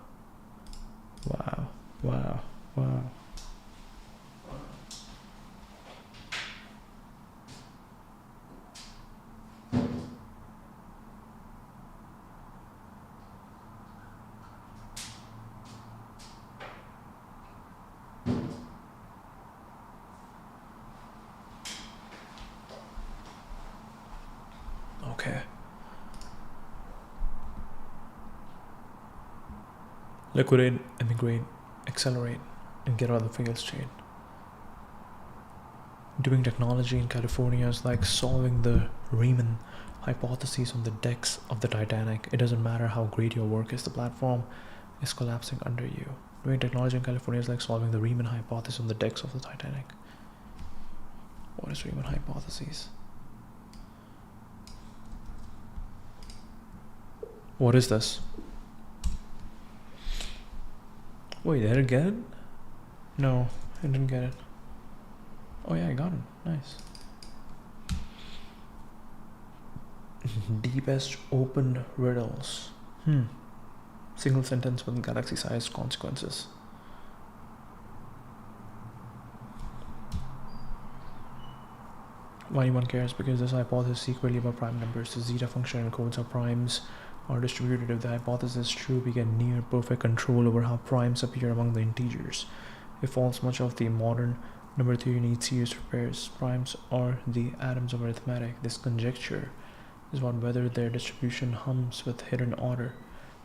Okay. Liquidate, emigrate, accelerate, and get out of the failed state. Doing technology in California is like solving the Riemann hypotheses on the decks of the Titanic. It doesn't matter how great your work is, the platform is collapsing under you. Doing technology in California is like solving the Riemann hypothesis on the decks of the Titanic. What is Riemann hypothesis? What is this? Wait, did I get it? No, I didn't get it. Oh yeah, I got it. Nice. Deepest open riddles. Single sentence with galaxy-sized consequences. Why anyone cares? Because this hypothesis is secretly about prime numbers. The zeta function encodes how primes are distributed. If the hypothesis is true, we get near perfect control over how primes appear among the integers. If false, much of the modern number theory needs serious repairs. Primes are the atoms of arithmetic. This conjecture is about whether their distribution hums with hidden order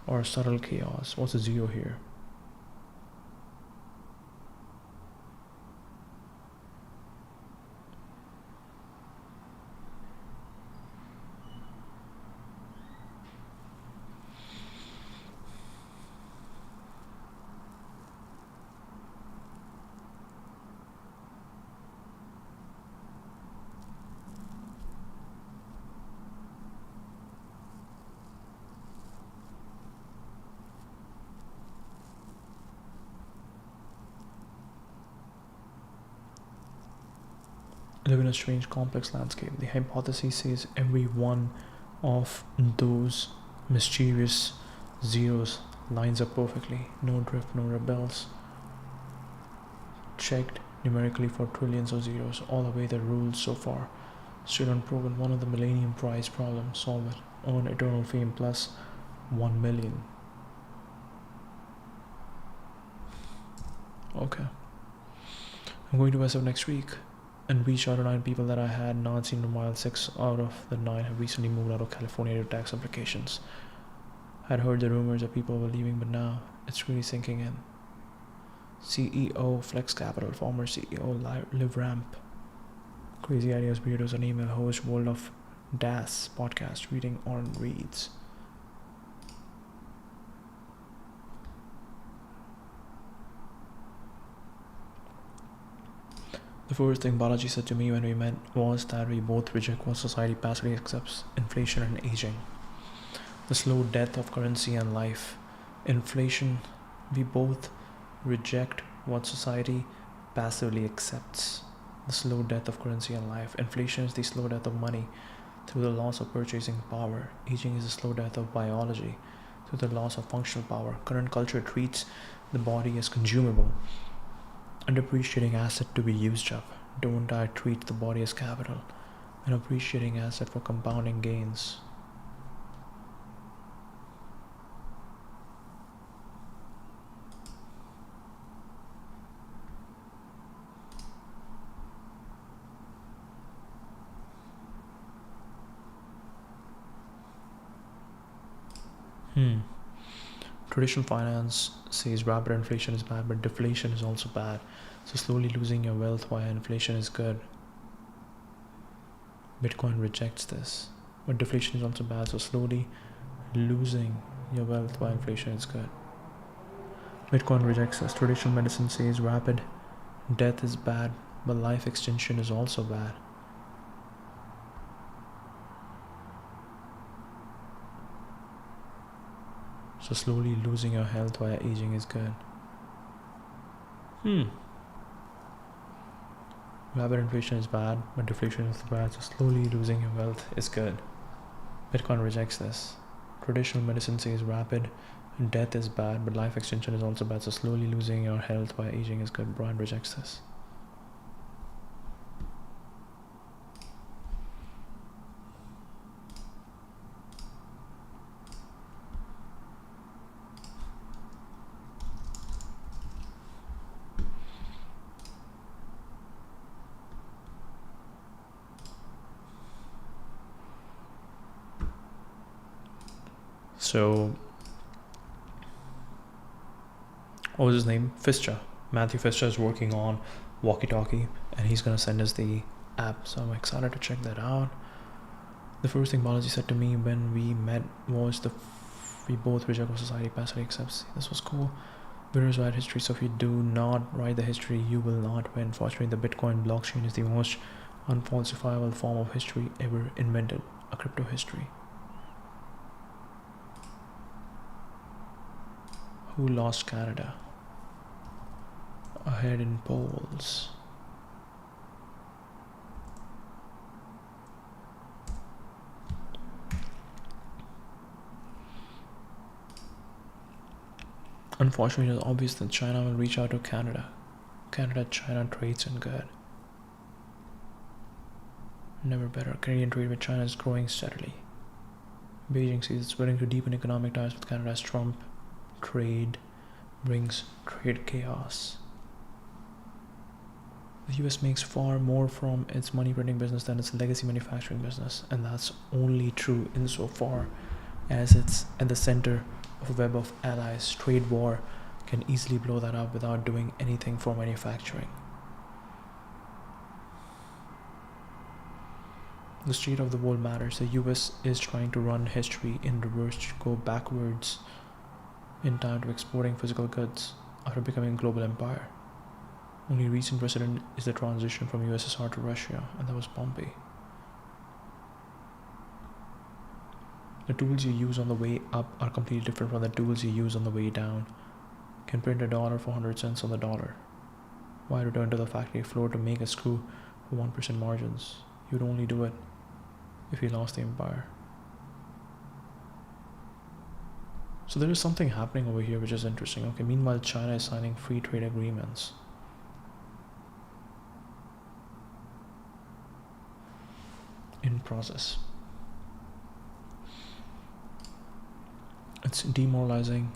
or subtle chaos. What's a zero here? Live in a strange complex landscape. The hypothesis says every one of those mischievous zeros lines up perfectly. No drift, no rebels. Checked numerically for trillions of zeros. All obey the rules so far. Still unproven. One of the Millennium Prize problems. Solve it. Earn eternal fame plus 1 million. Okay. I'm going to SF next week and reach out to 9 people that I had not seen in a while. 6 out of the 9 have recently moved out of California to tax applications. I'd heard the rumors that people were leaving, but now it's really sinking in. CEO Flex Capital, former CEO LiveRamp. Crazy Ideas Weirdos, an email host, World of Das podcast, reading on reads. The first thing Balaji said to me when we met was that we both reject what society passively accepts: inflation and aging. The slow death of currency and life. Inflation, we both reject what society passively accepts. The slow death of currency and life. Inflation is the slow death of money through the loss of purchasing power. Aging is the slow death of biology through the loss of functional power. Current culture treats the body as consumable, an appreciating asset to be used up. Don't I treat the body as capital, an appreciating asset for compounding gains? Traditional finance says rapid inflation is bad, but deflation is also bad. So slowly losing your wealth while inflation is good. Bitcoin rejects this. But deflation is also bad, so slowly losing your wealth while inflation is good. Bitcoin rejects this. Traditional medicine says rapid death is bad, but life extension is also bad. So slowly losing your health while aging is good. Rapid inflation is bad, but deflation is bad, so slowly losing your wealth is good. Bitcoin rejects this. Traditional medicine says rapid death is bad, but life extension is also bad, so slowly losing your health while aging is good. Brian rejects this. So, what was his name? Fischer. Matthew Fischer is working on Walkie Talkie, and he's going to send us the app. So I'm excited to check that out. The first thing Balaji said to me when we met was we both reject what society passively accepts. This was cool. Winners write history, so if you do not write the history, you will not win. Fortunately, the Bitcoin blockchain is the most unfalsifiable form of history ever invented, a crypto history. Who lost Canada? Ahead in polls. Unfortunately, it is obvious that China will reach out to Canada. Canada-China trades in good. Never better. Canadian trade with China is growing steadily. Beijing sees it's willing to deepen economic ties with Canada as Trump trade brings trade chaos. The US makes far more from its money printing business than its legacy manufacturing business, and that's only true insofar as it's at the center of a web of allies. Trade war can easily blow that up without doing anything for manufacturing. The state of the world matters. The US is trying to run history in reverse, to go backwards in time to exporting physical goods after becoming a global empire. Only recent precedent is the transition from USSR to Russia, and that was Pompey. The tools you use on the way up are completely different from the tools you use on the way down. Can print a dollar for 100 cents on the dollar. Why return to the factory floor to make a screw for 1% margins? You'd only do it if you lost the empire. So there is something happening over here which is interesting. Okay, meanwhile China is signing free trade agreements. In process. It's demoralizing.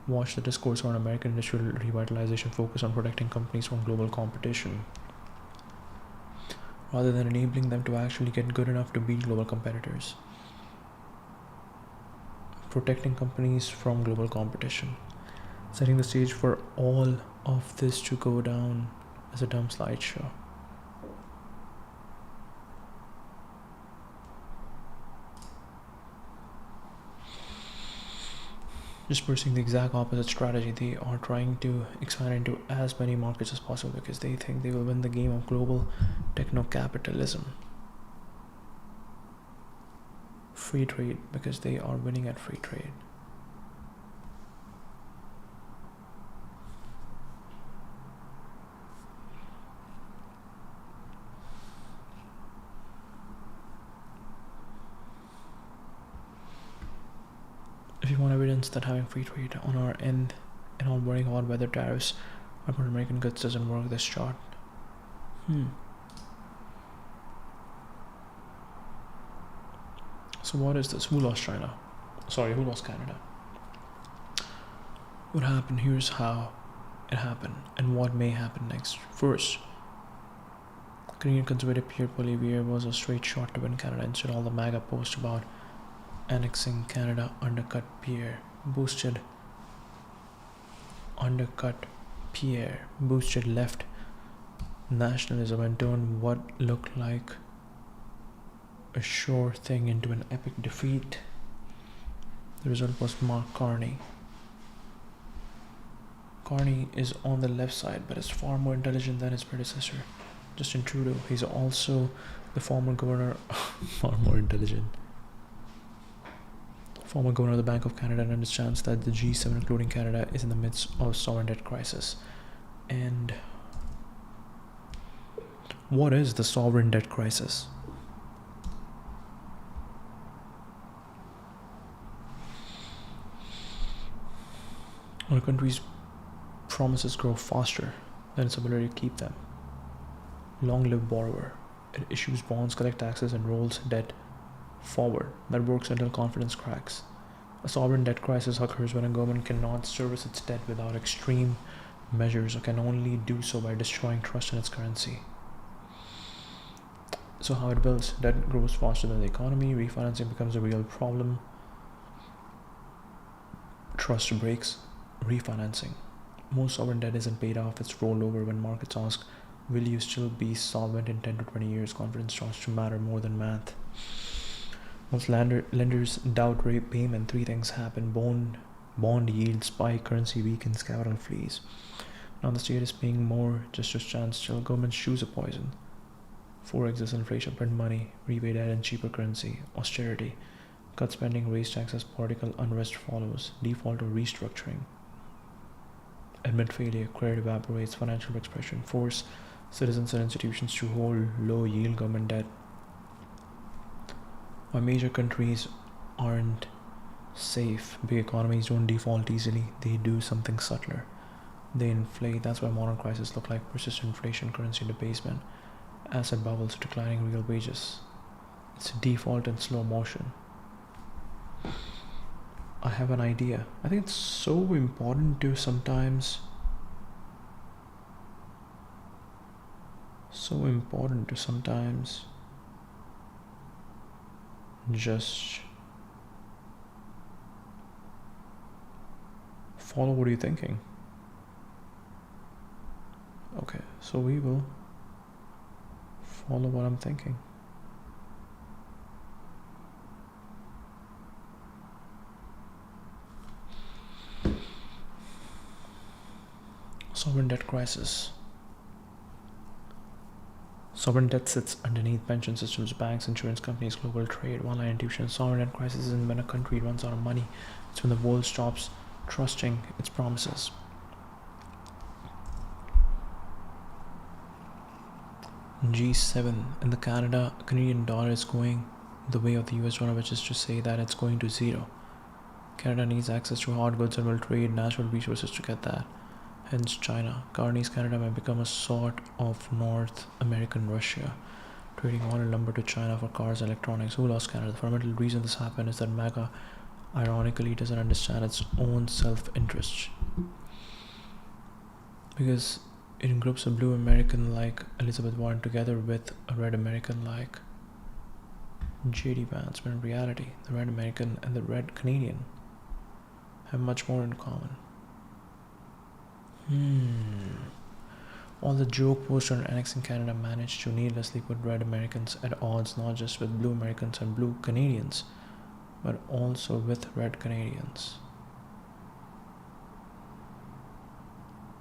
Watch the discourse on American industrial revitalization focus on protecting companies from global competition, rather than enabling them to actually get good enough to beat global competitors. Protecting companies from global competition. Setting the stage for all of this to go down as a dumb slideshow. Just pursuing the exact opposite strategy. They are trying to expand into as many markets as possible because they think they will win the game of global techno-capitalism. Free trade, because they are winning at free trade. If you want evidence that having free trade on our end and not worrying about whether tariffs on American goods doesn't work, this chart. So what is this? Who lost China? Sorry, who lost Canada? What happened? Here's how it happened and what may happen next. First, Canadian conservative Pierre Poilievre was a straight shot to win Canada. Instead, all the MAGA posts about annexing Canada undercut Pierre, boosted left nationalism and turned what looked like a sure thing into an epic defeat. The result was Mark Carney. Carney is on the left side, but is far more intelligent than his predecessor, Justin Trudeau. He's also the former governor, far more intelligent. Former governor of the Bank of Canada, and understands that the G7, including Canada, is in the midst of a sovereign debt crisis. And what is the sovereign debt crisis? Our country's promises grow faster than its ability to keep them. Long live borrower. It issues bonds, collects taxes, and rolls debt forward. That works until confidence cracks. A sovereign debt crisis occurs when a government cannot service its debt without extreme measures, or can only do so by destroying trust in its currency. So how it builds? Debt grows faster than the economy. Refinancing becomes a real problem. Trust breaks. Refinancing. Most sovereign debt isn't paid off, it's rolled over. When markets ask, will you still be solvent in 10 to 20 years? Confidence starts to matter more than math. Once lenders doubt repayment, three things happen. Bond Bond yields spike, currency weakens, capital flees. Now the state is paying more just to stand still. Governments choose a poison. Forex is inflation, print money, repay debt and cheaper currency, austerity, cut spending, raise taxes, political unrest follows, default or restructuring. Admit failure, credit evaporates, financial expression, force citizens and institutions to hold low yield government debt. Why major countries aren't safe, big economies don't default easily, they do something subtler. They inflate. That's why modern crises look like persistent inflation, currency debasement, asset bubbles, declining real wages. It's a default in slow motion. I have an idea. I think it's so important to sometimes just follow what you're thinking. Okay, so we will follow what I'm thinking. Sovereign debt crisis. Sovereign debt sits underneath pension systems, banks, insurance companies, global trade. One line intuition: sovereign debt crisis isn't when a country runs out of money, it's when the world stops trusting its promises. G7 in the Canadian dollar is going the way of the US dollar, which is to say that it's going to zero. Canada needs access to hard goods and will trade natural resources to get that. Hence China. Carney's Canada may become a sort of North American Russia, trading oil and lumber to China for cars and electronics. Who lost Canada? The fundamental reason this happened is that MAGA ironically doesn't understand its own self-interest. Because it groups a blue American like Elizabeth Warren together with a red American like JD Vance, when in reality the red American and the red Canadian have much more in common. All the joke posters on annexing Canada managed to needlessly put red Americans at odds not just with blue Americans and blue Canadians, but also with red Canadians.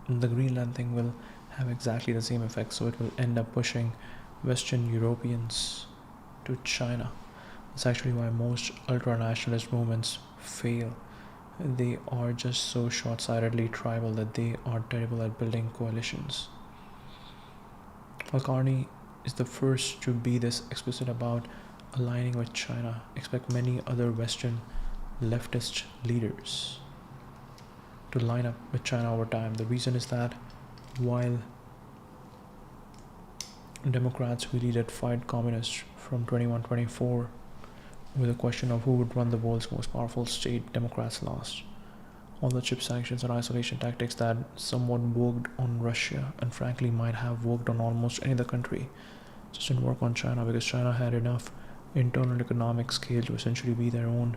The Greenland thing will have exactly the same effect, so it will end up pushing Western Europeans to China. That's actually why most ultra-nationalist movements fail. They are just so short-sightedly tribal that they are terrible at building coalitions. While Carney is the first to be this explicit about aligning with China, expect many other Western leftist leaders to line up with China over time. The reason is that while Democrats really did fight communists from 21-24 with the question of who would run the world's most powerful state, Democrats lost. All the chip sanctions and isolation tactics that somewhat worked on Russia and frankly might have worked on almost any other country just didn't work on China, because China had enough internal economic scale to essentially be their own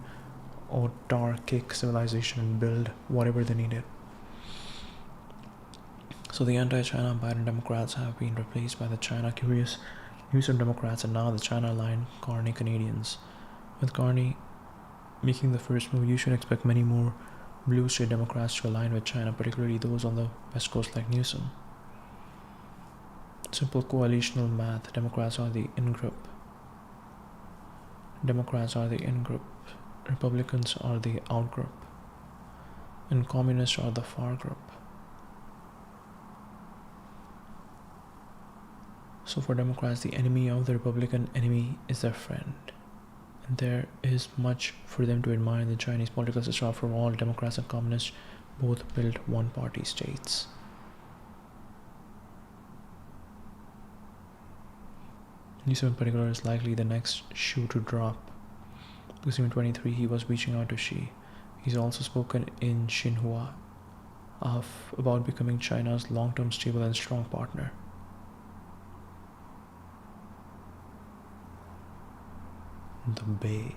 autarkic civilization and build whatever they needed. So the anti-China Biden Democrats have been replaced by the China-curious Newsom Democrats and now the China-aligned Carney Canadians. With Carney making the first move, you should expect many more blue state Democrats to align with China, particularly those on the West Coast like Newsom. Simple coalitional math: Democrats are the in-group. Republicans are the out-group. And communists are the far group. So for Democrats, the enemy of the Republican enemy is their friend. And there is much for them to admire in the Chinese political system. After all, Democrats and communists both built one-party states. Newsom in particular is likely the next shoe to drop. Because in 23 he was reaching out to Xi. He's also spoken in Xinhua about becoming China's long-term stable and strong partner. The Bay.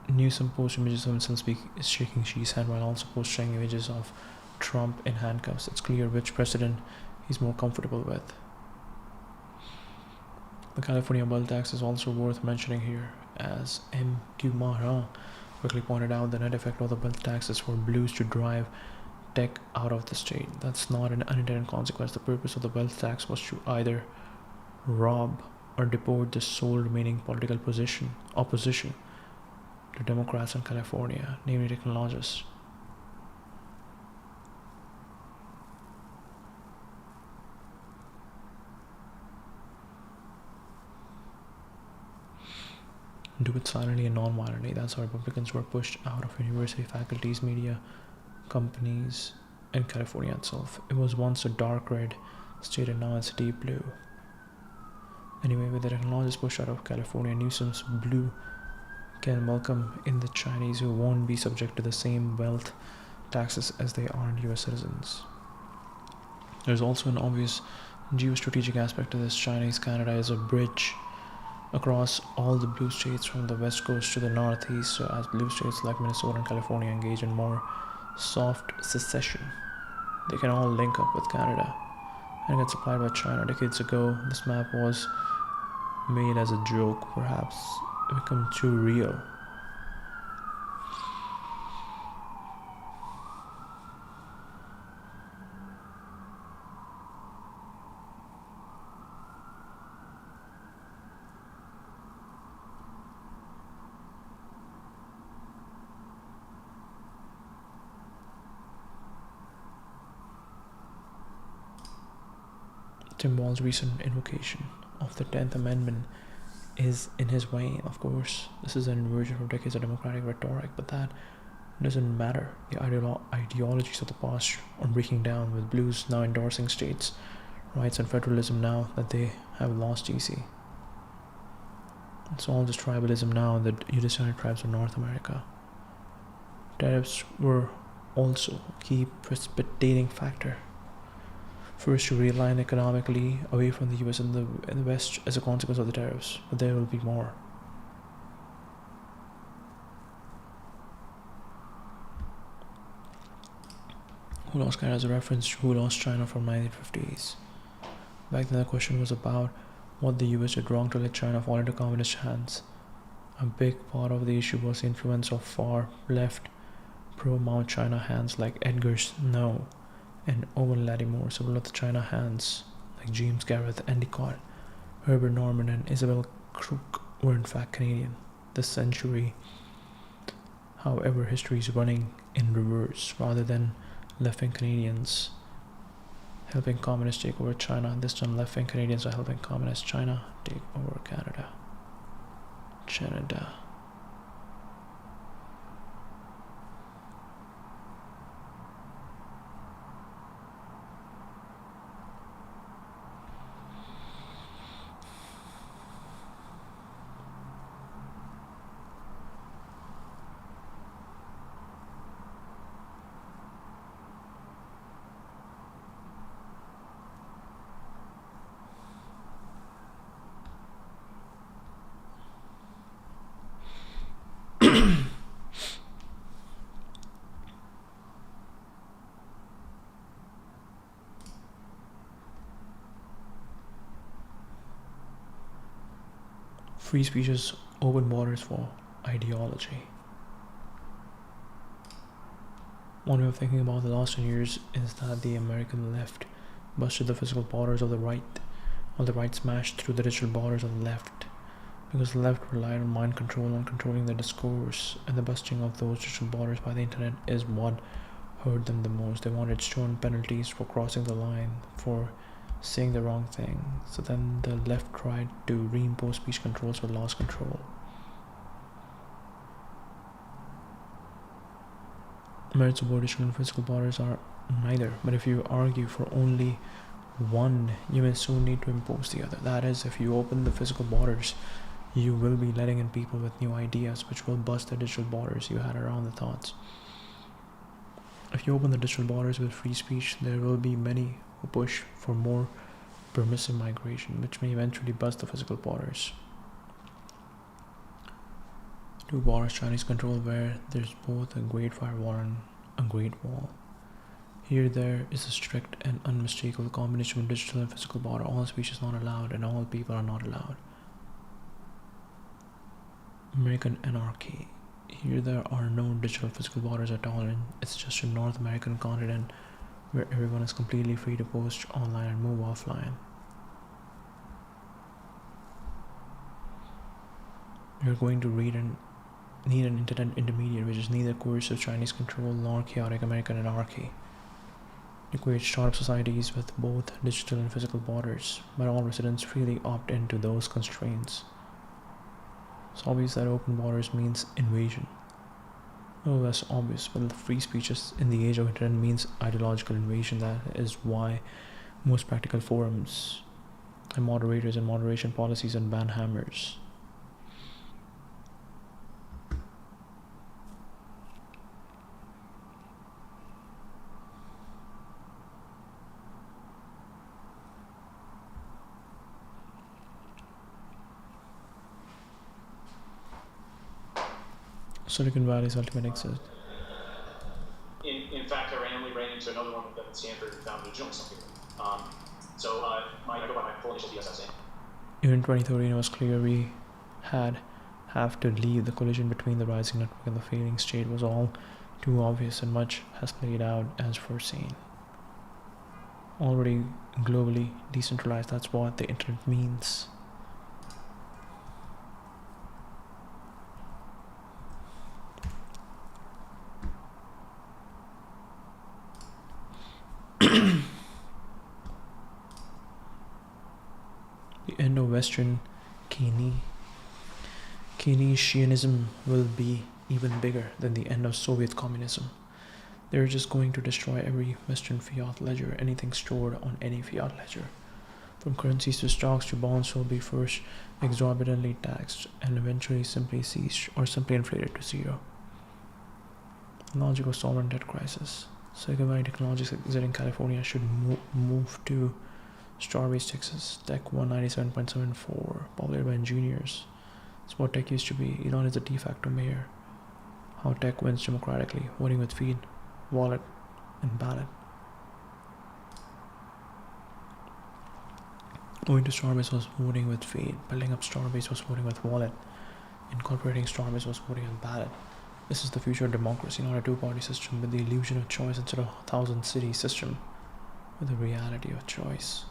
Newsom posts images of himself shaking Xi's hand while also posting images of Trump in handcuffs. It's clear which president he's more comfortable with. The California wealth tax is also worth mentioning here. as M. Kumara quickly pointed out, the net effect of the wealth tax is for blues to drive tech out of the state. That's not an unintended consequence. The purpose of the wealth tax was to either rob or deport the sole remaining political opposition to Democrats in California, namely technologists. Do it silently and non-violently. That's how Republicans were pushed out of university faculties, media companies, and California itself. It was once a dark red state and now it's deep blue. Anyway, with the technologists pushed out of California, Newsom's blue can welcome in the Chinese who won't be subject to the same wealth taxes as they aren't US citizens. There's also an obvious geostrategic aspect to this. Chinese Canada is a bridge across all the blue states from the west coast to the northeast, so as blue states like Minnesota and California engage in more soft secession, they can all link up with Canada and get supplied by China. Decades ago, this map was made as a joke, perhaps it became too real. Tim Walz's recent invocation of the 10th Amendment is in his vein. Of course, this is an inversion of decades of democratic rhetoric, but that doesn't matter. The ideologies of the past are breaking down, with blues now endorsing states' rights and federalism now that they have lost DC. It's all just tribalism now in the Unitarian tribes of North America. Tariffs were also a key precipitating factor. First, to realign economically away from the US and the West as a consequence of the tariffs, but there will be more. Who lost Canada as a reference to who lost China from 1950s. Back then the question was about what the US did wrong to let China fall into communist hands. A big part of the issue was the influence of far left pro-Mao China hands like Edgar Snow and Owen Lattimore. Several of the China hands like James Gareth Endicott, Herbert Norman and Isabel Crook were in fact Canadian this century. However, history is running in reverse. Rather than left-wing Canadians helping communists take over China, this time left-wing Canadians are helping communist China take over Canada. Free speech is open borders for ideology. One way of thinking about the last 10 years is that the American left busted the physical borders of the right, while the right smashed through the digital borders of the left, because the left relied on mind control and controlling the discourse, and the busting of those digital borders by the internet is what hurt them the most. They wanted stern penalties for crossing the line, for saying the wrong thing. So then the left tried to reimpose speech controls or lost control. Merits of both digital and physical borders are neither, but if you argue for only one, you may soon need to impose the other. That is, if you open the physical borders, you will be letting in people with new ideas which will bust the digital borders you had around the thoughts. If you open the digital borders with free speech, there will be many who push for more permissive migration, which may eventually bust the physical borders. Two borders Chinese control where there's both a Great Firewall and a Great Wall. Here there is a strict and unmistakable combination of digital and physical border. All speech is not allowed and all people are not allowed. American anarchy. Here there are no digital physical borders at all, and it's just a North American continent where everyone is completely free to post online and move offline. You're going to need an internet intermediate, which is neither coercive Chinese control nor chaotic American anarchy. You create startup societies with both digital and physical borders, but all residents freely opt into those constraints. It's obvious that open borders means invasion. No less obvious, but the free speech in the age of internet means ideological invasion. That is why most practical forums have moderators and moderation policies and ban hammers. Silicon Valley's ultimate exit. In fact, I randomly ran into another one of them at Stanford and found a junk something. I go by my full initial DSS name. Even in 2013, it was clear we have to leave. The collision between the rising network and the failing state was all too obvious, and much has played out as foreseen. Already globally decentralized, that's what the internet means. The end of Western Keynesianism will be even bigger than the end of Soviet communism. They're just going to destroy every Western fiat ledger. Anything stored on any fiat ledger, from currencies to stocks to bonds, will be first exorbitantly taxed and eventually simply ceased or simply inflated to zero. Logic of sovereign debt crisis. Silicon Valley Technologies exiting California should move to Starbase, Texas. Tech 197.74, populated by engineers. It's what tech used to be. Elon is the de facto mayor. How tech wins democratically, voting with feed, wallet, and ballot. Moving to Starbase was voting with feed. Building up Starbase was voting with wallet. Incorporating Starbase was voting on ballot. This is the future of democracy, not a two-party system with the illusion of choice instead of a 1,000-city system with the reality of choice.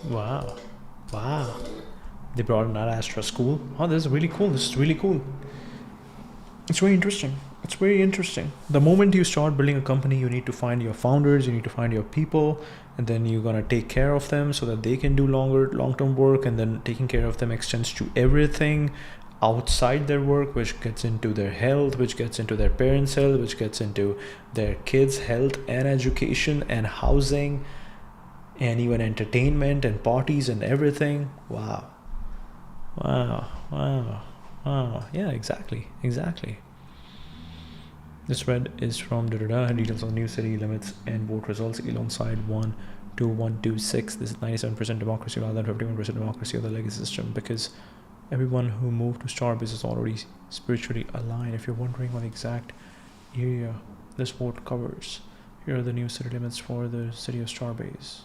Wow. They brought in that Astra school. Oh, this is really cool. It's very interesting. The moment you start building a company, you need to find your founders, you need to find your people, and then you're gonna take care of them so that they can do long-term work, and then taking care of them extends to everything outside their work, which gets into their health, which gets into their parents' health, which gets into their kids' health and education and housing and even entertainment and parties and everything. Wow. Yeah, exactly. This thread is from details on new city limits and vote results. Elon side 12126. This is 97% democracy rather than 51% democracy of the legacy system, because everyone who moved to Starbase is already spiritually aligned. If you're wondering what exact area this vote covers, here are the new city limits for the city of Starbase.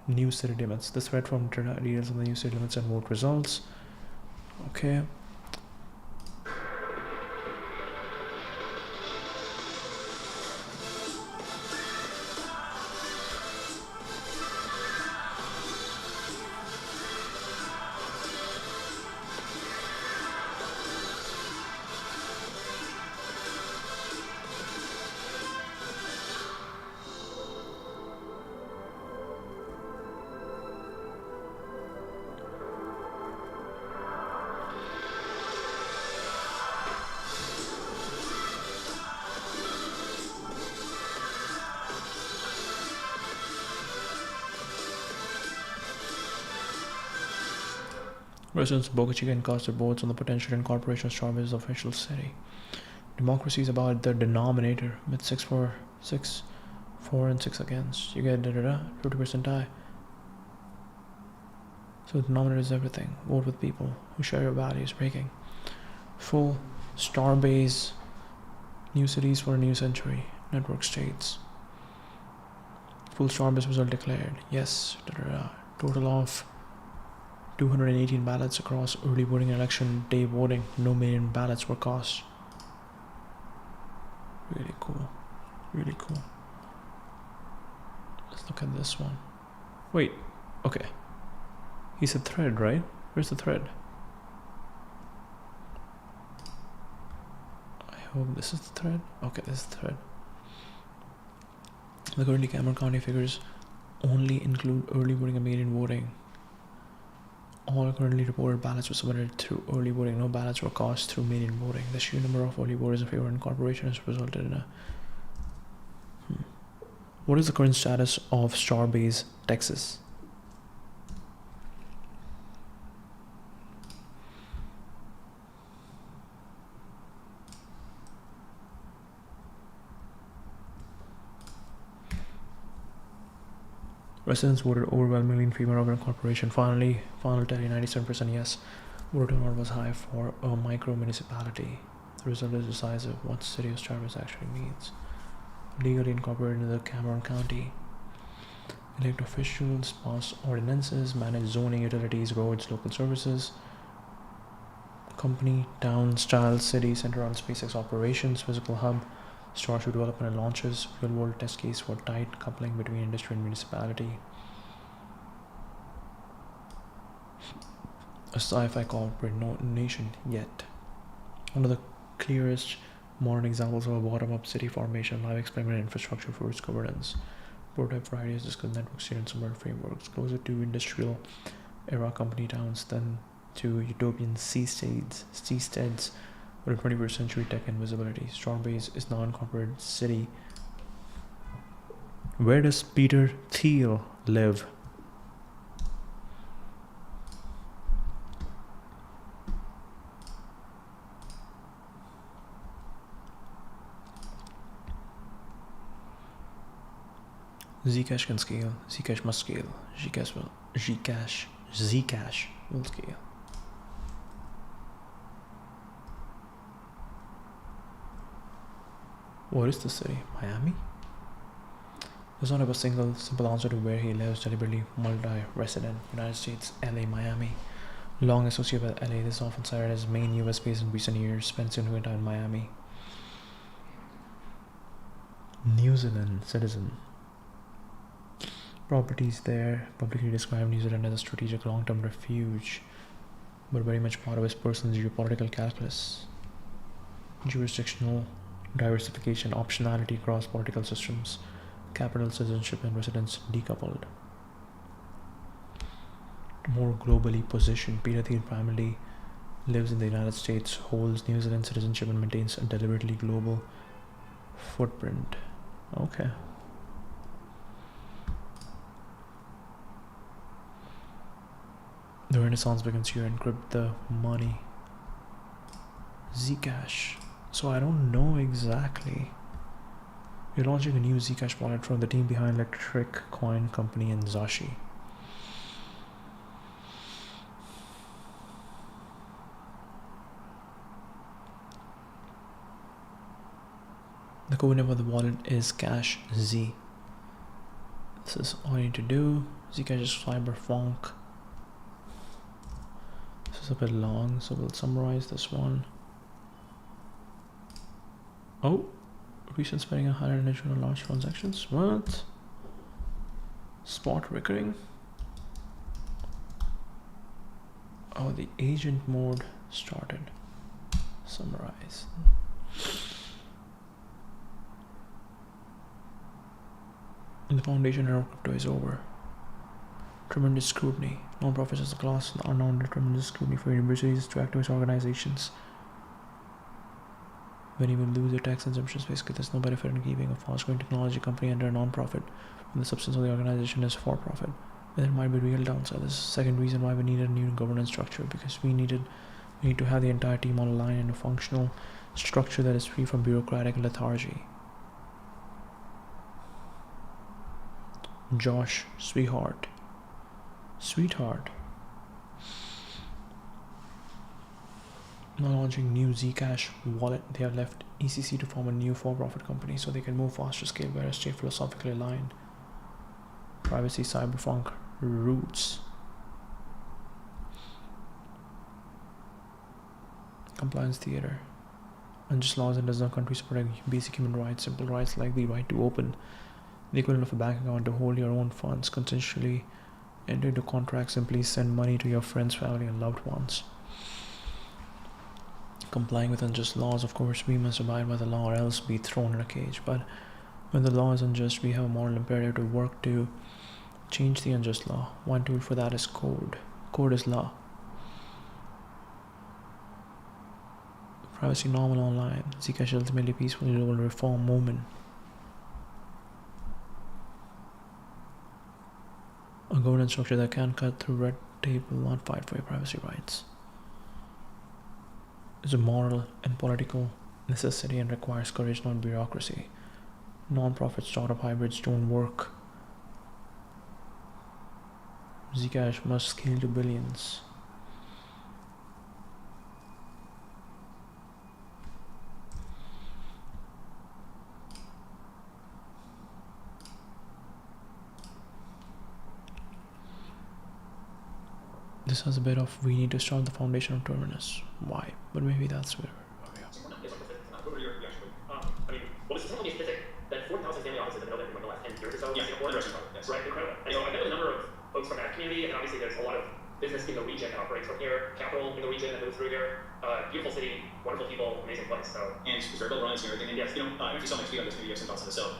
New city limits. This thread from details on the new city limits and vote results. Okay. Residents of Boca Chica cast their votes on the potential incorporation of Strawberry's official city. Democracy is about the denominator, with 6 for 6, 4 and 6 against. You get 50% tie. So the denominator is everything. Vote with people who share your values. Breaking. Full Starbase. New cities for a new century. Network states. Full Starbase result declared. Yes. Total of 218 ballots across early voting and election day voting. No mail-in ballots were cast. Really cool. Really cool. Let's look at this one. Wait. Okay. He said thread, right? Where's the thread? I hope this is the thread. Okay, this is the thread. The currently Cameron County figures only include early voting and mail-in voting. All currently reported ballots were submitted through early voting. No ballots were cast through mail-in voting. The sheer number of early voters in favor of incorporation has resulted in a... What is the current status of Starbase, Texas? Residents voted overwhelmingly in favor of incorporation. Final tally 97% yes. Voter turnout was high for a micro municipality. The result is decisive what city of Starbase actually means. Legally incorporated into the Cameron County. Elect officials, pass ordinances, manage zoning, utilities, roads, local services. Company, town, style, city, center on SpaceX operations, physical hub. Starts to development and launches, real world test case for tight coupling between industry and municipality. A sci-fi corporate nation yet. One of the clearest modern examples of a bottom-up city formation, live experiment infrastructure for its governance. Prototype variety is discussed network state and submerged frameworks, closer to industrial era company towns than to utopian seasteads with a 21st century tech and visibility. Starbase is now incorporated city. Where does Peter Thiel live? Zcash can scale. Zcash must scale. Zcash will scale. What is the city? Miami? There's not a single simple answer to where he lives. Deliberately multi-resident. United States, LA, Miami. Long associated with LA, this is often cited as main US base in recent years. Spent significant time in Miami. New Zealand citizen. Properties there publicly describe New Zealand as a strategic long-term refuge, but very much part of his personal geopolitical calculus. Jurisdictional diversification, optionality across political systems, capital, citizenship, and residence decoupled. More globally positioned, Peter Thiel primarily lives in the United States, holds New Zealand citizenship, and maintains a deliberately global footprint. Okay. The Renaissance begins here. Encrypt the money. Zcash. So I don't know exactly. We're launching a new Zcash wallet from the team behind Electric Coin Company and Zashi. The code name of the wallet is Cash Z. This is all you need to do. Zcash is Cyberfunk. This is a bit long, so we'll summarize this one. Oh, recent spending on higher initial large transactions. What? Spot recurring? Oh, the agent mode started. Summarize. The foundation era of crypto is over. Tremendous scrutiny. Non-profits as a class are now under tremendous scrutiny for universities to activist organizations. When you will lose your tax exemptions, basically there's no benefit in keeping a fast-growing technology company under a non-profit when the substance of the organization is for-profit. There might be real downside. This is the second reason why we needed a new governance structure, because we need to have the entire team online in a functional structure that is free from bureaucratic lethargy. Josh, sweetheart. Now launching new Zcash wallet, they have left ECC to form a new for-profit company so they can move faster scale whereas stay philosophically aligned. Privacy, cyberpunk, roots. Compliance theater. Unjust laws in dozen countries protect basic human rights, simple rights like the right to open the equivalent of a bank account, to hold your own funds, consensually enter into contracts, simply send money to your friends, family, and loved ones. Complying with unjust laws, of course, we must abide by the law or else be thrown in a cage. But when the law is unjust, we have a moral imperative to work to change the unjust law. One tool for that is code. Code is law. Privacy normal online. Zcash ultimately peaceful global reform movement. A governance structure that can cut through red tape will not fight for your privacy rights. It's a moral and political necessity and requires courage, not bureaucracy. Non-profit startup hybrids don't work. Zcash must scale to billions. This has a bit of we need to start the foundation of Terminus. Why? But maybe that's where we are. What were your reactions? I mean, well, this is not only statistic that 4,000 family offices have been open in the last 10 years or so in Singapore. Yes. Right, incredible. And so I met with a number of folks from that community, and obviously there's a lot of business in the region that operates from here, capital in the region that moves through here. Beautiful city, wonderful people, amazing place. So and it's very well run and everything. And yes, I don't know if you saw my tweet on this, maybe you have some thoughts on this. So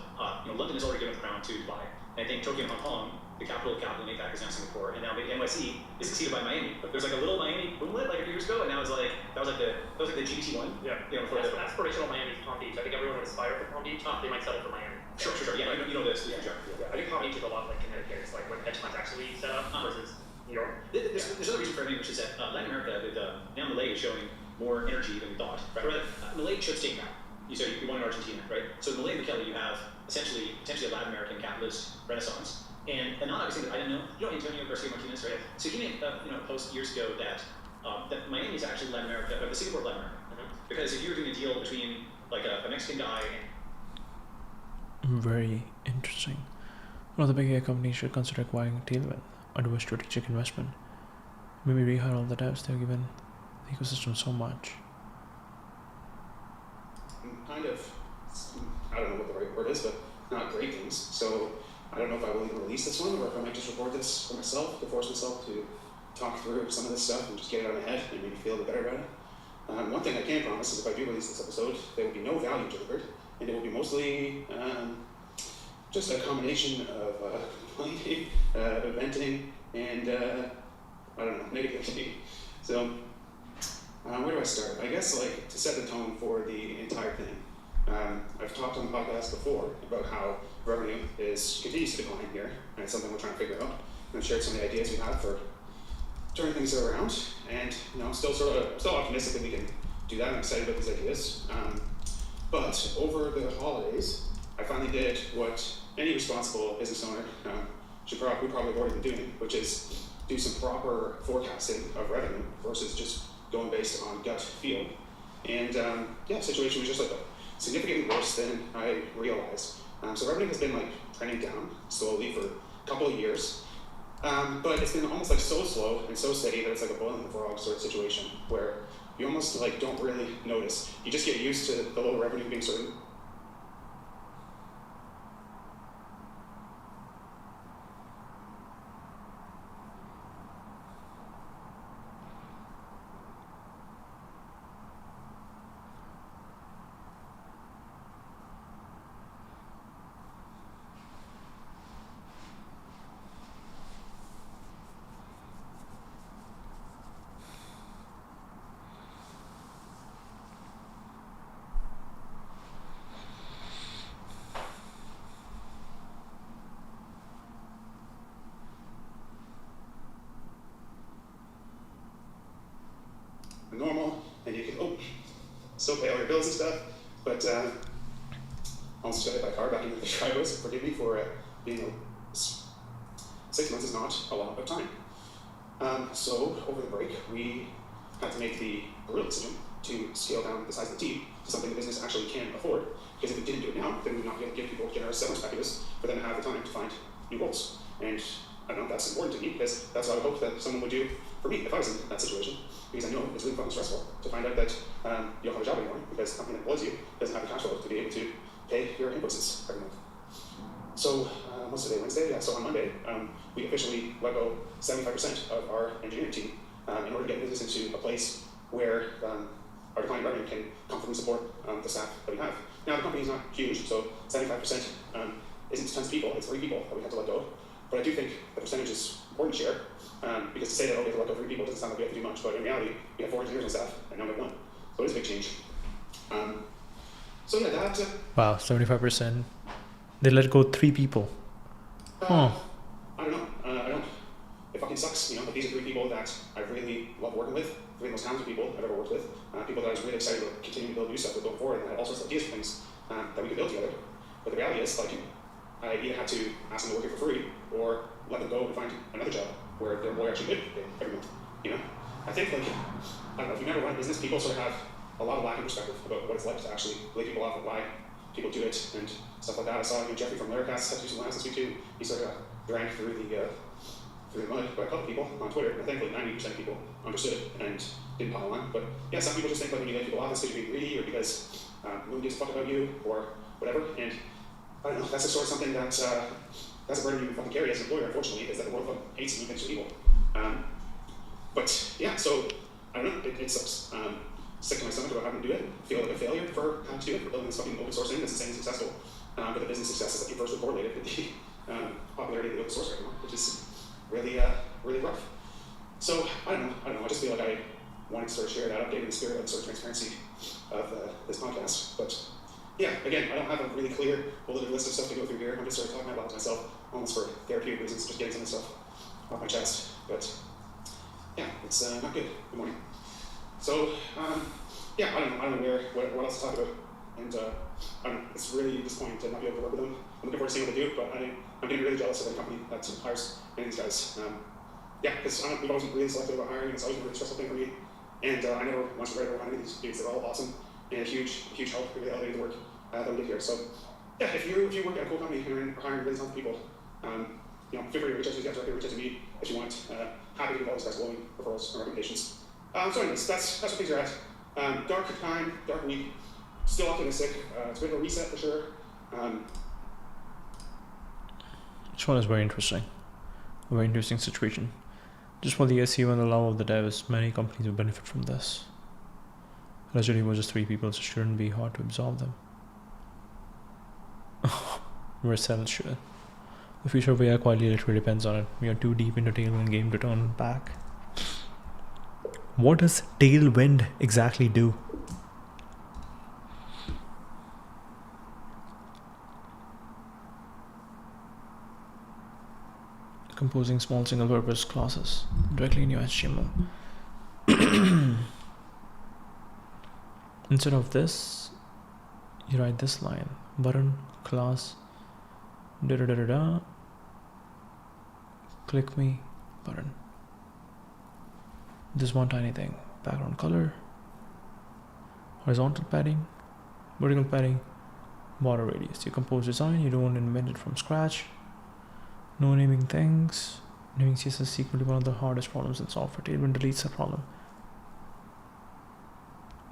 London has already given the crown to Dubai, and I think Tokyo and Hong Kong, the capital of capital in APAC, is now Singapore, and now the NYC is succeeded by Miami. But there's like a little Miami boomlet like a few years ago, and now it's like that was like the GBT one. Yeah. For the aspirational Miami is Palm Beach. I think everyone would aspire for Palm Beach. They might settle for Miami. Sure. Yeah, you know this. Yeah. I think Palm Beach is a lot like Connecticut. It's like when hedge funds actually set up versus New York. There's another reason for everything, which is that Latin America, now Malay is showing more energy than we thought. Right? Malay showed staying back. So you won in Argentina, right? So Malay and Kelly, you have essentially a Latin American capitalist renaissance. And not obviously, I didn't know, Antonio Garcia Martinez, right? So he made a post years ago that Miami is actually Latin America, or the Singapore of Latin America. Mm-hmm. Because if you were doing a deal between like a Mexican guy and... Very interesting. One of the big AI companies should consider acquiring Tailwind or do a strategic investment. Maybe rehire all the devs, they've given the ecosystem so much. Kind of, I don't know what the right word is, but not great things. So I don't know if I will even release this one or if I might just record this for myself to force myself to talk through some of this stuff and just get it out of my head and maybe feel a bit better about it. One thing I can promise is if I do release this episode, there will be no value delivered, and it will be mostly just a combination of complaining, venting, and I don't know, negativity. So where do I start? I guess like to set the tone for the entire thing. I've talked on the podcast before about how revenue continues to decline here, and it's something we're trying to figure out. And I've shared some of the ideas we have for turning things around, and I'm still optimistic that we can do that. I'm excited about these ideas. But over the holidays, I finally did what any responsible business owner we probably have already been doing, which is do some proper forecasting of revenue versus just going based on gut feel. And the situation was just like significantly worse than I realized. So revenue has been like trending down slowly for a couple of years, but it's been almost like so slow and so steady that it's like a boiling the frog sort of situation where you almost like don't really notice. You just get used to the low revenue being sort of normal, and you can still pay all your bills and stuff, but almost got hit by a car back in the driveway, so forgive me for being 6 months is not a lot of time. So over the break, we had to make the brutal decision to scale down the size of the team to something the business actually can afford, because if we didn't do it now, then we would not be able to give people generous severance packages for them to have the time to find new roles. And I don't know, that's important to me, because that's what I would hope that someone would do for me if I was in that situation, because I know it's really fucking stressful to find out that you don't have a job anymore because the company that employs you doesn't have the cash flow to be able to pay your invoices every month. So, what's today, Wednesday? Yeah, so on Monday, we officially let go 75% of our engineering team in order to get business into a place where our declining revenue can comfortably support the staff that we have. Now, the company is not huge, so 75% isn't tons of people, it's 3 people that we had to let go. But I do think the percentage is important to share, because to say that, we have to let go 3 people doesn't sound like we have to do much, but in reality, we have 4 engineers on staff, and now we have 1. So it is a big change. So yeah, that... Wow, 75%. They let go 3 people. I don't know. I don't... It fucking sucks, but these are 3 people that I really love working with, 3 of the most talented people I've ever worked with, people that I was really excited to continue to build new stuff with going forward, and I had all sorts of ideas for things that we could build together. But the reality is, I either had to ask them to work here for free, or let them go and find another job where their employer actually did pay every month. I think, I don't know, if you've never run a business, people sort of have a lot of lack of perspective about what it's like to actually lay people off and why people do it and stuff like that. I saw Jeffrey from Laracast had to do some last this week too. He sort of got dragged through the mud by a couple people on Twitter, and I think 90% of people understood it and didn't pile on. But yeah, some people just think when you lay people off, it's because you're being greedy or because no one gives a fuck about you or whatever. And I don't know, that's the sort of something that that's a burden you fucking carry as an employer, unfortunately, is that the world fucking hates and you think you're evil. But yeah, so I don't know, it sucks. Sick to my stomach about having to do it. Feel like a failure for having to do it, for building this fucking open source thing that's insanely successful. But the business success is that inversely correlated with the popularity of the open source right now, which is really, really rough. So I don't know. I just feel like I wanted to sort of share that update in the spirit of sort of transparency of this podcast. But yeah, again, I don't have a really clear bulleted list of stuff to go through here. I'm just sort of talking about it to myself, almost for therapeutic reasons, just getting some of this stuff off my chest. But yeah, it's not good. Good morning. So yeah, I don't know what else to talk about. And I don't know, it's really disappointing to not be able to work with them. I'm looking forward to seeing what they do, but I'm getting really jealous of the company that hires any of these guys. Yeah, because we've always been really selective about hiring. It's always been a really stressful thing for me. And I never once regretted hiring any of these dudes. They're all awesome and a huge help for the elevating the work that we did here. So yeah, if you work at a cool company and you're hiring really talented people, feel free to reach out to these guys directly, reach out to me if you want. Happy to give all these guys glowing referrals and recommendations. So anyways, that's what things are at. Dark time, dark week. Still optimistic. It's a bit of a reset for sure. This one is very interesting. A very interesting situation. Just for the SEO and the love of the devs, many companies will benefit from this. Originally it was just 3 people, so it shouldn't be hard to absorb them. Marcel should. The future of AI quality literally depends on it. We are too deep into Tailwind game to turn back. What does Tailwind exactly do? Composing small single-purpose classes directly in your HTML. Instead of this, you write this line: button class click me button. This one tiny thing: background color, horizontal padding, vertical padding, border radius. You compose design, you don't invent it from scratch. No naming things. Naming CSS is secretly one of the hardest problems in software. Tailwind deletes that problem.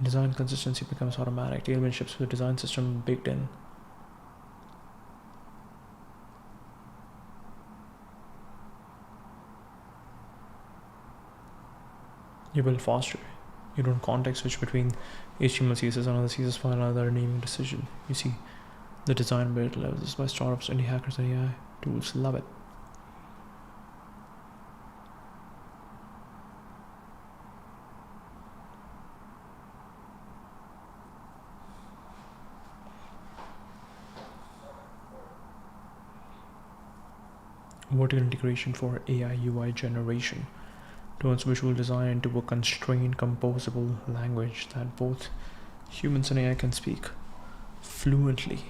Design consistency becomes automatic. Tailwind ships with the design system baked in. You build faster. You don't context switch between HTML, CSS, another CSS file, another naming decision. You see the design build levels. This is why startups, indie hackers, and AI tools love it. Vertical integration for AI UI generation. turns visual design into a constrained, composable language that both humans and AI can speak fluently.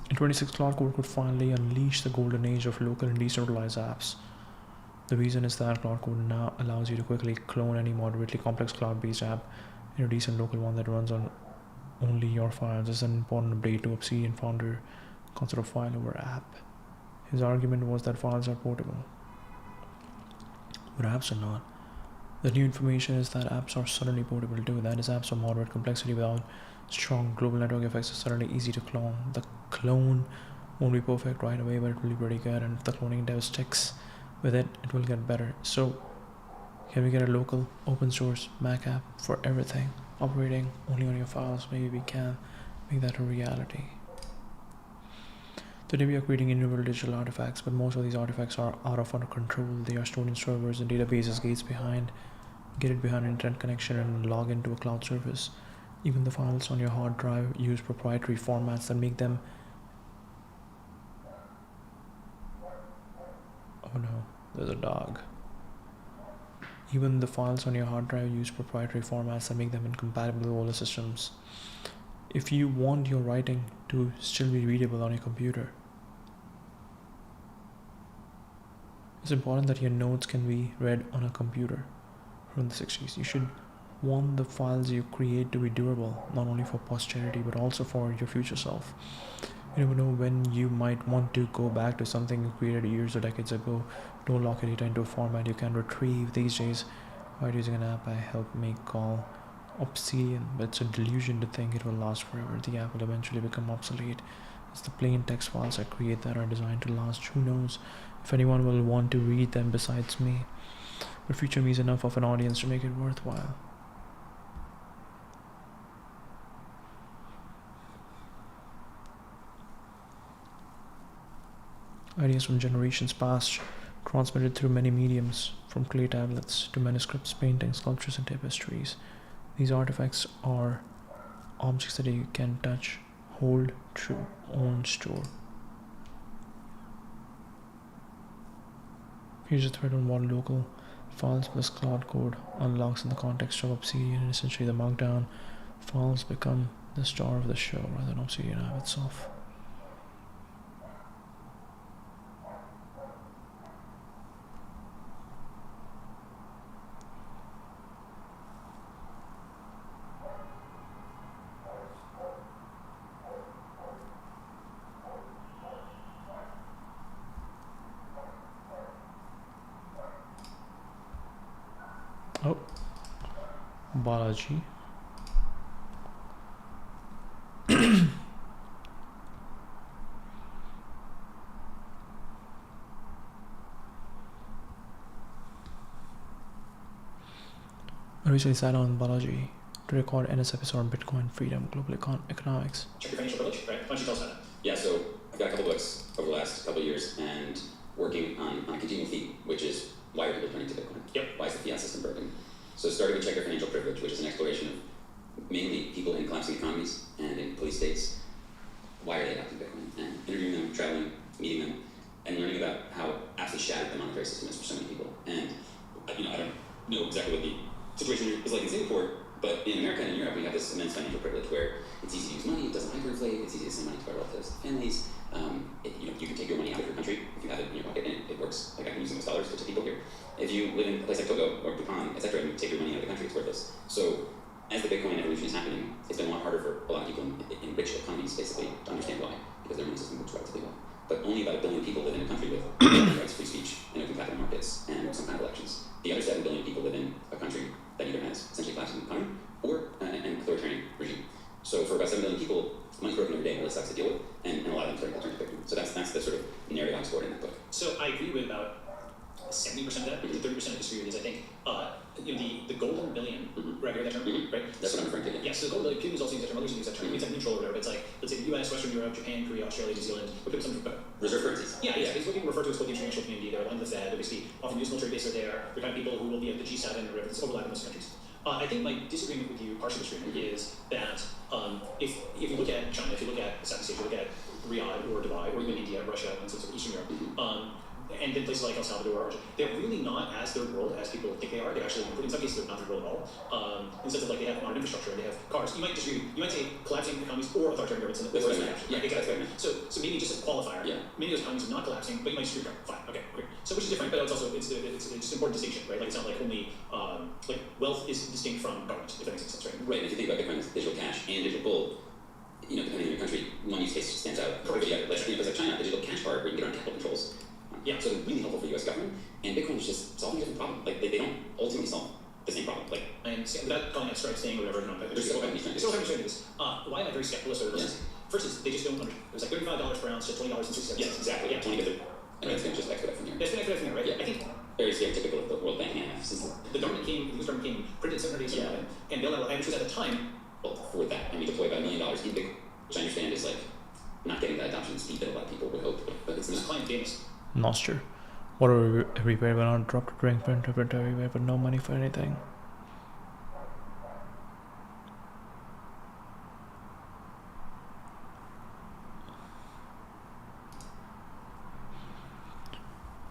In 26, Cloud Code could finally unleash the golden age of local and decentralized apps. The reason is that Cloud Code now allows you to quickly clone any moderately complex cloud-based app into a decent local one that runs on only your files. This is an important update to Obsidian founder concept of file over app. His argument was that files are portable, but apps are not. The new information is that apps are suddenly portable too. That is, apps of moderate complexity without strong global network effects are suddenly easy to clone. The clone won't be perfect right away, but it will be pretty good, and if the cloning dev sticks with it, it will get better. So, can we get a local open source Mac app for everything, operating only on your files? Maybe we can make that a reality. Today we are creating individual digital artifacts, but most of these artifacts are out of our control. They are stored in servers and databases, get it behind an internet connection and log into a cloud service. Even the files on your hard drive use proprietary formats that make them... Oh no, there's a dog. Even the files on your hard drive use proprietary formats that make them incompatible with older systems. If you want your writing to still be readable on your computer, it's important that your notes can be read on a computer from the 60s. You should want the files you create to be durable, not only for posterity, but also for your future self. You never know when you might want to go back to something you created years or decades ago. Don't lock your data into a format you can retrieve. These days, while using an app I help make called Obsidian, but it's a delusion to think it will last forever. The app will eventually become obsolete. It's the plain text files I create that are designed to last. Who knows if anyone will want to read them besides me, but future me is enough of an audience to make it worthwhile. Ideas from generations past, transmitted through many mediums, from clay tablets to manuscripts, paintings, sculptures, and tapestries. These artifacts are objects that you can touch, hold, own, store. Here's a thread on what local files plus cloud code unlocks in the context of Obsidian, and essentially the markdown files become the star of the show rather than Obsidian app itself. Oh, Balaji. I recently sat on Balaji to record NS episode on Bitcoin, freedom, global economics. Check your financial privilege, right? Why don't you tell us about that? Yeah, so I've got a couple books over the last couple of years and working on a continual theme, which is why are people turning to Bitcoin? Yep. Why is the fiat system broken? So starting with Check Your Financial Privilege, which is an exploration of mainly people in collapsing economies and in police states. Why are they adopting Bitcoin? And interviewing them, traveling, meeting them, and learning about how absolutely shattered the monetary system is for so many people. And I don't know exactly what the situation is like in Singapore, but in America and in Europe, we have this immense financial privilege where it's easy to use money, it doesn't hyperinflate, it's easy to send money to our relatives and families. You can take your money out of your country if you have it in your pocket, and it works. Like I can use those dollars to people here. If you live in a place like Togo or Bhutan, etc., and you take your money out of the country, it's worthless. So as the Bitcoin evolution is happening, it's been a lot harder for a lot of people in rich economies, basically, to understand why, because their money system works relatively well. But only about 1 billion people live in a country with rights, free speech, and open capital markets, and some kind of elections. The other 7 billion people live in a country that either has essentially collapsing economy or an authoritarian regime. So for about 7 billion people, money's broken every day, and really sucks to deal with, and a lot of them turn to Bitcoin. So that's the sort of narrative I explored in that book. So I agree with about 70% of that, but the 30% I disagree with is I think the golden billion, right? That term, right? That's what I'm referring to. Yeah, so the golden billion, people use also use that term, others use that term. It's like neutral or whatever. It's like, let's say the US, Western Europe, Japan, Korea, Australia, New Zealand, what people reserve currencies. Yeah, it's what people refer to as the international community. They're aligned with the Fed, obviously, often use military bases there. They're kind of people who will be at the G7 or whatever. It's overlap in most countries. I think my disagreement with you, partial disagreement, is that if you look at China, if you look at Southeast Asia, you look at Riyadh or Dubai or even India, Russia, and so Eastern Europe, and then places like El Salvador, they're really not as third world as people think they are. They're actually, in some cases, they're not third world at all. In the sense of like they have modern infrastructure and they have cars. You might say collapsing economies or authoritarian governments. That's what I meant. Yeah, that's what I meant. So maybe just a qualifier. Yeah. Many of those economies are not collapsing, but you might screw them. Fine. Okay, great. So which is different, but it's also it's just an important distinction, right? Like it's not like only like wealth is distinct from government, if that makes sense, right? Right. If you think about Bitcoin as digital cash and digital gold, depending on your country, one use case stands out. But you got, let's say, like China, digital cash card where you can get on capital controls. Yeah. So it's really helpful for the U.S. government, and Bitcoin is just solving a different problem. Like they don't ultimately solve the same problem. Like and without calling out Stripe saying or whatever, there's still companies trying to do this. Why am I very skeptical of this? First is they just don't understand. It was like $35 per ounce to $20.67. Yes, exactly. Yeah, 20 to 30. And it's going to just expedite from here. It's going to expedite from here, right? Yeah. I think very stereotypical of the World Bank hand. The government came, the US government came, printed 787 and bailed out, which was at the time. Well, for that, and we deployed about $1 million in Bitcoin, which I understand is like not getting that adoption speed that a lot of people would hope, but it's not. Client famous. Noster. Water everywhere when I dropped a drink, print everywhere, but no money for anything.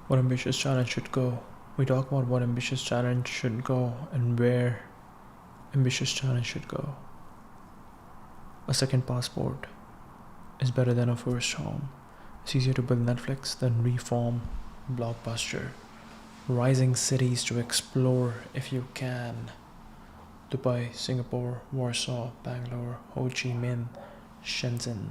What ambitious challenge should go? We talk about what ambitious challenge should go and where ambitious challenge should go. A second passport is better than a first home. It's easier to build Netflix than reform Blockbuster. Rising cities to explore if you can. Dubai, Singapore, Warsaw, Bangalore, Ho Chi Minh, Shenzhen.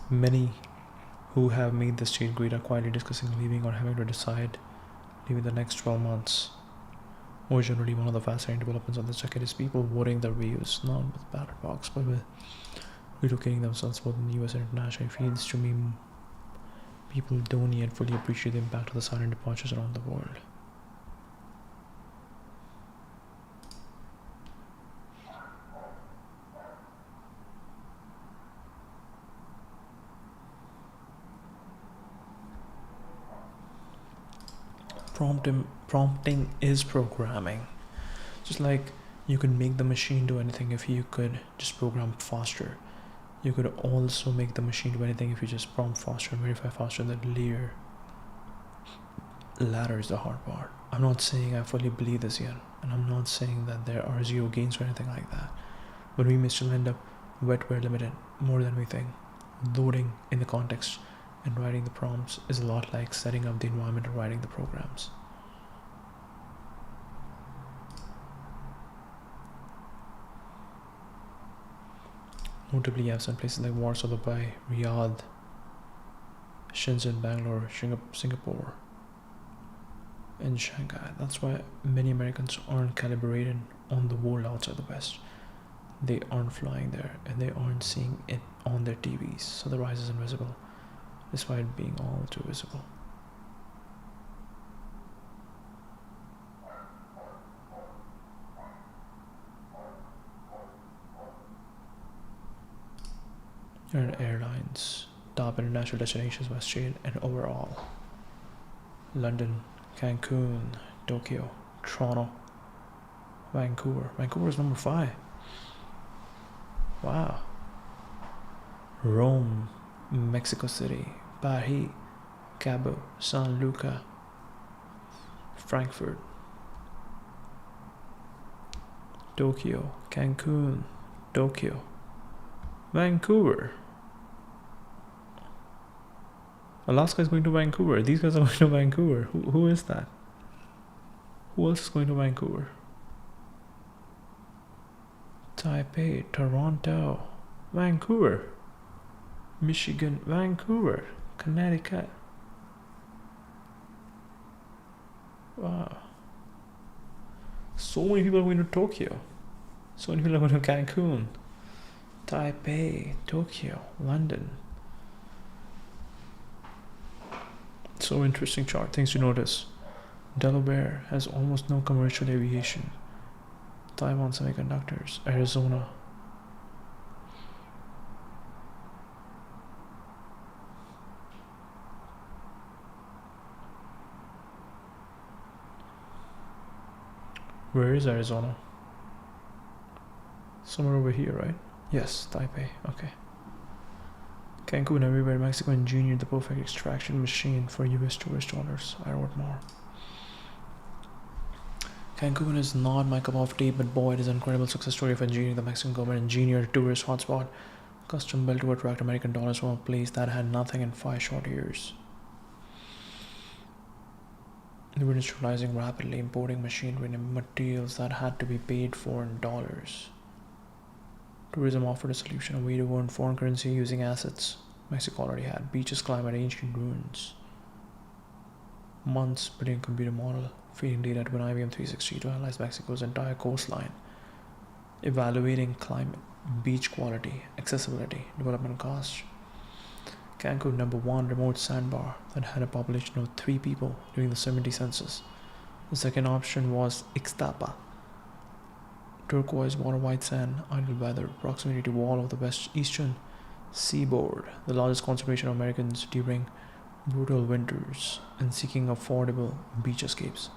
Many who have made the state great are quietly discussing leaving or having to decide leaving the next 12 months. More generally, one of the fascinating developments of this decade is people voting their views, not with ballot box, but with relocating themselves both in the US and internationally. It feels to me people don't yet fully appreciate the impact of the silent departures around the world. Prompting is programming. Just like you could make the machine do anything if you could just program faster. You could also make the machine do anything if you just prompt faster and verify faster. That latter is the hard part. I'm not saying I fully believe this yet, and I'm not saying that there are zero gains or anything like that, but we may still end up wetware limited more than we think. Loading in the context and writing the prompts is a lot like setting up the environment and writing the programs. Notably, you have some places like Warsaw, Dubai, Riyadh, Shenzhen, Bangalore, Singapore, and Shanghai. That's why many Americans aren't calibrated on the world outside the West. They aren't flying there and they aren't seeing it on their TVs, so the rise is invisible, despite being all too visible. United Airlines, top international destinations by state and overall. London, Cancun, Tokyo, Toronto, Vancouver. Vancouver is number 5. Wow. Rome, Mexico City, Paris, Cabo, San Luca, Frankfurt, Tokyo, Cancun, Tokyo, Vancouver. Alaska is going to Vancouver. These guys are going to Vancouver. Who is that? Who else is going to Vancouver? Taipei, Toronto, Vancouver, Michigan, Vancouver, Connecticut. Wow. So many people are going to Tokyo. So many people are going to Cancun, Taipei, Tokyo, London. So interesting chart. Things to notice. Delaware has almost no commercial aviation. Taiwan Semiconductors, Arizona. Where is Arizona? Somewhere over here, right? Yes, Taipei. Okay. Cancun, everywhere. Mexico engineered the perfect extraction machine for US tourist dollars. I wrote more. Cancun is not my cup of tea, but boy, it is an incredible success story of engineering. The Mexican government engineered a tourist hotspot, custom built to attract American dollars from a place that had nothing in 5 short years. They were industrializing rapidly, importing machinery and materials that had to be paid for in dollars. Tourism offered a solution, a way to earn foreign currency using assets Mexico already had: beaches, climate, ancient ruins. Months building a computer model, feeding data to an IBM 360 to analyze Mexico's entire coastline, evaluating climate, beach quality, accessibility, development costs. Cancun, number 1 remote sandbar that had a population of 3 people during the 70 census. The second option was Ixtapa, turquoise water, white sand, ideal weather, proximity to wall of the eastern seaboard, the largest concentration of Americans during brutal winters and seeking affordable beach escapes.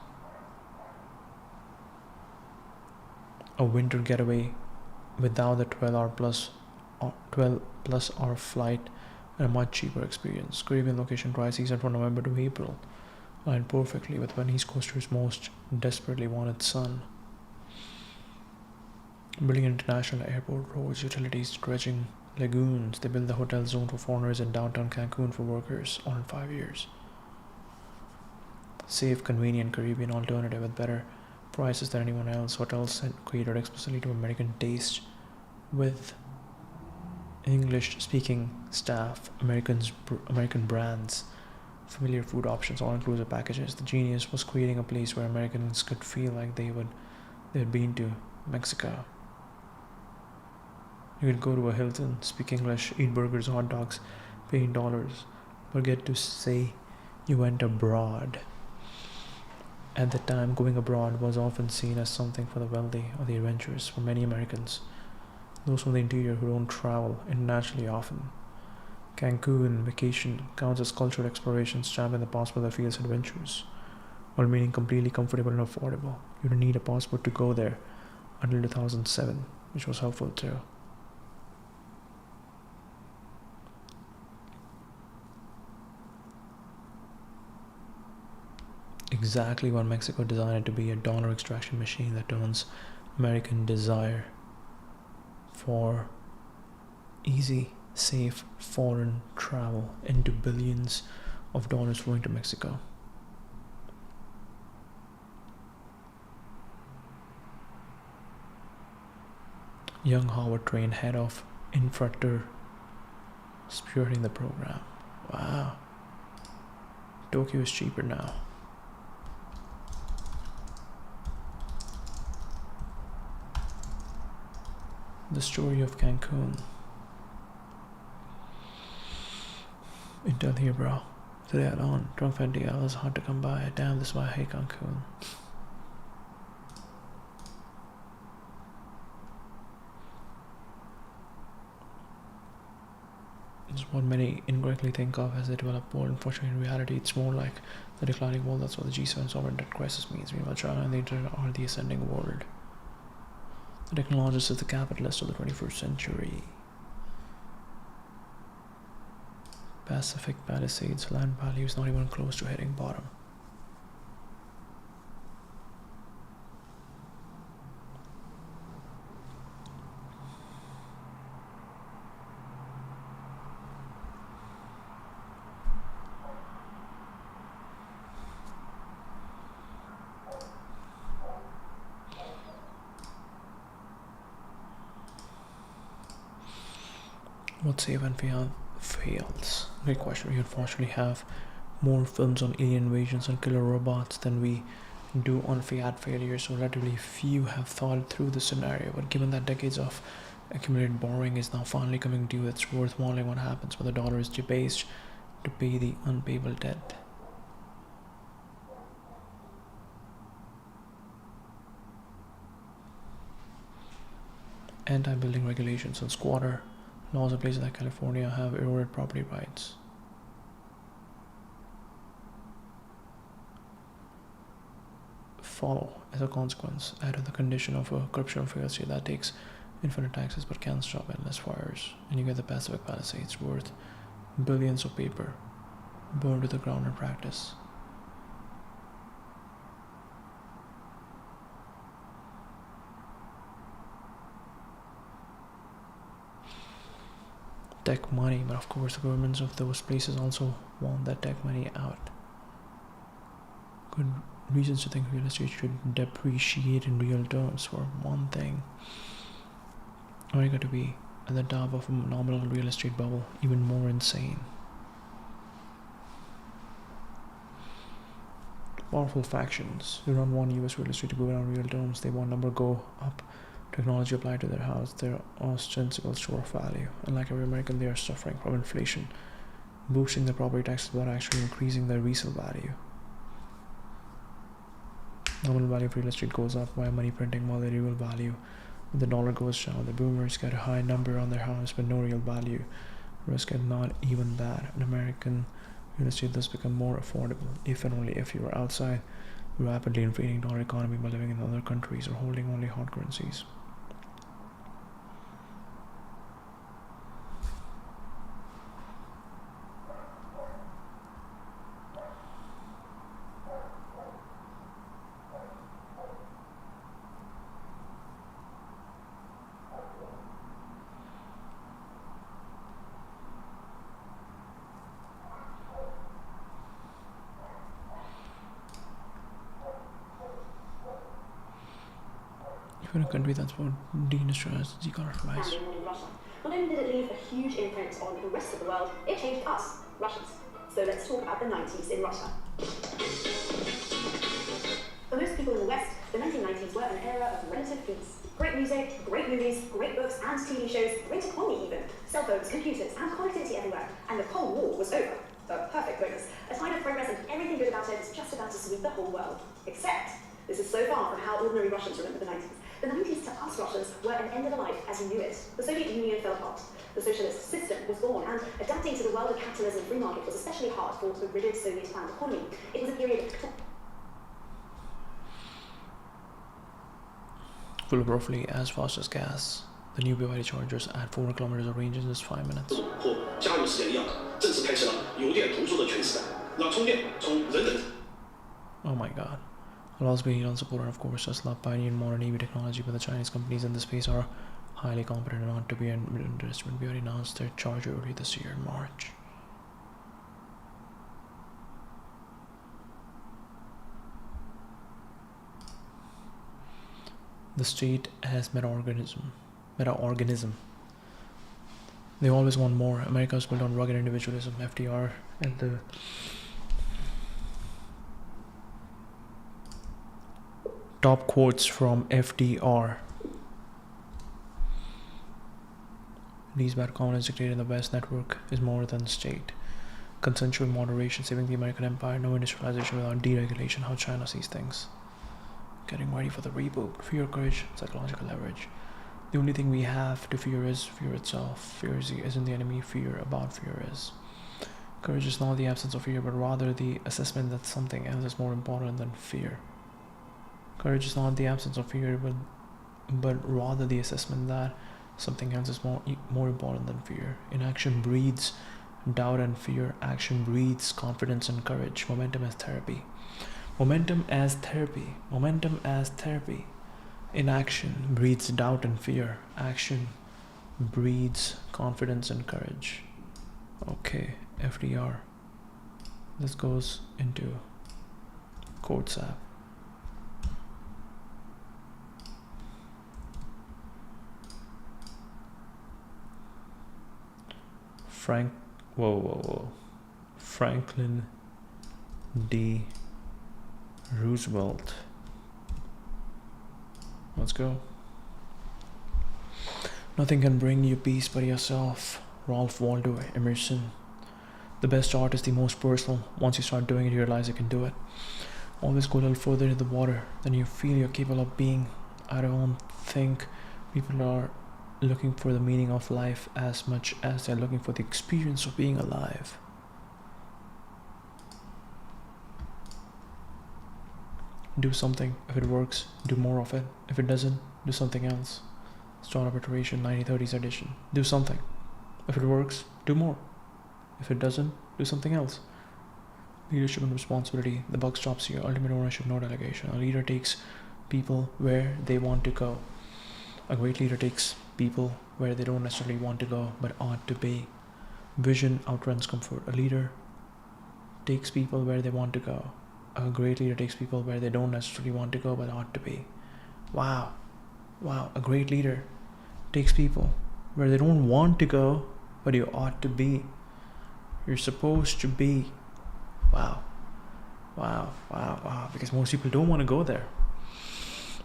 A winter getaway without the 12 plus hour flight and a much cheaper experience. Caribbean location, dry season from November to April, aligned perfectly with when East Coasters most desperately wanted sun. Building international airport, roads, utilities, dredging, lagoons. They built the hotel zone for foreigners in downtown Cancun for workers, all in 5 years. Safe, convenient Caribbean alternative with better prices than anyone else. Hotels catered explicitly to American taste with English-speaking staff, American brands, familiar food options, all-inclusive packages. The genius was creating a place where Americans could feel like they had been to Mexico. You could go to a Hilton, speak English, eat burgers, hot dogs, pay in dollars, but get to say you went abroad. At the time, going abroad was often seen as something for the wealthy or the adventurous. For many Americans, those from the interior who don't travel internationally often, Cancun vacation counts as cultural exploration, stamped in the passport that feels adventurous, while meaning completely comfortable and affordable. You didn't need a passport to go there until 2007, which was helpful too. Exactly what Mexico designed to be, a dollar extraction machine that turns American desire for easy, safe, foreign travel into billions of dollars flowing to Mexico. Young Howard trained head of Infrastructure spearheading the program. Wow. Tokyo is cheaper now. The story of Cancun. Intel here, bro. Today alone, Trump NDL is hard to come by. Damn, this is why I hate Cancun. It's what many incorrectly think of as a developed world. Unfortunately, in reality, it's more like the declining world. That's what the G7 sovereign debt crisis means. Meanwhile, China and the internet are the ascending world. The technologist is the capitalist of the 21st century. Pacific Palisades land value is not even close to hitting bottom. What save and fails? Great question. We unfortunately have more films on alien invasions and killer robots than we due on fiat failure, so relatively few have thought through the scenario. But given that decades of accumulated borrowing is now finally coming due, it's worth wondering what happens when the dollar is debased to pay the unpayable debt. Anti-building regulations and squatter laws in places like California have eroded property rights. Follow, as a consequence, add to the condition of a corruption of real estate that takes infinite taxes but can't stop endless fires, and you get the Pacific Palisades worth billions of paper burned to the ground in practice. Tech money, but of course the governments of those places also want that tech money out. Good reasons to think real estate should depreciate in real terms. For one thing, America to be at the top of a nominal real estate bubble, even more insane. Powerful factions do not want US real estate to go down real terms. They want number go up. Technology applied to their house, their ostensible store of value. And like every American, they are suffering from inflation, boosting their property taxes without actually increasing their resale value. Nominal value of real estate goes up via money printing, while the real value of the dollar goes down. The boomers get a high number on their house but no real value. Risk at not even that. An American real estate thus become more affordable if and only if you are outside the rapidly inflating dollar economy by living in other countries or holding only hard currencies. In a country that's about deindustrialized, decolonized. Not only did it leave a huge imprint on the rest of the world, it changed us, Russians. So let's talk about the 90s in Russia. For most people in the West, the 1990s were an era of relative peace. Great music, great movies, great books and TV shows, great economy even, cell phones, computers, and connectivity everywhere, and the Cold War was over. The perfect bonus. A time of progress and everything good about it is just about to sweep the whole world. Except, this is so far from how ordinary Russians remember the 90s. The 90s to us Russians were an end of a life as you knew it. The Soviet Union fell apart. The socialist system was born, and adapting to the world of capitalism and free market was especially hard for the rigid Soviet-bound economy. It was a period of... Full of roughly as fast as gas. The new BYD chargers at 400 kilometers of range in just 5 minutes. Oh my god. Allows being unsupported, of course. Tesla pioneered modern EV technology, but the Chinese companies in this space are highly competent and not to be underestimated. BYD announced their charger early this year in March. The state as meta-organism. They always want more. America is built on rugged individualism. FDR and the top quotes from FDR. These bad communists dictated in the West network is more than state. Consensual moderation, saving the American empire, no industrialization without deregulation, how China sees things. Getting ready for the reboot, fear, courage, psychological leverage. The only thing we have to fear is fear itself. Fear isn't the enemy, fear about fear is. Courage is not the absence of fear, but rather the assessment that something else is more important than fear. Courage is not the absence of fear, but rather the assessment that something else is more important than fear. Inaction breeds doubt and fear. Action breeds confidence and courage. Momentum as therapy. Momentum as therapy. Momentum as therapy. Inaction breeds doubt and fear. Action breeds confidence and courage. Okay, FDR. This goes into quotes app. Franklin D. Roosevelt. Let's go. Nothing can bring you peace but yourself. Ralph Waldo Emerson. The best art is the most personal. Once you start doing it, you realize you can do it. Always go a little further into the water than you feel you're capable of being. I don't think people are looking for the meaning of life as much as they're looking for the experience of being alive. Do something. If it works, do more of it. If it doesn't, do something else. Startup Iteration 1930s edition. Do something. If it works, do more. If it doesn't, do something else. Leadership and responsibility. The buck stops here. Ultimate ownership, no delegation. A leader takes people where they want to go. A great leader takes people where they don't necessarily want to go, but ought to be. Vision outruns comfort. A leader takes people where they want to go. A great leader takes people where they don't necessarily want to go, but ought to be. Wow. Wow. A great leader takes people where they don't want to go, but you ought to be. You're supposed to be. Wow. Wow. Wow. Wow. Because most people don't want to go there.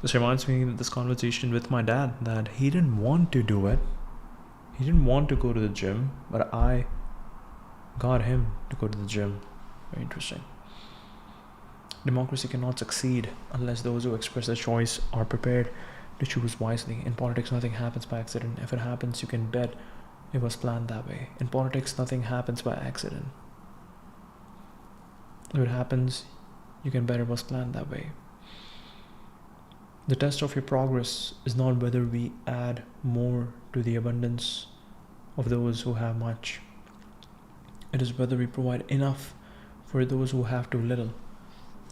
This reminds me of this conversation with my dad that he didn't want to do it. He didn't want to go to the gym, but I got him to go to the gym. Very interesting. Democracy cannot succeed unless those who express their choice are prepared to choose wisely. In politics, nothing happens by accident. If it happens, you can bet it was planned that way. In politics, nothing happens by accident. If it happens, you can bet it was planned that way. The test of your progress is not whether we add more to the abundance of those who have much. It is whether we provide enough for those who have too little.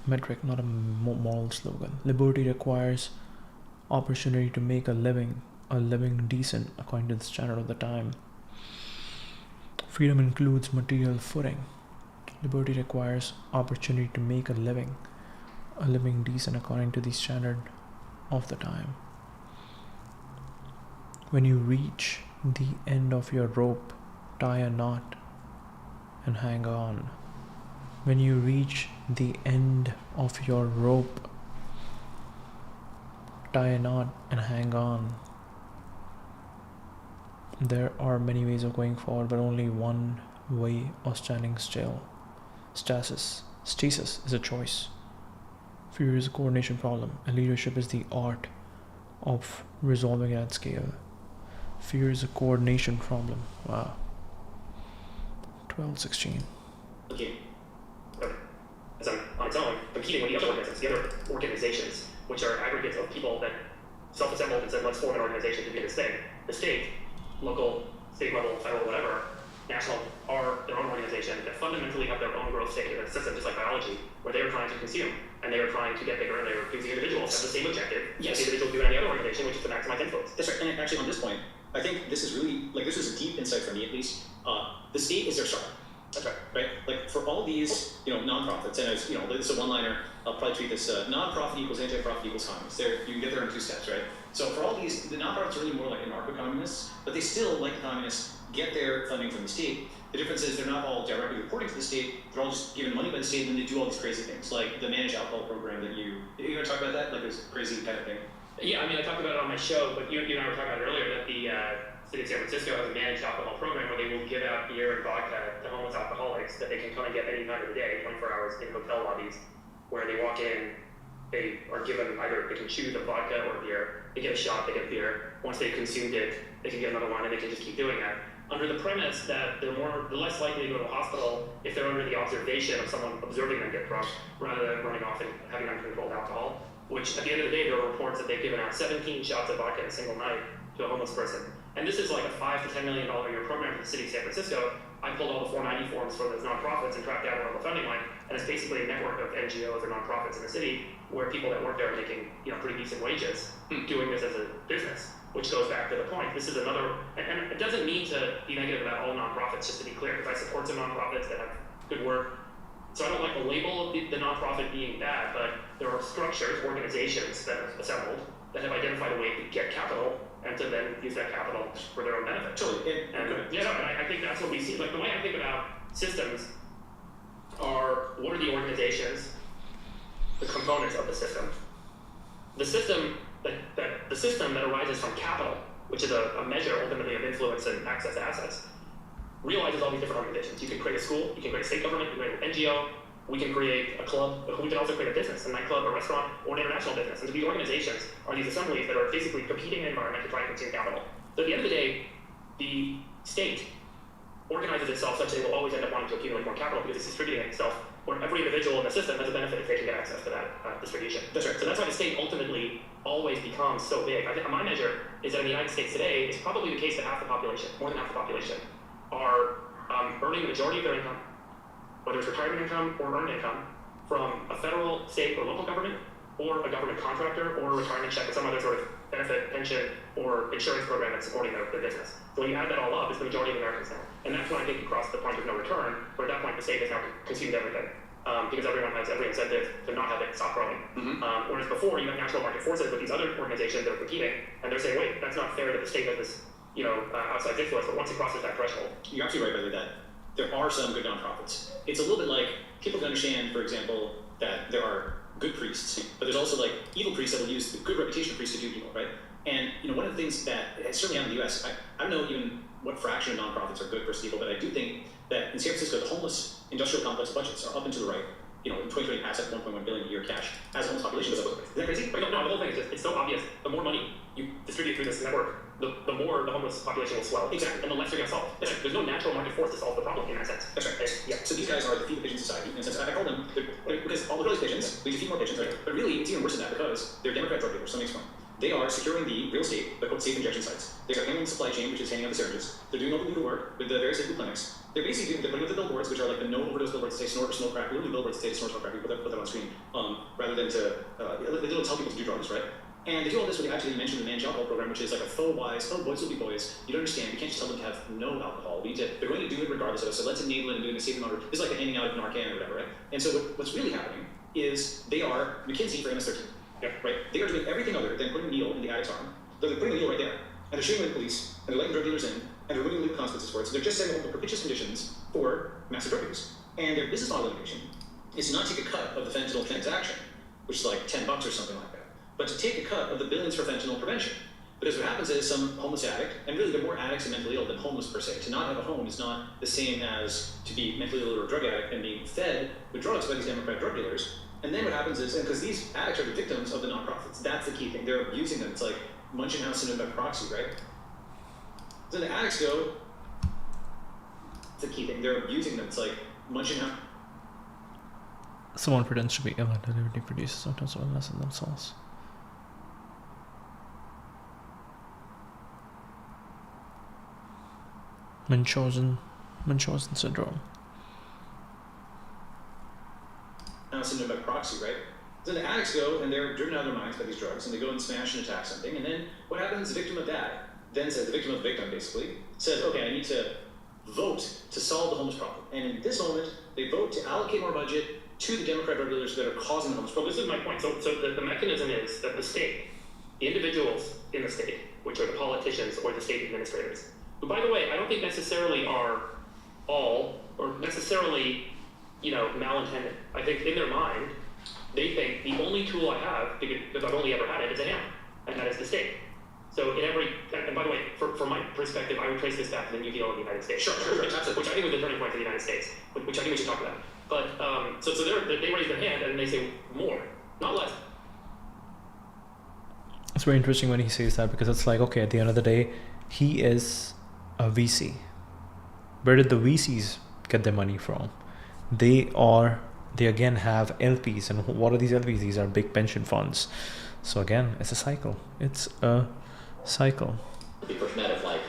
Metric, not a moral slogan. Liberty requires opportunity to make a living decent according to the standard of the time. Freedom includes material footing. Liberty requires opportunity to make a living decent according to the standard of the time. When you reach the end of your rope, tie a knot and hang on. When you reach the end of your rope, tie a knot and hang on. There are many ways of going forward, but only one way of standing still. Stasis is a choice. Fear is a coordination problem, and leadership is the art of resolving it at scale. Fear is a coordination problem. Wow. 12:16. Okay. As on its own, competing with the other organizations, which are aggregates of people that self-assembled and said, let's form an organization to do this thing. The state, local, state level, federal, whatever, national, are their own organization that fundamentally have their own growth state in a system, just like biology, where they are trying to consume and they are trying to get bigger, and the individuals have the same objective as the individuals do in any other organization, which is to maximize influence. That's right. And actually, on this point, I think this is really, this is a deep insight for me at least. The state is their starter. That's right. Right? Like, for all these, nonprofits, and as, this is a one-liner, I'll probably treat this, nonprofit equals anti-profit equals communist. You can get there in 2 steps, right? So for all these, the nonprofits are really more like anarcho-communists, but they still, like communists, get their funding from the state. The difference is they're not all directly reporting to the state, they're all just given money by the state, and then they do all these crazy things, like the managed alcohol program that you want to talk about that? Like this crazy kind of thing? Yeah, I talked about it on my show, but you and I were talking about it earlier, that the city of San Francisco has a managed alcohol program where they will give out beer and vodka to homeless alcoholics that they can come and get any time of the day, 24 hours in hotel lobbies, where they walk in, they are given either, they can choose a vodka or beer, they get a shot, they get beer. Once they've consumed it, they can get another one, and they can just keep doing that. Under the premise that they're less likely to go to the hospital if they're under the observation of someone observing them get drunk, rather than running off and having uncontrolled alcohol. Which, at the end of the day, there are reports that they've given out 17 shots of vodka in a single night to a homeless person. And this is like a $5 to $10 million a year program for the city of San Francisco. I pulled all the 490 forms for those nonprofits and tracked down all the funding line, and it's basically a network of NGOs or nonprofits in the city where people that work there are making pretty decent wages doing this as a business. Which goes back to the point. This is another, and it doesn't mean to be negative about all nonprofits, just to be clear, because I support some nonprofits that have good work. So I don't like the label of the nonprofit being bad, but there are structures, organizations that have assembled that have identified a way to get capital and to then use that capital for their own benefit. Totally. And I think that's what we see. Like, the way I think about systems are, what are the organizations the components of the system. The system that arises from capital, which is a measure ultimately of influence and access to assets, realizes all these different organizations. You can create a school, you can create a state government, you can create an NGO, we can create a club, we can also create a business, a nightclub, a restaurant, or an international business. And so these organizations are these assemblies that are basically competing in an environment to try and consume capital. So at the end of the day, the state organizes itself such that it will always end up wanting to accumulate more capital because it's distributing itself, where every individual in the system has a benefit if they can get access to that distribution. That's right. So that's why the state ultimately always becomes so big. I think my measure is that in the United States today, it's probably the case that half the population, more than half the population, are earning the majority of their income, whether it's retirement income or earned income, from a federal, state, or local government, or a government contractor, or a retirement check, or some other sort of benefit, pension, or insurance program that's supporting their business. So when you add that all up, it's the majority of Americans now. And that's when I think you cross the point of no return, where at that point the state has now consumed everything. Because everyone has every incentive to not have it stop growing. Whereas before, you have natural market forces with these other organizations that are competing, and they're saying, wait, that's not fair that the state has this, outside influence, but once it crosses that threshold. You're absolutely right, by the way, that there are some good nonprofits. It's a little bit like people can understand, for example, that there are good priests, but there's also like evil priests that will use the good reputation of priests to do evil, right? And one of the things that has certainly happened in the US, I don't know even what fraction of nonprofits are good versus evil, but I do think that in San Francisco, the homeless industrial complex budgets are up and to the right. In 2020, passed at 1.1 billion a year cash as the homeless population goes up. Is that crazy? No, the whole thing is just, it's so obvious. The more money you distribute through this network, the more the homeless population will swell. Exactly. And the less you're going to solve. Right. There's no natural market force to solve the problem in that sense. That's right. Yeah. So these guys are the feed the pigeon society. In a sense, I call them, because all the these pigeons, we feed more pigeons, right? But really, it's even worse than that because they're Democrat drug dealers. So let me explain. They are securing the real estate, the safe injection sites. They are handling the supply chain, which is handing out the syringes. They're doing all the legal work with the various local clinics. They're basically they're putting up the billboards, which are like the no overdose billboards that say snort or smoke crack. Literally billboards that say snort or smoke crack. We put that on screen, rather than to they don't tell people to do drugs, right? And they do all this when they actually mention the managed alcohol program, which is like a faux wise, oh, boys will be boys. You don't understand. You can't just tell them to have no alcohol. They're going to do it regardless of it. So let's enable it and do it in a safe amount. It's like a handing out of Narcan or whatever, right? And so what's really happening is they are McKinsey for MS-13. Yeah, right. They are doing everything other than putting a needle in the addict's arm. They're putting a needle right there, and they're shooting the police, and they're letting drug dealers in, and they're removing legal consequences for it. So they're just setting up the propitious conditions for massive drug use. And their business model innovation is to not take a cut of the fentanyl transaction, which is like $10 or something like that, but to take a cut of the billions for fentanyl prevention. Because what happens is some homeless addict, and really they're more addicts and mentally ill than homeless per se. To not have a home is not the same as to be mentally ill or a drug addict and being fed with drugs by these Democrat drug dealers. And then what happens is, because these addicts are the victims of the nonprofits, that's the key thing. They're abusing them. It's like Munchkin House syndrome by proxy, right? So the addicts go, it's the key thing. They're abusing them. It's like Munchkin House. Someone pretends to be ill and deliberately produces symptoms of illness in themselves. Munchausen syndrome. Syndrome by proxy, right? So the addicts go and they're driven out of their minds by these drugs and they go and smash and attack something. And then what happens? The victim of that then says, the victim of the victim basically says, okay, I need to vote to solve the homeless problem. And in this moment, they vote to allocate more budget to the Democrat drug dealers that are causing the homeless problem. This is my point. So the mechanism is that the state, the individuals in the state, which are the politicians or the state administrators, who, by the way, I don't think necessarily are all or necessarily malintended. I think in their mind, they think the only tool I have, because I've only ever had it, is a hammer, and that is the state. So and by the way, from my perspective, I would trace this back to the New Deal in the United States. Sure. Which I think was the turning point for the United States, which I think we should talk about. But, so they raise their hand and they say more, not less. It's very interesting when he says that, because it's like, okay, at the end of the day, he is a VC. Where did the VCs get their money from? They again have LPs, and what are these LPs? These are big pension funds. So again, it's a cycle. It's a cycle. The first met of like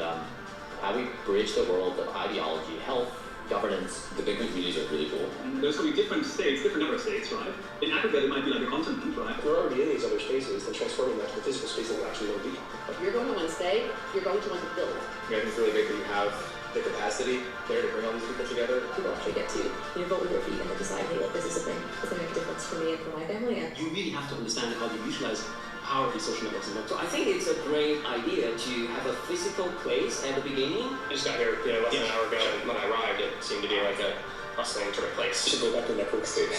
how we bridge the world of ideology, health, governance. The Bitcoin communities are really cool. There's going to be different states, different number of states, right? In aggregate, it might be like a continent, right? We're already in these other spaces and transforming that to the physical space that we actually want to be. If you're going to want to stay, you're going to want to build. I think it's really great that you have the capacity there to bring all these people together. People actually get to vote with their feet and decide, hey, look, this is a thing. It's going to make a difference for me and for my family. And you really have to understand how to utilize power of these social networks. So I think it's a great idea to have a physical place at the beginning. I just got here less than an hour ago. When I arrived, it seemed to be like a us thing to replace. We should go back to network state.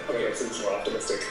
Okay, it seems more optimistic.